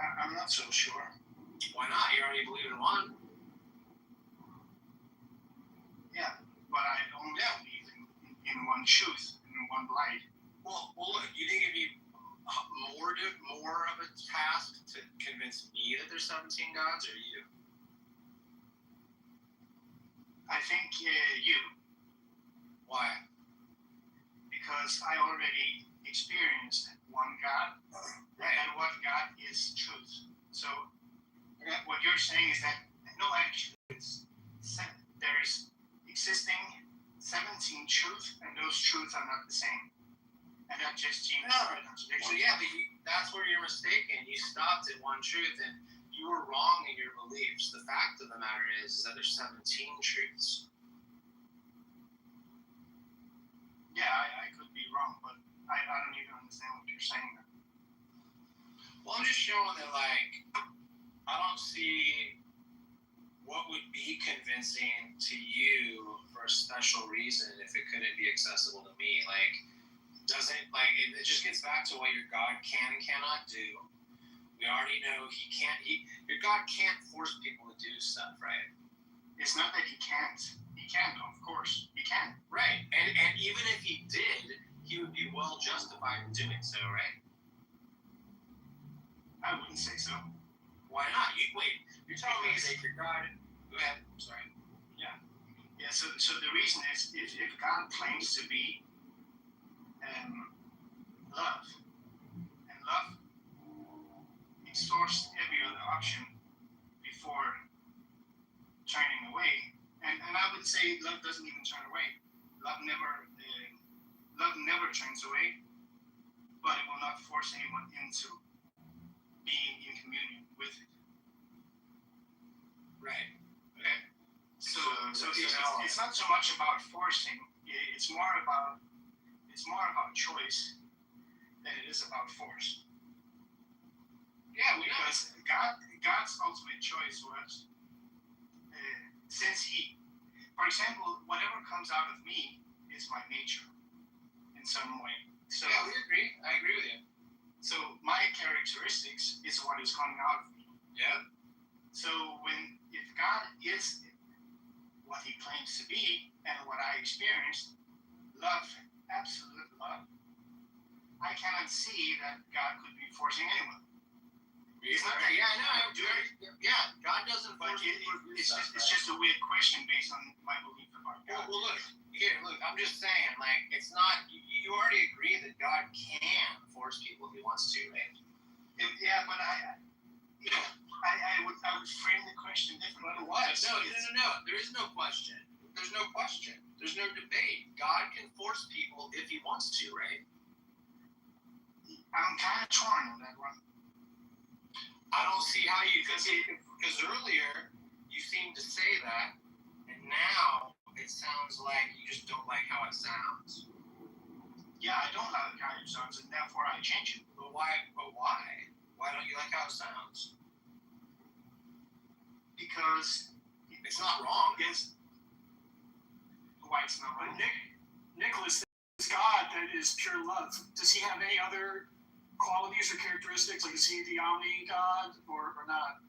I'm not so sure. Why not? You already believe in one. Yeah, but I don't believe in one truth, in one light. Well, look, you think it'd be more of a task to convince me that there's 17 gods, or you? I think you. Why? Because I already experienced one God, right. And what God is truth. So what you're saying is that no, actually, there is existing 17 truths, and those truths are not the same. And that just seems contradiction. Well, yeah, but that's where you're mistaken. You stopped at one truth, and you were wrong in your beliefs. The fact of the matter is that there's 17 truths. Yeah, I could be wrong, but I don't even understand what you're saying. Well, I'm just showing that, I don't see what would be convincing to you for a special reason if it couldn't be accessible to me. It just gets back to what your God can and cannot do. We already know your God can't force people to do stuff, right? It's not that he can't. He can, of course. He can. Right. And even if he did, he would be well justified in doing so, right? I wouldn't say so. Why not? You're telling me that your God... Go ahead. I'm sorry. Yeah. Yeah, so the reason is if God claims to be love, and love exhausts every other option before turning away, and I would say love doesn't even turn away. Love never turns away, but it will not force anyone into being in communion with it. Right. Okay. So it's not so much about forcing. It's more about choice than it is about force. Yeah, because God's ultimate choice was for example, whatever comes out of me is my nature in some way. So yeah, we agree. I agree with you. So my characteristics is what is coming out of me. Yeah. So if God is what he claims to be and what I experienced, love, absolute love, I cannot see that God could be forcing anyone. It's not that, yeah, I know. Yeah, God doesn't but force people to do it's stuff, it's just a weird question based on my belief about God. Well, look, I'm just saying, like, it's not, you already agree that God can force people if he wants to, right? Yeah, but I would frame the question differently. What? No. There is no question. There's no question. There's no debate. God can force people if he wants to, right? I'm kind of torn on that one. I don't see how you could say, because earlier you seemed to say that, and now it sounds like you just don't like how it sounds. Yeah, I don't like how it sounds, and therefore I change it. But why? Why don't you like how it sounds? Because it's not wrong. Yes. Why it's not wrong? Nicholas, this God that is pure love, does he have any other qualities or characteristics? Like, is he the omni God or not?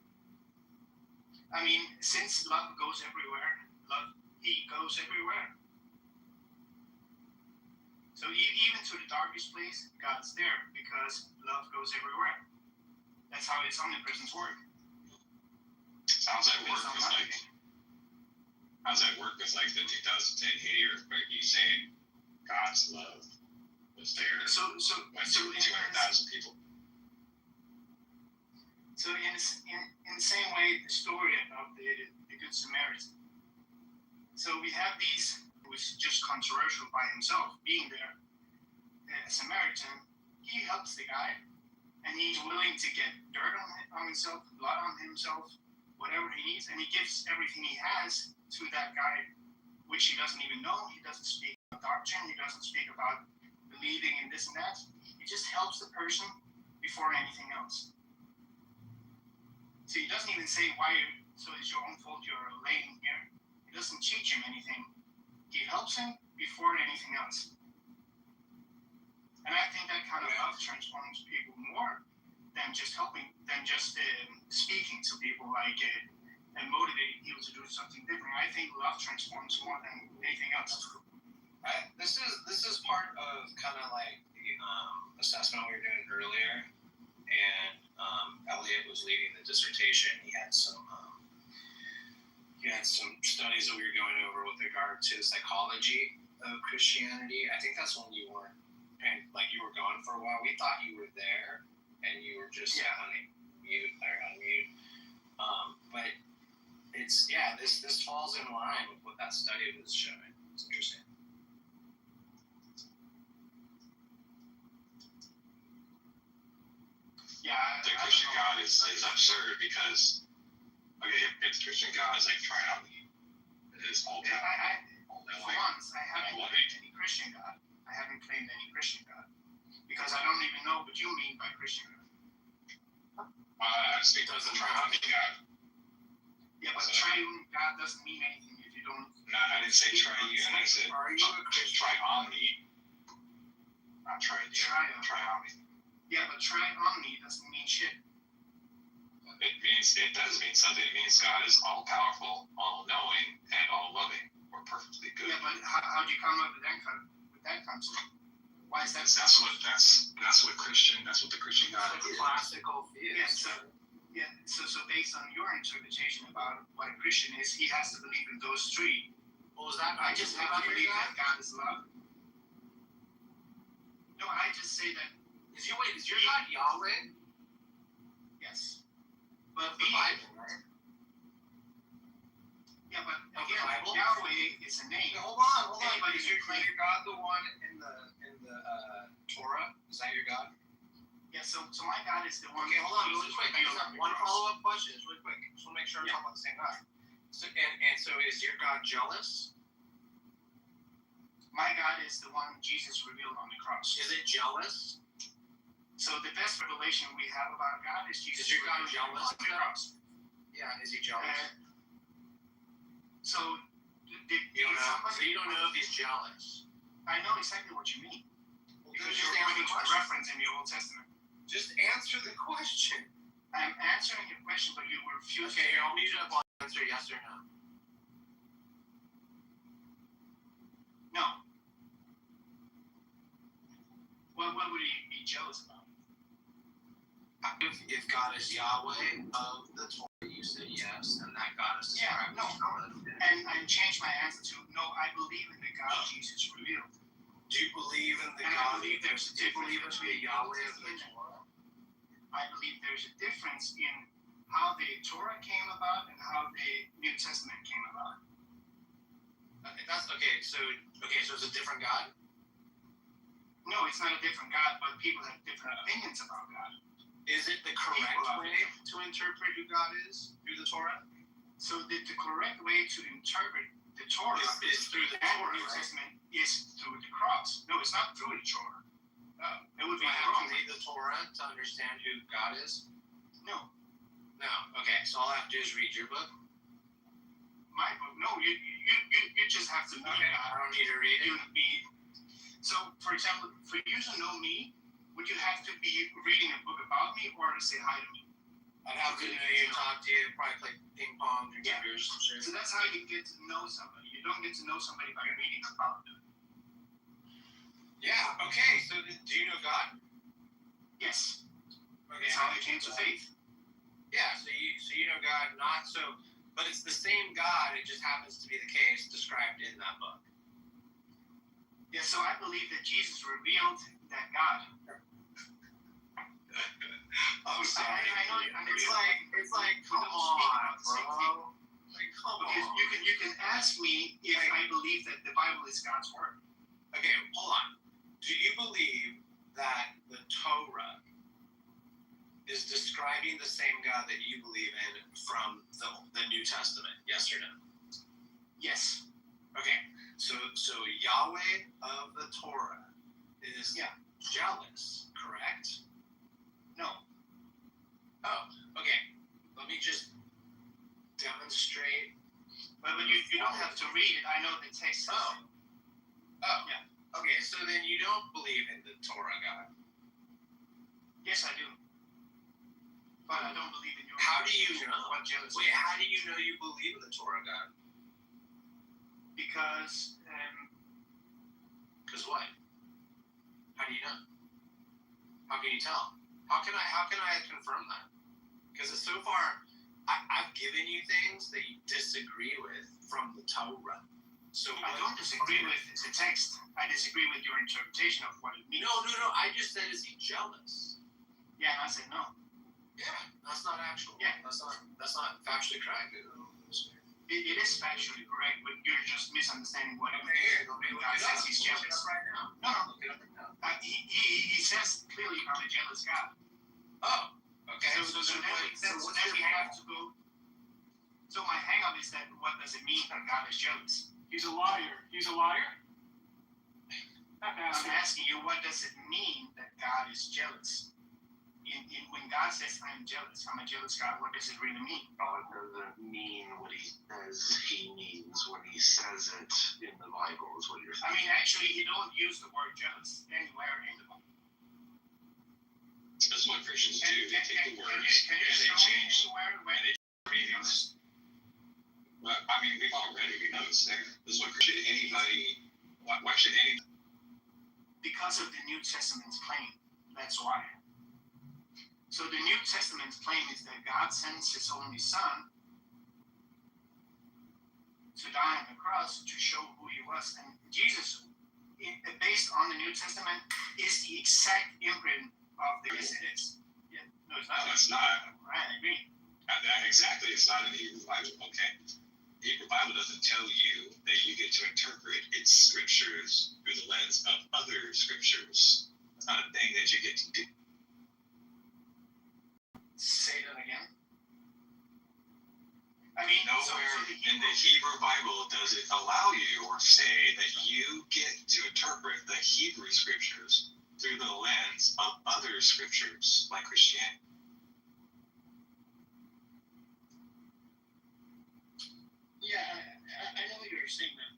I mean, since love goes everywhere, he goes everywhere. So even to the darkest place, God's there because love goes everywhere. That's how his omnipresence works. How's that work with the 2010 Haiti earthquake? You saying God's love was there? So 200,000 people. So in the same way, the story about the Good Samaritan. So we have these, who was just controversial by himself, being there. The Samaritan, he helps the guy, and he's willing to get dirt on himself, blood on himself, whatever he needs, and he gives everything he has to that guy, which he doesn't even know. He doesn't speak about doctrine. He doesn't speak about believing in this and that. He just helps the person before anything else. So he doesn't even say so it's your own fault you're laying here. He doesn't teach him anything. He helps him before anything else. And I think that kind of love transforms people more than just speaking to people and motivating people to do something different. I think love transforms more than anything else. This is part of kind of like the assessment we were doing earlier, and Elliot was leading the dissertation. He had some studies that we were going over with regard to the psychology of Christianity. I think that's when you were gone for a while. We thought you were there, and you were just unmute. But it's this falls in line with what that study was showing. It's interesting. Yeah, the Christian God is absurd because if the Christian God is like triune, it is all powerful. For once, I haven't claimed any Christian God. I haven't claimed any Christian God because I don't even know what you mean by Christian God. I speak of the triune God. Yeah, but triune God doesn't mean anything if you don't. No, I didn't say triune. I said triomni. Not triune. Triomni. Yeah, but triomni doesn't mean shit. It does mean something. It means God is all powerful, all knowing, and all loving, or perfectly good. Yeah, but how do you come up with that concept? Why is that? That's what the Christian God is. Classical theist. So based on your interpretation about what a Christian is, he has to believe in those three. Well, is that? I just have to believe that God is love. No, I just say that. Is your God Yahweh? Yes. But the Bible, right? Yeah, but again, Yahweh is a name. Hold on. Is your God the one in the Torah? Is that your God? Yeah. So my God is the one. Okay, hold on, really quick. I just have one follow-up question. It's really quick. Just want to make sure I'm talking about the same God. So so is your God jealous? My God is the one Jesus revealed on the cross. Is it jealous? So the best revelation we have about God is Jesus. Is your God jealous? On the cross. Yeah. Is he jealous? So you don't know if he's jealous. I know exactly what you mean. Well, because you're pointing to a reference in the Old Testament. Just answer the question. I'm answering your question, but you refuse. Okay, here, I'll need you to answer yes or no. No. What would he be jealous about? If God is Yahweh of the Torah, you said yes, and that God is described no. And I changed my answer to no. I believe in the God Jesus revealed. Do you believe in the And God? I believe there's a difference between Yahweh of the Torah. I believe there's a difference in how the Torah came about and how the New Testament came about. Okay, so it's a different God? No, it's not a different God, but people have different opinions about God. Is it the correct way to interpret who God is through the Torah? So the correct way to interpret the Torah is through the Torah, New Testament is through the cross. No, it's not through the Torah. It would be I have wrong. to read the Torah to understand who God is? No. No. Okay, so all I have to do is read your book? My book? No, you just have to meet God. I don't need to read it. So, for example, for you to know me, would you have to be reading a book about me or to say hi to me? I'd have to know you, talk to you, probably play ping pong, drink beers, some shit. So that's how you get to know somebody. You don't get to know somebody by reading about them. Yeah, okay, so do you know God? Yes. Okay, that's how I came to faith. Yeah, so you know God, not so, but it's the same God, it just happens to be the case described in that book. Yeah, so I believe that Jesus revealed that God. I'm sorry. I know. It's like, come on, bro. Like, come on. You can ask me if I believe that the Bible is God's word. Okay, hold on. Do you believe that the Torah is describing the same God that you believe in from the New Testament? Yes or no? Yes. Okay, so Yahweh of the Torah is jealous, correct? No. Oh, okay. Let me just demonstrate. But you don't have to read it. I know the text. Oh, yeah. Okay, so then you don't believe in the Torah God? Yes, I do. But I don't believe in your. How do you know? Wait, how do you know you believe in the Torah God? Because. Because what? How do you know? How can you tell? How can I confirm that? Because so far, I've given you things that you disagree with from the Torah. So I don't disagree with the text. I disagree with your interpretation of what it means. No. I just said, is he jealous? Yeah, and I said no. Yeah, that's not actual. Yeah, that's not factually correct. It is factually correct, but you're just misunderstanding what it means. God says he's jealous right now. No. Look it up right now. He says clearly I'm a jealous God. Oh, okay. So then we have to go. So my hang-up is that what does it mean that God is jealous? He's a liar. He's a liar? I'm asking you, what does it mean that God is jealous? When God says I'm jealous, I'm a jealous God, what does it really mean? Oh, it doesn't mean what he says he means when he says it in the Bible is what you're saying. I mean, actually, he don't use the word jealous anywhere in the Bible. That's what Christians do. They take the words and they change meanings. But I mean, we've already noticed that. This is what anybody. Why should anybody? Because of the New Testament's claim. That's why. So the New Testament's claim is that God sends his only Son to die on the cross to show who he was. And Jesus, based on the New Testament, is the exact imprint of the Yes, it is. Yeah. No, it's not. No, it's not. Right, I agree. Exactly. It's not in the Hebrew Bible. Okay. The Hebrew Bible doesn't tell you that you get to interpret its scriptures through the lens of other scriptures. It's not a thing that you get to do. Say that again. I mean, nowhere in the Hebrew Bible does it allow you or say that you get to interpret the Hebrew scriptures through the lens of other scriptures like Christianity. Yeah, I know what you're saying now.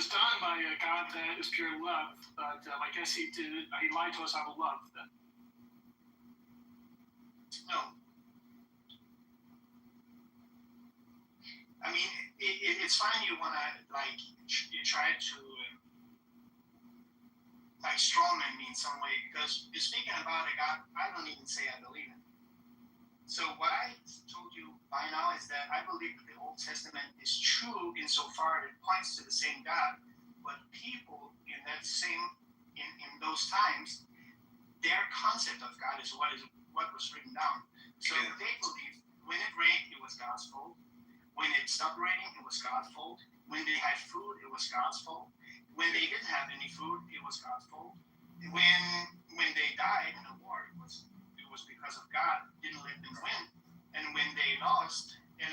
was done by a God that is pure love, but I guess he lied to us out of love then. No. I mean, it's fine you want to, like, you try to, like, strawman me in some way, because you're speaking about a God I don't even say I believe in. So what I told you by now is that I believe that the Old Testament is true insofar it points to the same God, but people in that in those times, their concept of God is what was written down. So they believe when it rained, it was God's fault. When it stopped raining, it was God's fault. When they had food, it was God's fault. When they didn't have any food, it was God's fault. When they died in a war, it was because of God didn't let them win. And when they lost and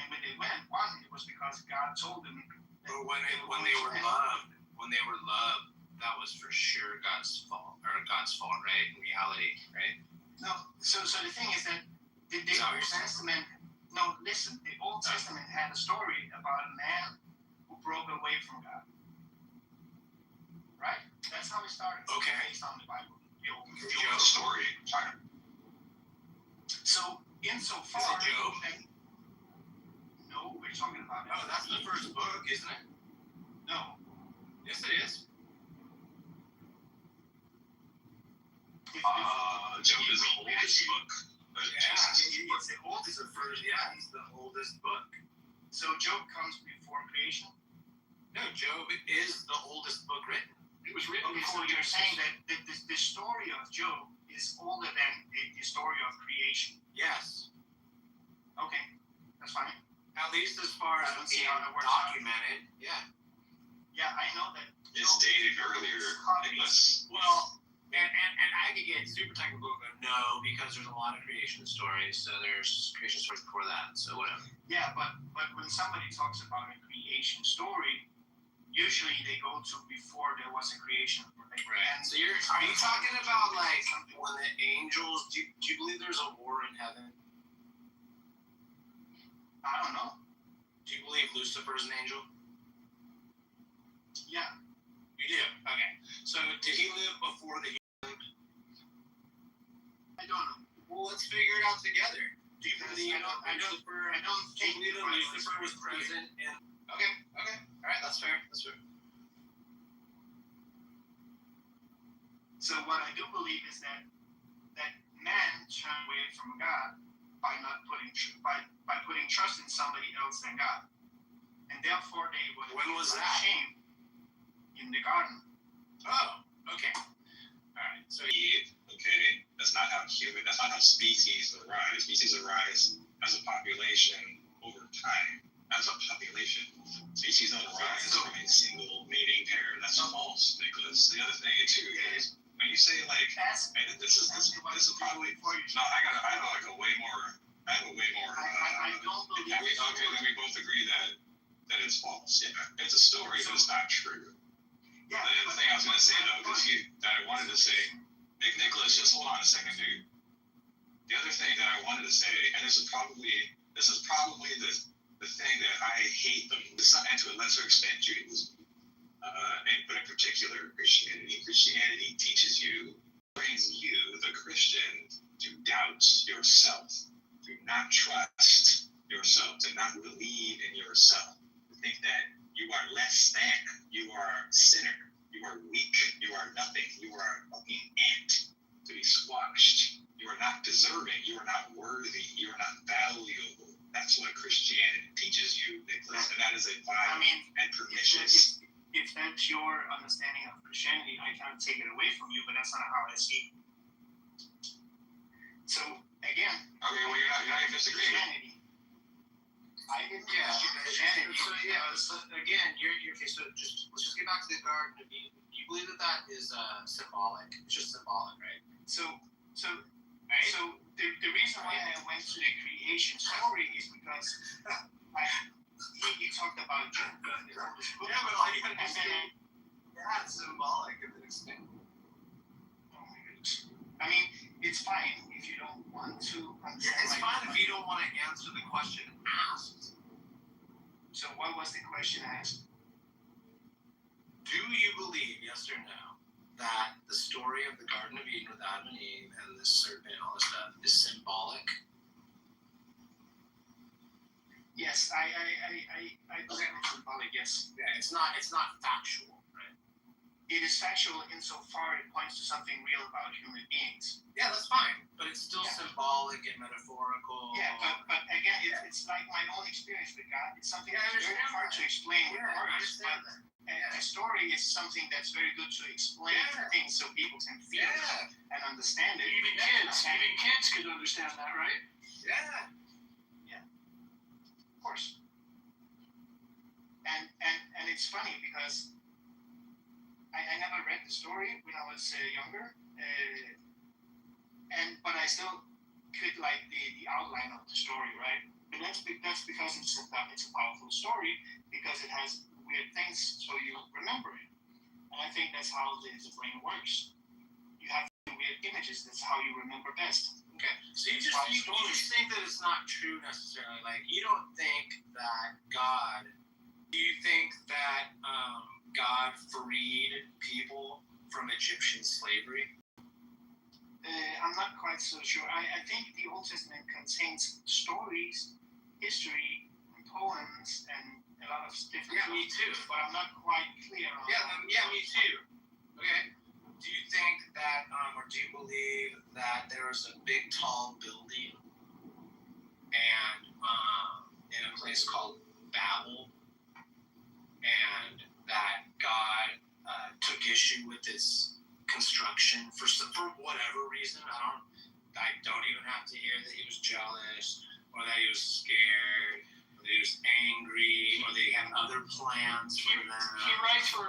when they won, it was because God told them. But when they were loved, that was for sure God's fault, right? In reality, right? No. So the thing is that the Old Testament. No, listen. The Old Testament had a story about a man who broke away from God. Right? That's how it started. Okay. Based on the Bible. The Old story. So insofar. Is it Job? No, we're talking about it. Oh, that's the first book, isn't it? No. Yes, it is. Job is the oldest book. It's the oldest of version. Yeah, it's the oldest book. So Job comes before creation? No, Job is the oldest book written. It was written Okay, before so you're Genesis. saying that the story of Job is older than the story of creation? Yes. Okay, that's fine. At least as far as I don't see how that works documented. Yeah. Yeah, I know that. It's dated earlier, Nicholas. Well, and I could get super technical, but no, because there's a lot of creation stories. So there's creation stories before that. So whatever. Yeah, but when somebody talks about a creation story, usually they go to before there was a creation. Right. So are you talking about like when the angels? Do you believe there's a war in heaven? I don't know. Do you believe Lucifer's an angel? Yeah. You do? Okay. So did he live before the human? I don't know. Well, let's figure it out together. Do you believe I don't think Lucifer was present in? Okay. All right, that's fair. So what I do believe is that man turned away from God by putting trust in somebody else than God, and therefore they would. When was that? Shame in the garden. Oh, okay. All right. So Okay, that's not how species arise. Species arise as a population over time. As a population, species don't arise from a single mating pair. That's false, Nicholas. The other thing too is when you say like, and this is probably no. I have a way more. I don't believe. Okay, then we both agree that it's false. Yeah, it's a story, but it's not true. Yeah. The other thing I was going to say though, that I wanted to say, Nicholas, just hold on a second, dude. The other thing that I wanted to say, and this is probably the thing that I hate the most, and to a lesser extent Judaism, but in particular Christianity. Christianity trains you, the Christian, to doubt yourself, to not trust yourself, to not believe in yourself, to think that you are less than, you are a sinner, you are weak, you are nothing, you are a fucking ant to be squashed. You are not deserving, you are not worthy, you are not valuable. That's what Christianity teaches you, Nicholas, and that is a vile and pernicious. If that's your understanding of Christianity, I can't take it away from you, but that's not how I see it. So, again, okay, well, you're not even disagreeing. Christianity. I didn't Christianity. So again, okay. So let's just get back to the Garden of Eden. Do you believe that is symbolic? It's just symbolic, right? So the reason why I went to the creation story is because he talked about Job. Yeah, but all you understand, that's symbolic of an extent. Oh my goodness. I mean, it's fine if you don't want to understand. Yeah, it's fine if you don't want to answer the question asked. So what was the question asked? Do you believe, yes or no, that the story of the Garden of Eden with Adam and Eve and the serpent and all this stuff is symbolic? Yes, I believe it's symbolic, yes. Yeah, it's not factual, right? It is factual insofar it points to something real about human beings. Yeah, that's fine, but it's still symbolic and metaphorical. Yeah, but again, it's like my own experience with God. It's something that's very hard to explain with words, but a story is something that's very good to explain things so people can feel it and understand it. Even kids could understand that, right? Yeah. Of course. And it's funny because I never read the story when I was younger, but I still could like the outline of the story, right? And that's because it's a powerful story because it has weird things, so you remember it. And I think that's how the brain works. You have weird images. That's how you remember best. Okay, so you just think that it's not true necessarily. Like, you don't think that God. Do you think that God freed people from Egyptian slavery? I'm not quite so sure. I think the Old Testament contains stories, history, and poems, and a lot of different. Yeah, me too. But I'm not quite clear on. Yeah, me too. Okay. Do you think that, or do you believe that there was a big, tall building, and in a place called Babel, and that God took issue with this construction for whatever reason? I don't even have to hear that he was jealous, or that he was scared, or that he was angry, or that he had other plans for them.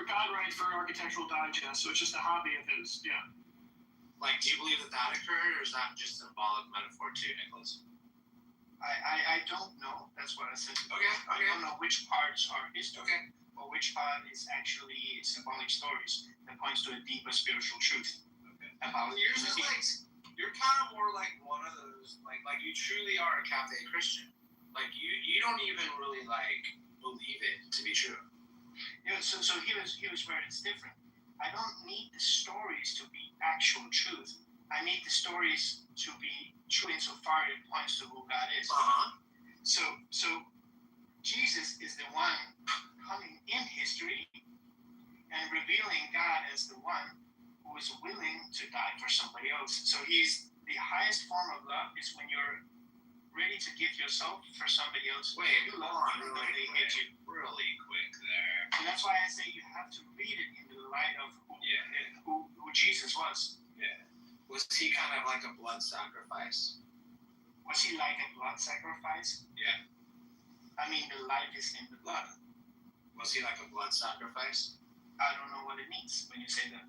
God writes for Architectural Digest, so it's just a hobby of his, yeah. Like, do you believe that occurred, or is that just symbolic metaphor too, Nicholas? I don't know. That's what I said. Okay. I don't know which parts are history. Okay. Or which part is actually symbolic stories that points to a deeper spiritual truth. Okay. About yours is like, you're kind of more like one of those, like you truly are a Catholic Christian. Like, you don't even really like believe it to be true. Yeah, so here's where it's different. I don't need the stories to be actual truth. I need the stories to be true insofar it points to who God is. So Jesus is the one coming in history and revealing God as the one who is willing to die for somebody else. So he's the highest form of love is when you're ready to give yourself for somebody else. Wait, hold on, really quick there. And that's why I say you have to read it in the light of who Jesus was. Yeah. Was he kind of like a blood sacrifice? Was he like a blood sacrifice? Yeah. I mean, the life is in the blood. Was he like a blood sacrifice? I don't know what it means when you say that.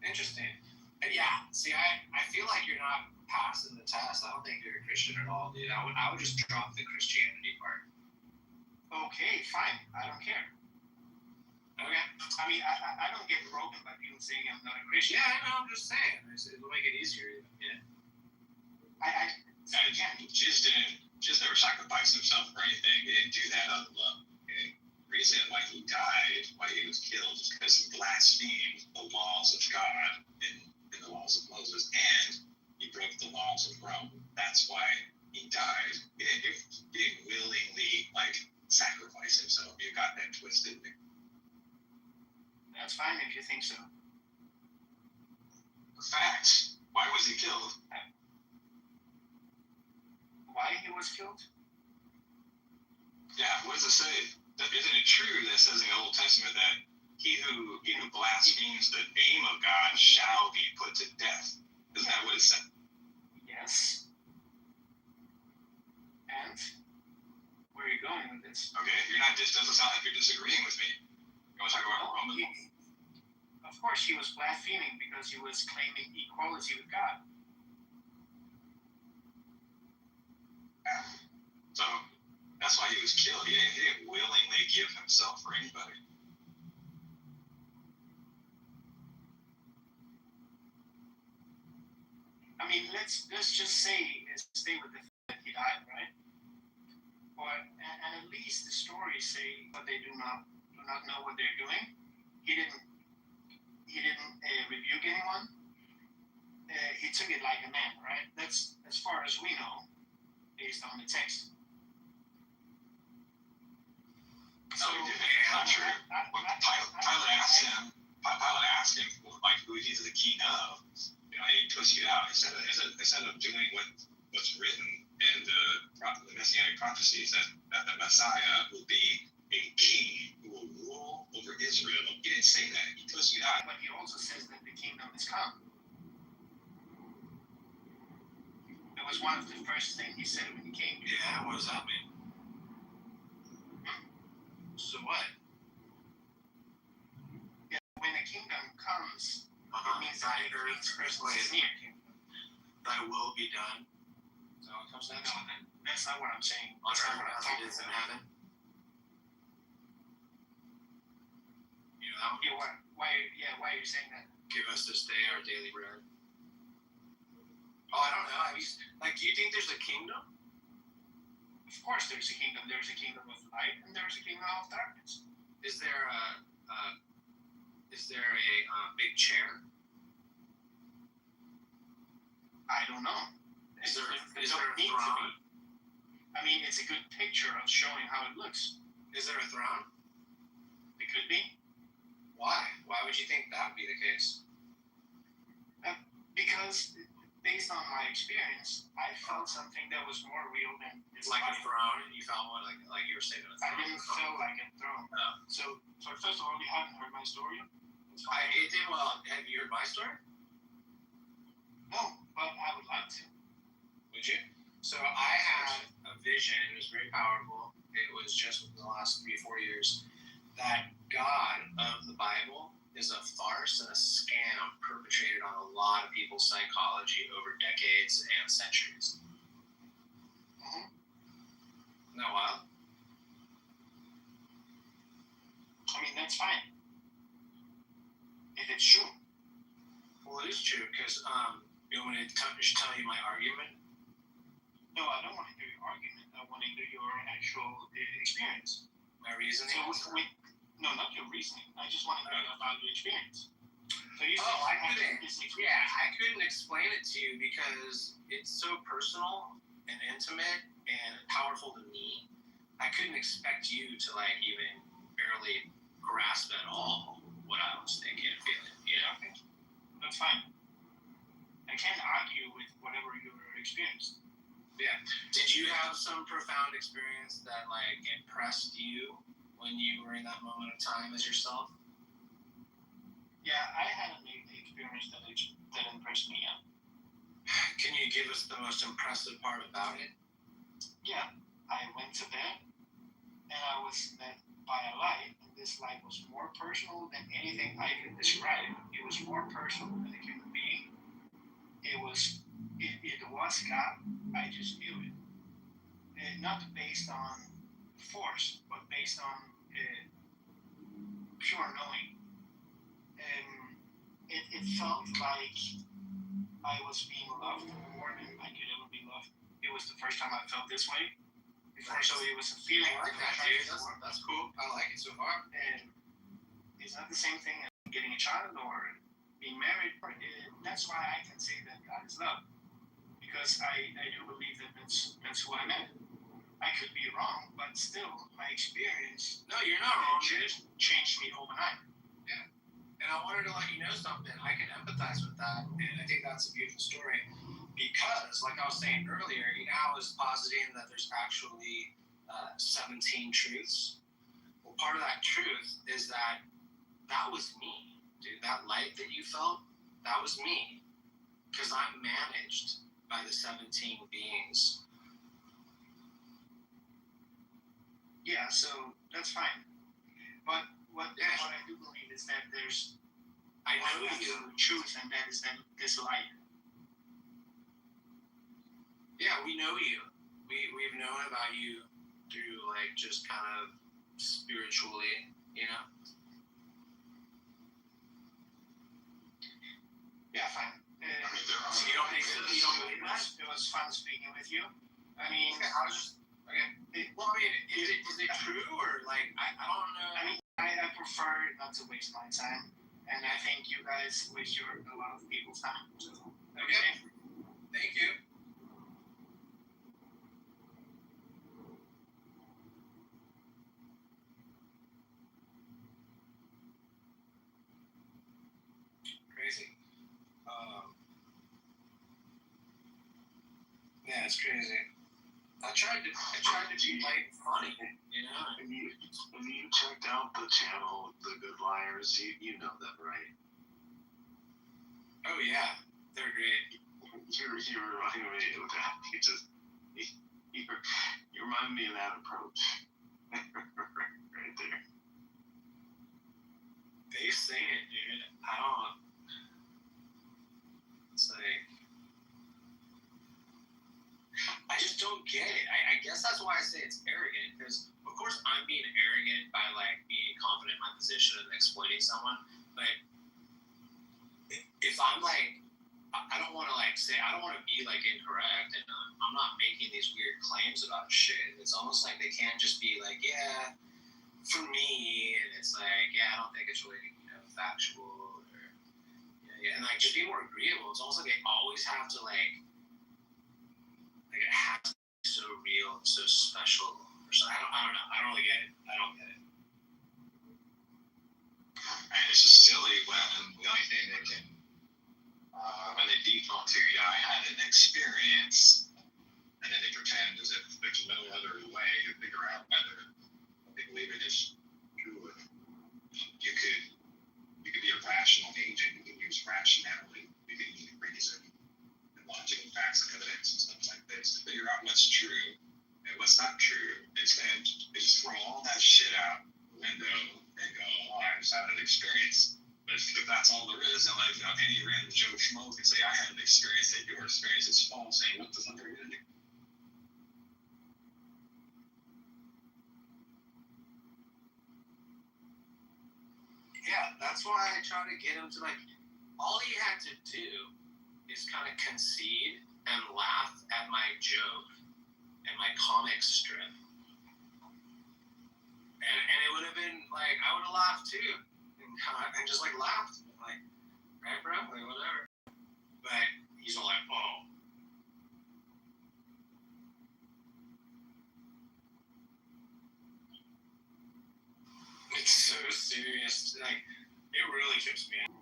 Interesting. Yeah, see, I feel like you're not passing the test. I don't think you're a Christian at all, dude. I would just drop the Christianity part. Okay, fine. I don't care. Okay. I mean, I don't get broken by people saying I'm not a Christian. Yeah, I know, I'm just saying. It'll make it easier. Yeah. Jesus never sacrificed himself for anything. He didn't do that out of love. Okay? The reason why he died, why he was killed, is because he blasphemed the laws of God and the laws of Moses, and he broke the laws of Rome. That's why he died. He didn't willingly sacrifice himself. You got that twisted. That's fine if you think so. Facts. Why was he killed? Why he was killed? Yeah, what does it say? Isn't it true that it says in the Old Testament that he who blasphemes the name of God shall be put to death? Isn't that what it said? Yes. And where are you going with this? Okay, doesn't sound like you're disagreeing with me. You want to talk about Roman? Of course, he was blaspheming because he was claiming equality with God. So that's why he was killed. He didn't willingly give himself for anybody. I mean, let's just stay with the fact that he died, right? And at least the stories say, but they do not not know what they're doing. He didn't rebuke anyone. He took it like a man, right? That's as far as we know, based on the text. So he did. And I'm sure when Tyler asked him, like, who he's the king of, you know, he pushed it out. Instead of doing what's written in the Messianic prophecies, that the Messiah will be a king who will rule over Israel. He didn't say that. He pushed it out. But he also says that the kingdom is come. It was one of the first things he said when he came. Yeah, what does that mean? So what? Yeah, when the kingdom comes, it means that the earth is near. Thy will be done. So it comes next. No, that's not what I'm saying. On That's not earth what I'm as talking it is in about. heaven. You know, that would Why are you saying that? give us this day our daily bread. Oh, I don't know. I mean, like, do you think there's a kingdom? Of course, there's a kingdom. There's a kingdom of light, and there's a kingdom of darkness. Is there a big chair? I don't know. Is there a Need to throne? be. I mean, it's a good picture of showing how it looks. Is there a throne? It could be. Why? Why would you think that would be the case? Because based on my experience, I felt something that was more real than this Like a life. throne, and you found one like you were saying a I throne. didn't feel like a throne. No. So first of all, you haven't heard my story. It did well. Have you heard my story? No, but I would like to. Would you? So I had a vision. It was very powerful. It was just within the last 3-4 years that God of the Bible is a farce and a scam perpetrated on a lot of people's psychology over decades and centuries. Mm-hmm. Isn't that wild? I mean, that's fine. If it's true. Well, it is true because you want me to tell you my argument? No, I don't want to hear your argument. I want to hear your actual experience. My reasoning? No, not your reasoning. I just want to hear about your experience. So you I couldn't explain it to you because it's so personal and intimate and powerful to me. I couldn't expect you to like even barely grasp at all what I was thinking and feeling, you know? That's fine. I can't argue with whatever you experienced. Yeah. Did you have some profound experience that like impressed you when you were in that moment of time as yourself? Yeah, I had a experience that impressed me. Yeah. Can you give us the most impressive part about it? Yeah, I went to bed and I was met by a light, and this light was more personal than anything I could describe. It was more personal than a human being. It was God. I just knew it. Not based on force, but based on pure knowing. It felt like I was being loved more than I could ever be loved. It was the first time I felt this way. Before, so it was a feeling. I like that, dude. That's cool. I like it so far. And it's not the same thing as getting a child or being married. That's why I can say that God is love. Because I do believe that that's who I am. I could be wrong, but still, my experience. No, you're not wrong. Changed me overnight. Yeah. And I wanted to let you know something. I can empathize with that, and I think that's a beautiful story. Because, like I was saying earlier, I was positing that there's actually 17 truths. Well, part of that truth is that was me, dude. That light that you felt, that was me. Because I'm managed by the 17 beings. Yeah, so that's fine. But what I do believe is that there's truth, and that is this light. Yeah, we know you. We've known about you through like just kind of spiritually, you know? Yeah, fine. So you don't believe that? It was fun speaking with you. I mean, okay. Well, I mean, is it true or like I don't know? I mean, I I prefer not to waste my time, and I think you guys waste a lot of people's time. So, Okay. Thank you. Crazy. Yeah, it's crazy. I tried to be like funny, you know. Have you checked out the channel, The Good Liars? You know them, right? Oh yeah, they're great. You remind me of that. You remind me of that approach. Right there. They sing it, dude. I don't. It's like I just don't get it. I guess that's why I say it's arrogant, because of course I'm being arrogant by like being confident in my position and exploiting someone. But if I'm like, I don't want to like say, I don't want to be like incorrect, and I'm not making these weird claims about shit. It's almost like they can't just be like, yeah, for me, and it's like, yeah, I don't think it's really, factual, or and like just be more agreeable. It's almost like they always have to like it has to be so real and so special. Or so I don't know. I don't really get it. I don't get it. And it's just silly when the only thing they can, when they default to, yeah, I had an experience, and then they pretend as if there's no other way to figure out whether they believe it is true. You could be a rational agent. You can use rationality. You can use reason and logic and facts and evidence and stuff like this to figure out what's true and what's not true. Instead, they just throw all that shit out the window and go, oh, I just had an experience. But if that's all there is, and like any random Joe Schmo can say, I had an experience that your experience is false, and what the fuck are you gonna do? Yeah, that's why I try to get him to like, all he had to do is kind of concede and laugh at my joke and my comic strip. And it would have been like, I would have laughed too. And just like laughed. Like, right, bro? Like, whatever. But he's all like, oh. It's so serious. Like, it really trips me out.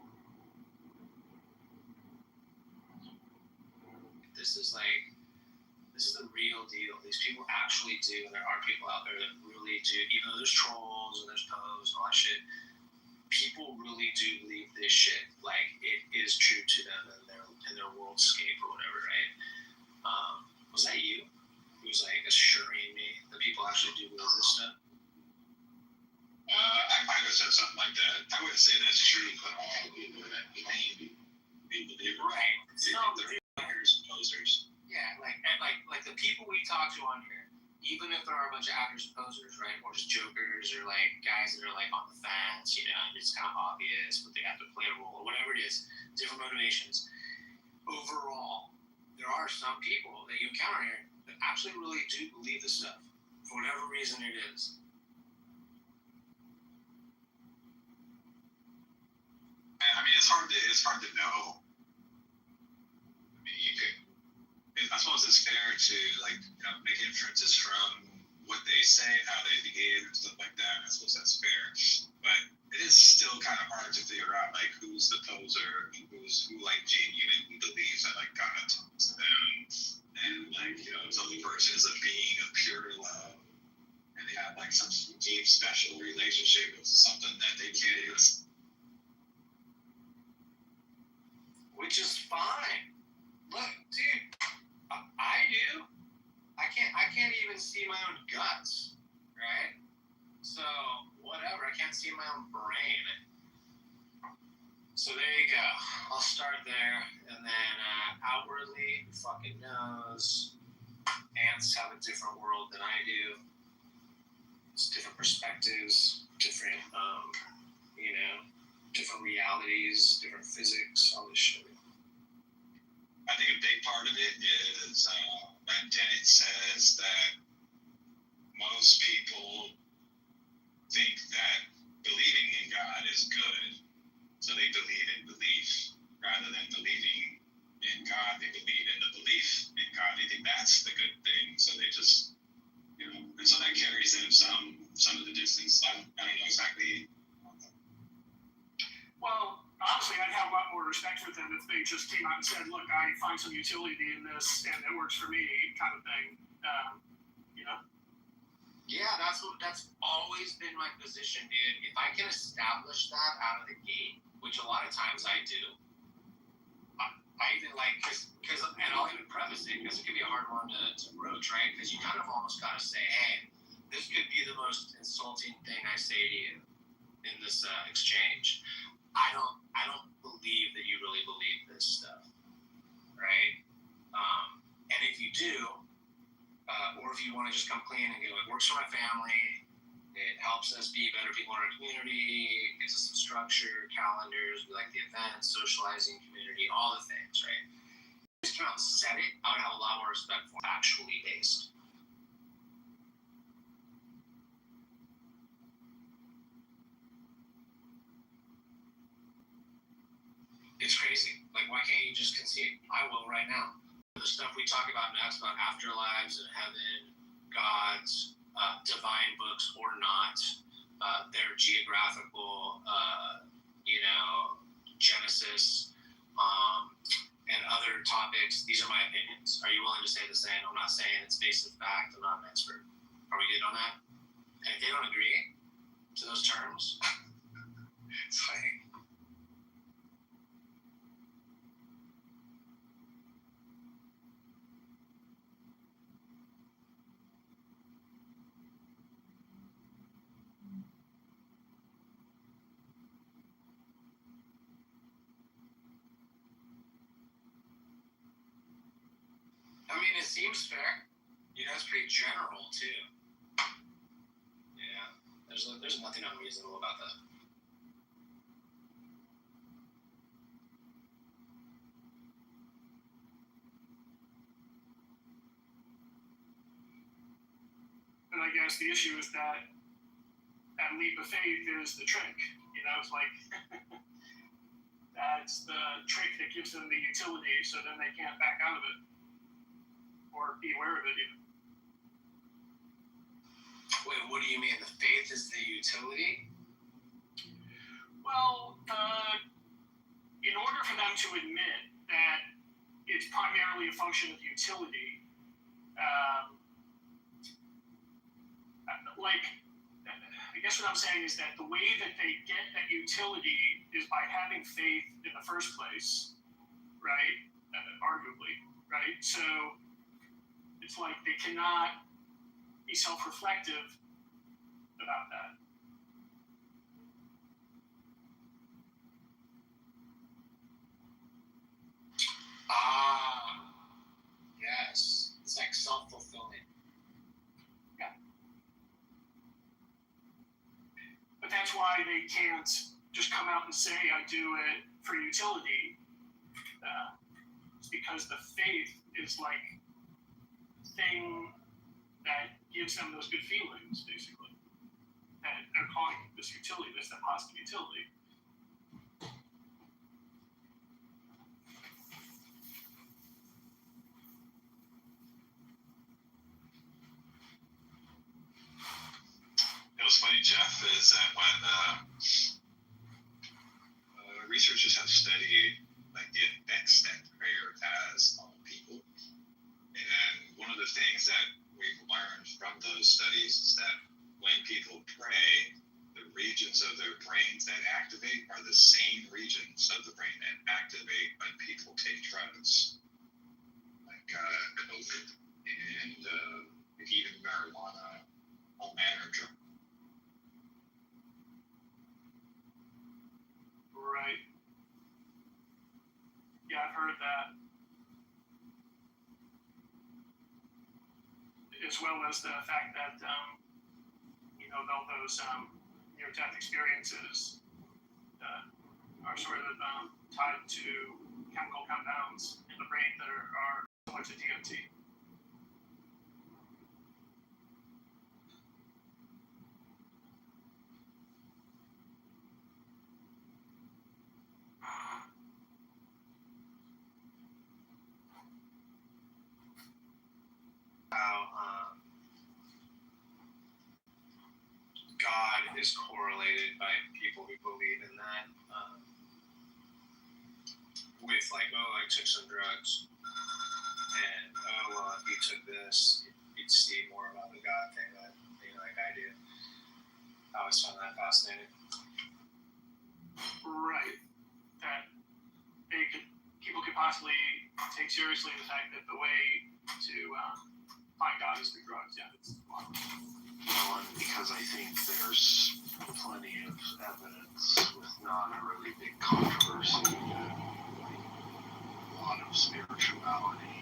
This is the real deal. These people actually do, and there are people out there that really do, even though there's trolls and there's posts and all that shit, people really do believe this shit. Like, it is true to them in their worldscape or whatever, right? Was that you? Who was like assuring me that people actually do believe this stuff? I might have said something like that. I wouldn't say that's true, but all people that claim people believe it. Right. They're actors, posers. Yeah, like the people we talk to on here, even if there are a bunch of actors and posers, right, or just jokers, or like guys that are like on the fence, and it's kind of obvious, but they have to play a role, or whatever it is, different motivations. Overall, there are some people that you encounter here that actually really do believe this stuff, for whatever reason it is. I mean, it's hard to know. I mean, you could. I suppose it's fair to make inferences from what they say and how they behave and stuff like that. I suppose that's fair, but it is still kind of hard to figure out like who's the poser and who genuinely believes that like God talks to them, and some person is a being of pure love, and they have like some deep special relationship with something that they can't even. Which is fine. Look, dude, I do. I can't even see my own guts, right? So whatever. I can't see my own brain. So there you go. I'll start there, and then outwardly, who fucking knows? Ants have a different world than I do. It's different perspectives, different, different realities, different physics, all this shit. I think a big part of it is when Dennett says that most people think that believing in God is good, so they believe in belief rather than believing in God. They believe in the belief in God. They think that's the good thing, so they just, and so that carries them some of the distance. I don't know exactly. Well, honestly, I'd have a lot more respect for them if they just came out and said, "Look, I find some utility in this, and it works for me," kind of thing. You know. Yeah, that's always been my position, dude. If I can establish that out of the gate, which a lot of times I do, I even like, because, and I'll even preface it, because it can be a hard one to broach, right? Because you kind of almost got to say, hey, this could be the most insulting thing I say to you in this exchange. I don't believe that you really believe this stuff, right? And if you do, or if you want to just come clean and go, it works for my family, it helps us be better people in our community, it gives us some structure, calendars, we like the events, socializing, community, all the things, right? If you just come out and said it, I would have a lot more respect for factually based. It's crazy. Like, why can't you just concede? I will right now. The stuff we talk about next about afterlives and heaven, gods, divine books or not, their geographical, Genesis, and other topics. These are my opinions. Are you willing to say the same? I'm not saying it's based in fact. I'm not an expert. Are we good on that? And if they don't agree to those terms, it's like, I mean, it seems fair. It's pretty general too. Yeah, there's nothing unreasonable about that. And I guess the issue is that leap of faith is the trick. It's like that's the trick that gives them the utility, so then they can't back out of it or be aware of it even. Wait, what do you mean? The faith is the utility? Well, in order for them to admit that it's primarily a function of utility, I guess what I'm saying is that the way that they get that utility is by having faith in the first place, right? Arguably, right? So it's like they cannot be self-reflective about that. Yes. It's like self-fulfilling. Yeah. But that's why they can't just come out and say, I do it for utility. It's because the faith is like the thing that gives them those good feelings, basically. That they're calling this utility, this positive utility. What's funny, Jeff, is that when researchers have studied like the effects that prayer has on people, and one of the things that we've learned from those studies is that when people pray, the regions of their brains that activate are the same regions of the brain that activate when people take drugs, like COVID and even marijuana, all manner of drugs. Right. Yeah, I've heard that. As well as the fact that, those near-death experiences are sort of tied to chemical compounds in the brain that are similar to DMT. God is correlated by people who believe in that with like, oh, I took some drugs, and oh, well, if you took this, you'd see more about the God thing like I do. I always found that fascinating. Right. That people could possibly take seriously the fact that the way to find God is through drugs. Yeah, it's wild. Well, and because I think there's plenty of evidence with not a really big controversy that a lot of spirituality,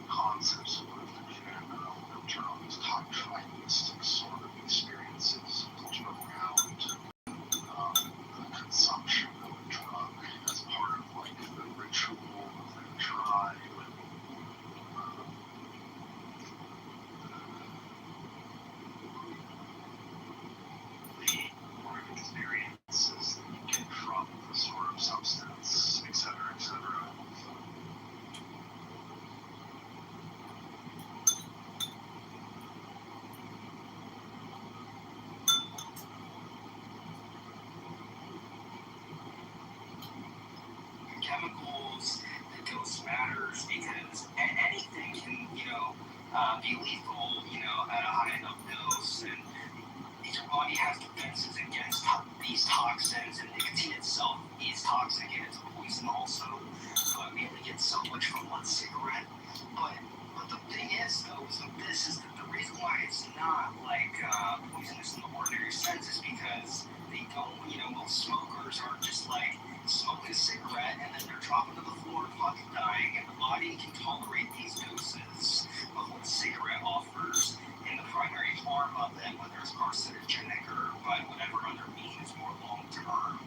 concepts of religion, or terms, tribalistic sort of experiences around the consumption of a drug as part of like the ritual of the tribe. The experiences that you get from the sort of substance, etc., etc. Chemicals, the dose matters because anything can, be lethal, at a high enough dose, and your body has defenses against these toxins, and nicotine itself is toxic and it's a poison also, but we only get so much from one cigarette. But the thing is, though, this is the reason why it's not like poisonous in the ordinary sense is because they don't, most smokers are just like smoking a cigarette and then they're dropping to the floor fucking dying, and the body can tolerate these doses of what a cigarette offers. And the primary harm of them, whether it's carcinogenic or by whatever other means, is more long term,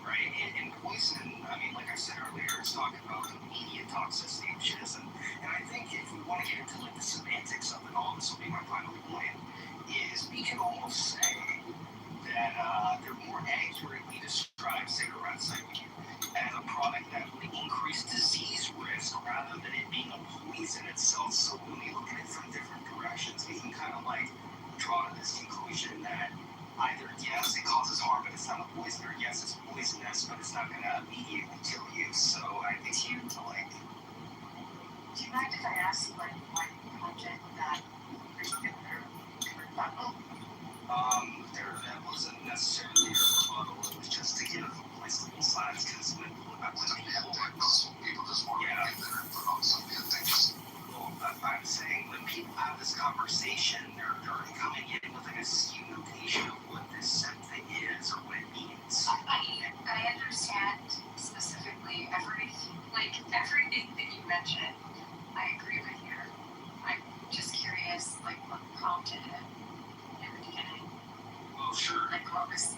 right? And poison, I mean, like I said earlier, it's talking about immediate toxicity, which is, and I think if we want to get into like the semantics of it all, this will be my final point, is we can almost say that they're more accurately describe cigarettes, I mean, as a product that would increase disease risk rather than it being a poison itself. So when we look at it from different directions, we can kind of like draw to this conclusion that either yes, it causes harm, but it's not a poison, or yes, it's poisonous, but it's not going to immediately kill you. So I think you like. Do you mind if I ask like what project that particular rebuttal? That wasn't necessarily a rebuttal. It was just to give replaceable sides because when people just want to get their input on some of the things. Well, I'm saying when people have this conversation, they're coming in with like a skewed notation of what this something is or what it means. I understand specifically everything that you mentioned. I agree with you. I'm just curious, like what prompted it in the beginning. Well, sure. Like what was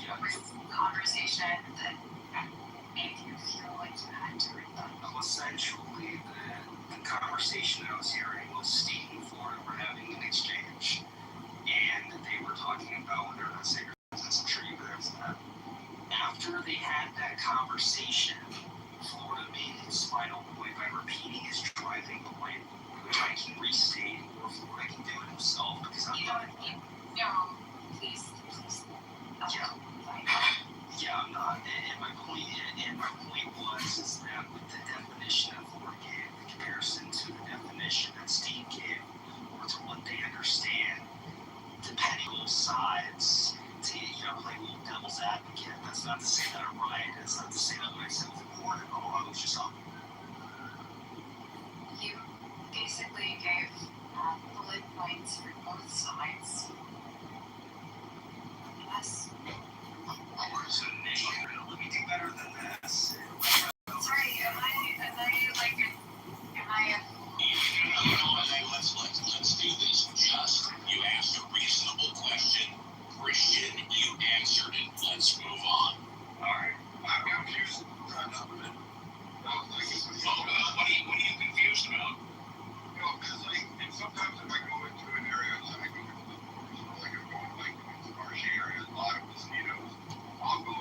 the conversation that made you feel like you had to rebut? Well, essentially, the conversation that I was hearing was Steve and Florida were having an exchange, and they were talking about whether or not cigarettes. I'm sure you heard that. After they had that conversation, Florida made his final point by repeating his driving point, which I can restate, or Florida can do it himself because I'm not. No, please. Yeah, I'm not. And my point was is that with the definition that Florida gave, the comparison to the definition that Steve gave, or to what they understand, depending on both sides, to play a little devil's advocate. That's not to say that I'm right. That's not to say that what I said was important. All I was just on. You basically gave bullet points for both sides. Yes. So let me do better than this. Sorry, am I Let's do this. Just, you asked a reasonable question. Christian, you answered it. Let's move on. Alright, I'm confused. What are you confused about? Because sometimes if I go into an area, like I go into the forest, or like I'm going into marshy areas, a lot of mosquitoes, I'll go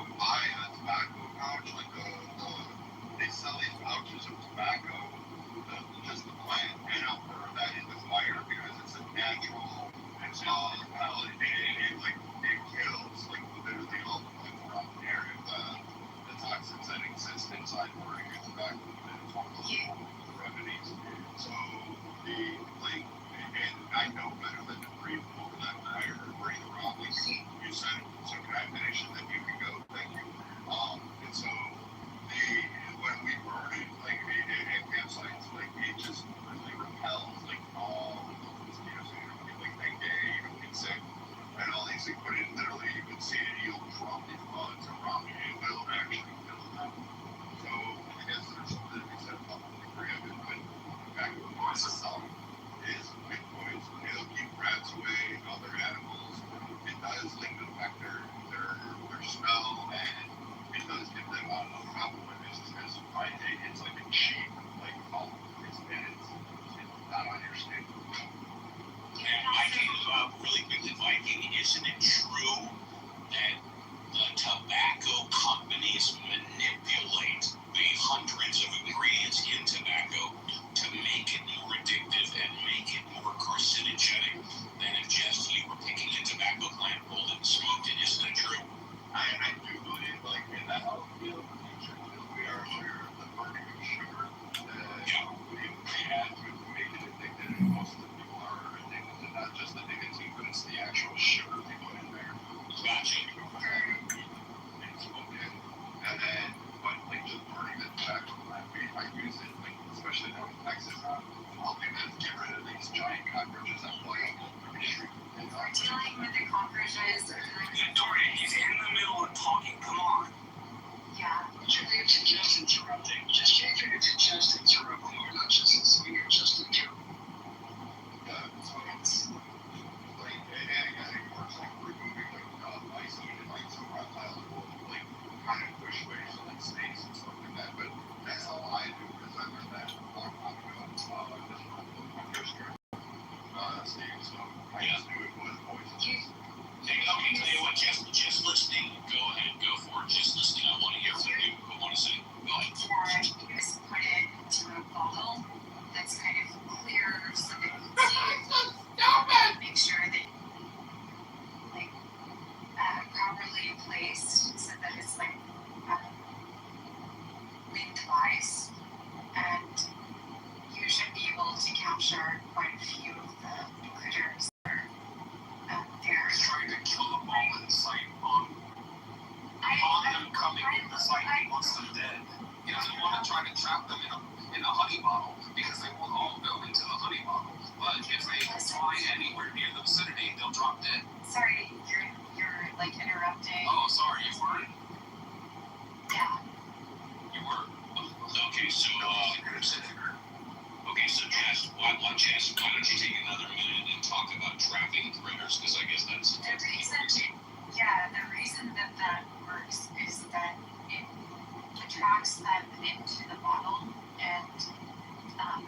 sucks them into the bottle, and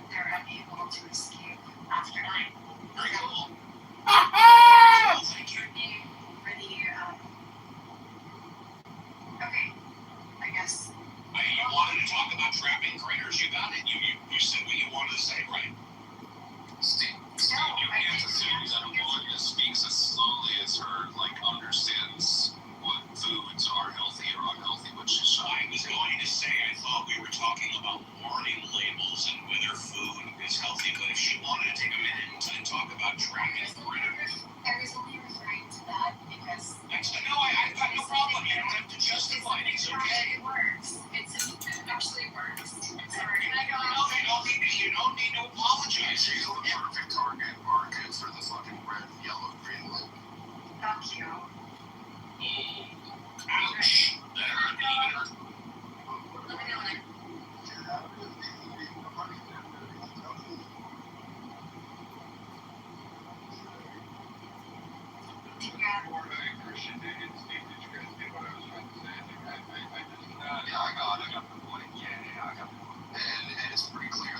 they're unable to escape after that. Very cool. Thank you. Okay, I guess. You wanted to talk about trapping critters. You got it. You said what you wanted to say, right? Steve, you can't assume that a woman that speaks as slowly as her, understands what foods are healthy or unhealthy, which is I was going to say, I thought we were talking about warning labels and whether food is healthy, but if she wanted to take a minute and talk about trapping critters. I was only referring to that because. No, I've got no problem. You don't have to justify it. It's okay. It works. It actually works. Sorry, can I go No, you don't need to apologize. She's the perfect target market for the fucking red, yellow, green light. Thank you. Oh, ouch. That hurt even. Yeah, I got the point. Yeah, I got the point. And it's pretty clear,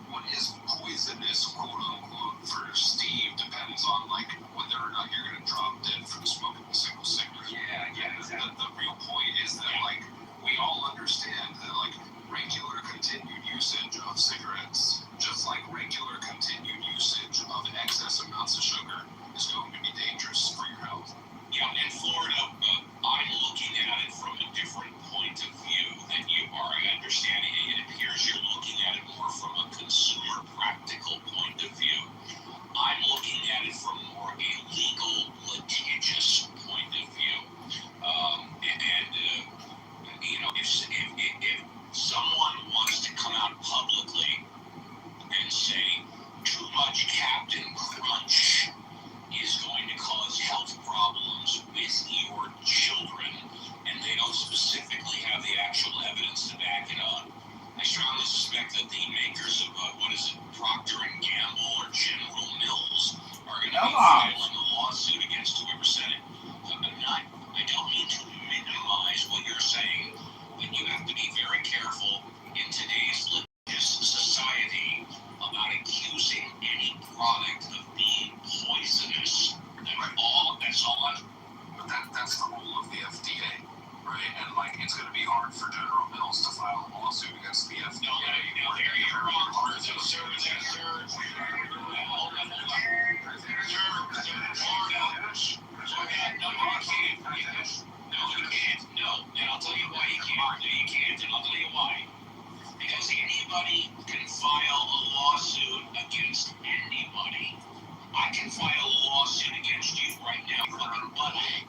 what is poisonous, quote unquote, for Steve depends on, whether or not you're going to drop dead from smoking a single cigarette. Yeah, exactly. The real point is that, we all understand that, regular continued usage of cigarettes, just like regular continued usage of excess amounts of sugar, is going to be dangerous for your health. Yeah, in Florida, I'm looking at it from a different point of view than you are. I understand it appears you're looking at it more from a consumer practical point of view. I'm looking at it from more a legal, litigious point of view. If someone wants to come out publicly and say too much Captain Crunch is going to cause health problems with your children, and they don't specifically have the actual evidence to back it up, I strongly suspect that the makers of, Procter & Gamble or General Mills are going to be filing a lawsuit against whoever said it. I don't mean to minimize what you're saying, but you have to be very careful in today's litigious society about accusing any product of being poisonous. That's all I'm. But that's the role of the FDA, right? And it's going to be hard for General Mills to file a lawsuit against the FDA. No, there you're wrong. Sir. No, and I'll tell you why you can't. No, you can't, and I'll tell you why. Because anybody can file a lawsuit against anybody. I can file a lawsuit against you right now, fucking butthole.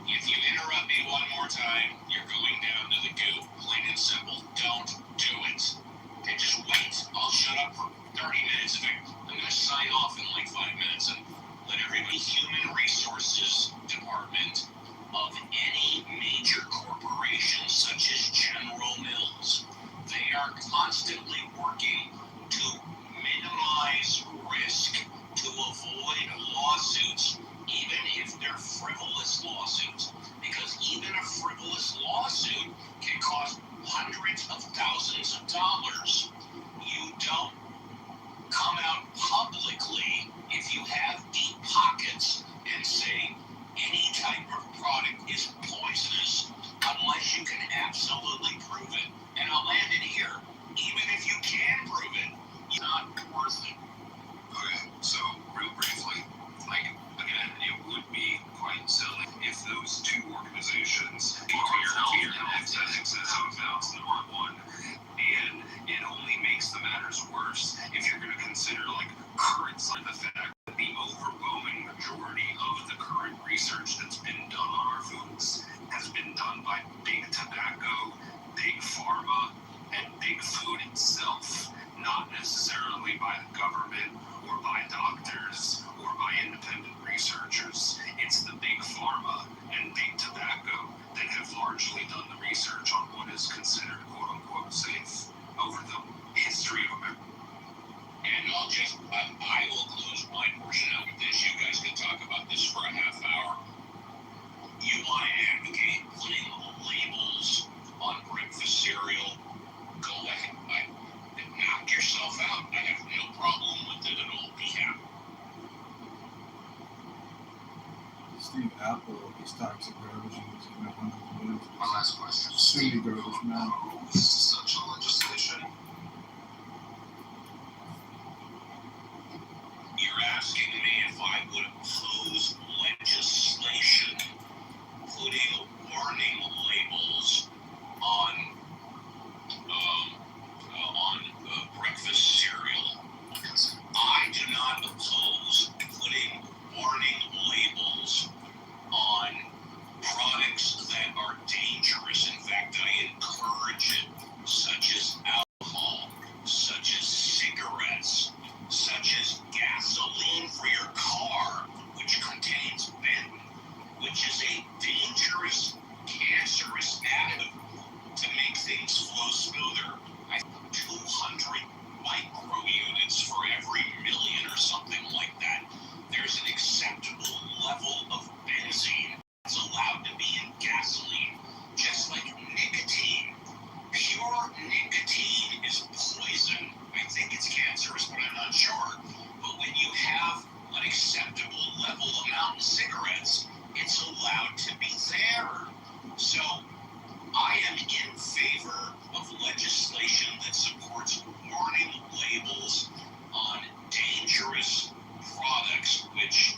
If you interrupt me one more time, you're going down to the goop. Plain and simple. Don't do it. Okay, just wait. I'll shut up for 30 minutes. I'm going to sign off in 5 minutes and let everybody Human Resources Department of any major corporation such as General Mills. They are constantly working to minimize risk to avoid lawsuits, even if they're frivolous lawsuits, because even a frivolous lawsuit can cost hundreds of thousands of dollars. You don't come out publicly if you have deep pockets and say any type of product is poisonous unless you can absolutely prove it. And I'll land it here. Even if you can prove it, it's not worth it. Okay, so real briefly, again, it would be quite silly if those two organizations declared excessive amounts, number one, and it only makes the matters worse if you're going to consider current the fact that the overwhelming majority of the current research that's been done on our foods has been done by big tobacco, big pharma, and big food itself, not necessarily by the government or by doctors or by independent researchers. It's the big pharma and big tobacco that have largely done the research on what is considered quote-unquote safe over the history of America. And I will close my portion out with this. You guys can talk about this for a half hour. You want to advocate putting labels opportunity goes, man. This is such a legislation. You're asking me if I would oppose legislation putting warning labels on breakfast cereal. I do not oppose putting warning labels on products that are dangerous. In fact, I encourage it, such as alcohol, such as cigarettes, such as gasoline for your car, which contains benzene, which is a dangerous, cancerous additive to make things flow smoother. 200 micro units for every million or something like that. There's an acceptable level of benzene that's allowed to be in gasoline, just like nicotine. Pure nicotine is poison. I think it's cancerous, but I'm not sure. But when you have an acceptable level amount in cigarettes, it's allowed to be there. So I am in favor of legislation that supports warning labels on dangerous products, which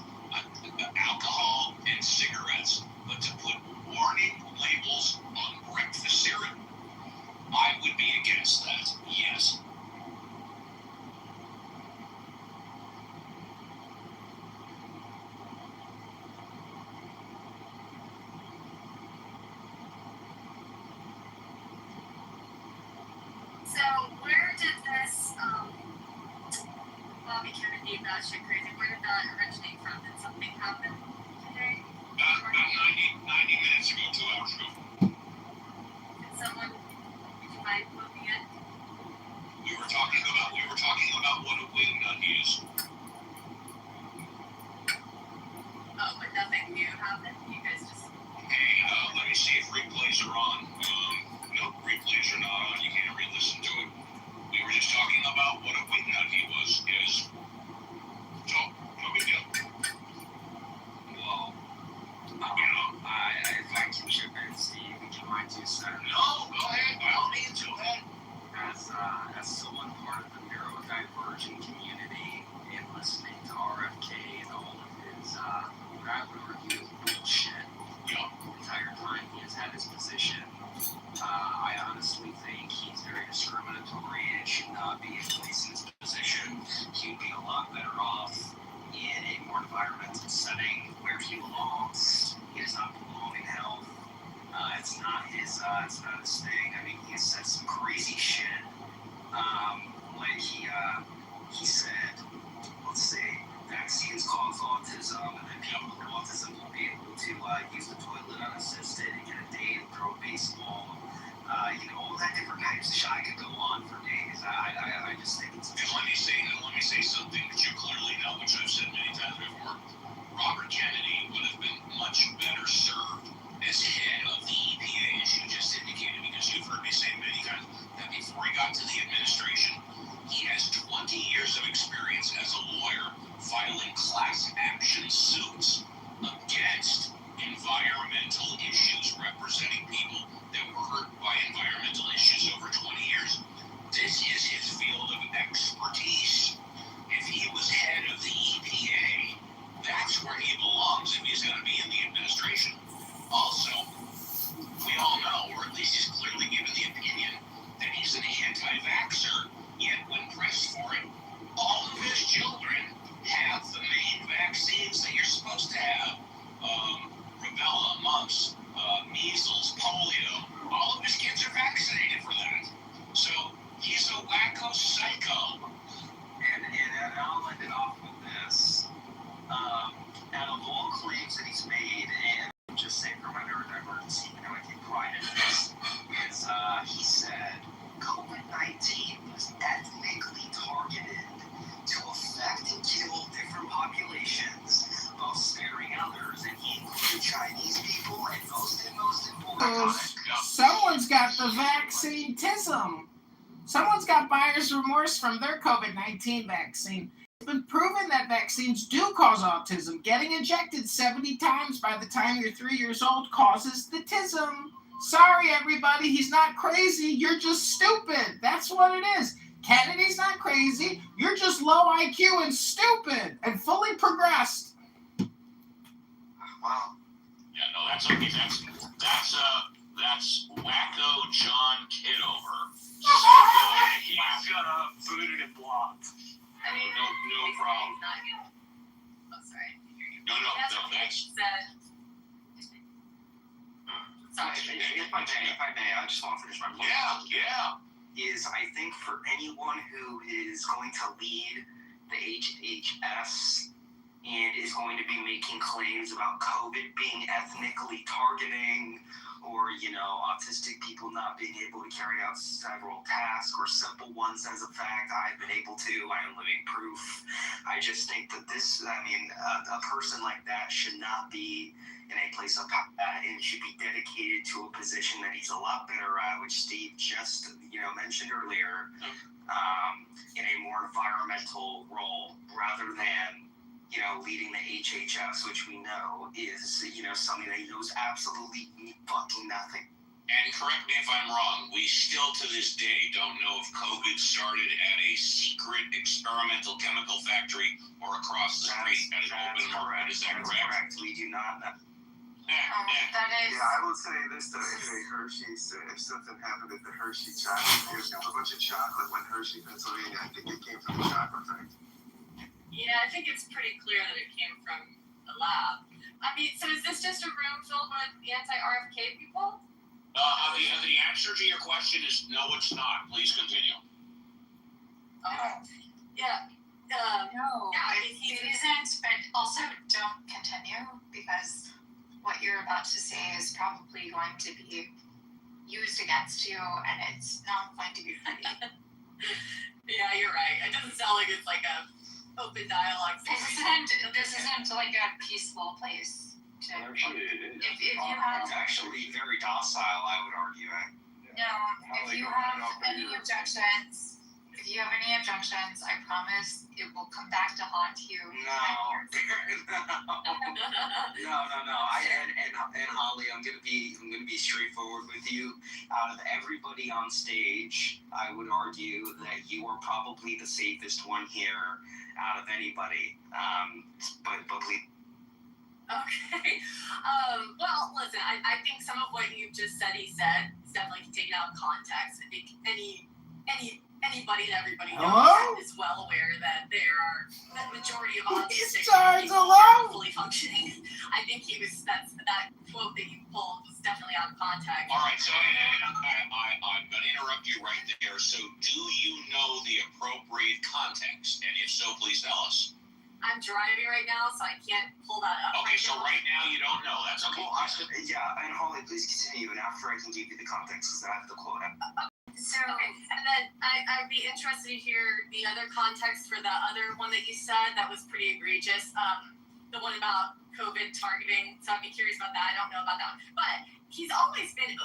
alcohol and cigarettes, but to put warning labels on breakfast cereal, I would be against that, yes. So where did this Bobby Kennedy batshit crazy, where did that originate from? Did something happen today? About 90 minutes ago, 2 hours ago. Did you mind moving it? We were talking about what a wing nut is. Oh, but nothing new happened? You guys just... Hey, let me see if replays are on. No, replays are not on. You can't re-listen to it. We were just talking about what a wing nut he is. So, no big deal. Well, if I can chip in, Steve, would you mind to say? No, go ahead. By all means, go ahead. As someone part of the neurodivergent community and listening to RFK and all of his, what I would argue is bullshit, the entire time he has had his position, I honestly think he's very discriminatory and should not be in place in his position. He'd be a lot better off in a more environmental setting where he belongs. He does not belong in health. It's not his thing. I mean, he has said some crazy shit. Like he said, let's say, vaccines cause autism, and then people with autism will be able to use the toilet unassisted and get a date and throw a baseball. All that different types of shit. I could go on for days. I just think it's. And let me say something that you clearly know, which I've said many times before. Robert Kennedy would have been much better served as head of the EPA, as you just indicated, because you've heard me say many times that before he got to the administration, he has 20 years of experience as a lawyer filing class action suits against environmental issues, representing people that were hurt by environmental issues over 20 years. This is his field of expertise. If he was head of the EPA, that's where he belongs if he's going to be in the administration. Also, we all know, or at least he's clearly given the opinion, that he's an anti-vaxxer, yet when pressed for it, all of his children have the main vaccines that you're supposed to have. Rubella, mumps, measles, polio, all of his kids are vaccinated for that. So, he's a wacko psycho. And I'll end it off with this. Out of all claims that he's made, and just say for my neurodivergency, I take pride in this, is he said COVID-19 was ethnically targeted to affect and kill different populations while sparing others, and he included Chinese people and most important. Someone's got the vaccine-tism. Someone's got buyer's remorse from their COVID-19 vaccine. It's been proven that vaccines do cause autism. Getting injected 70 times by the time you're 3 years old causes the tism. Sorry, everybody, he's not crazy. You're just stupid. That's what it is. Kennedy's not crazy. You're just low IQ and stupid and fully progressed. Wow. Yeah, no, that's okay. That's wacko John Kitover. He got booted and blocked. I mean, No problem. Oh, sorry. No, that's. Sorry, if I may, I just want to finish my point. Yeah. Is I think for anyone who is going to lead the HHS and is going to be making claims about COVID being ethnically targeting, or autistic people not being able to carry out several tasks or simple ones as a fact, I've been able to. I am living proof. I just think that a person like that should not be in a place of power and should be dedicated to a position that he's a lot better at, which Steve just mentioned earlier, in a more environmental role rather than leading the HHS, which we know is something that he knows absolutely fucking nothing. And correct me if I'm wrong, we still to this day don't know if COVID started at a secret experimental chemical factory or across the street at an open market. Is that correct? We do not know. That is. Yeah, I will say this though, if something happened at the Hershey chocolate, there's a bunch of chocolate went Hershey, Pennsylvania. I think it came from the chocolate factory. Yeah, I think it's pretty clear that it came from a lab. I mean, so is this just a room filled with anti-RFK people? The answer to your question is no, it's not. Please continue. Okay. Yeah. No, Yeah, it isn't, but also don't continue because what you're about to say is probably going to be used against you and it's not going to be pretty. Yeah, you're right. It doesn't sound like it's like a open dialogue. This isn't like a peaceful place to. If you have It's actually very docile, I would argue. if you have any objections, I promise it will come back to haunt you. No. And Holly, I'm gonna be straightforward with you. Out of everybody on stage, I would argue that you are probably the safest one here out of anybody. But please. Okay. Well, listen, I think some of what you just said, he said, is definitely taken out of context. I think anybody and everybody is well aware that the majority of autistic people are fully functioning. I think that quote that you pulled was definitely out of context. All right, so I'm going to interrupt you right there. So do you know the appropriate context? And if so, please tell us. I'm driving right now, so I can't pull that up. Okay, so right now you don't know. That's okay. Well, and Holly, please continue, and after I can give you the context, because I have the quote. So, okay, and then I'd be interested to hear the other context for the other one that you said that was pretty egregious. The one about COVID targeting. So I'd be curious about that. I don't know about that one. But he's always been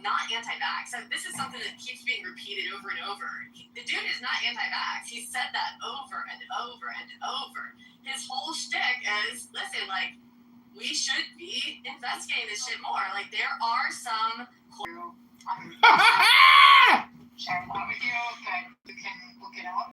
not anti-vax. So this is something that keeps being repeated over and over. The dude is not anti-vax. He's said that over and over and over. His whole shtick is, listen, like, we should be investigating this shit more. Like, there are some... share that with you, but you can look it up.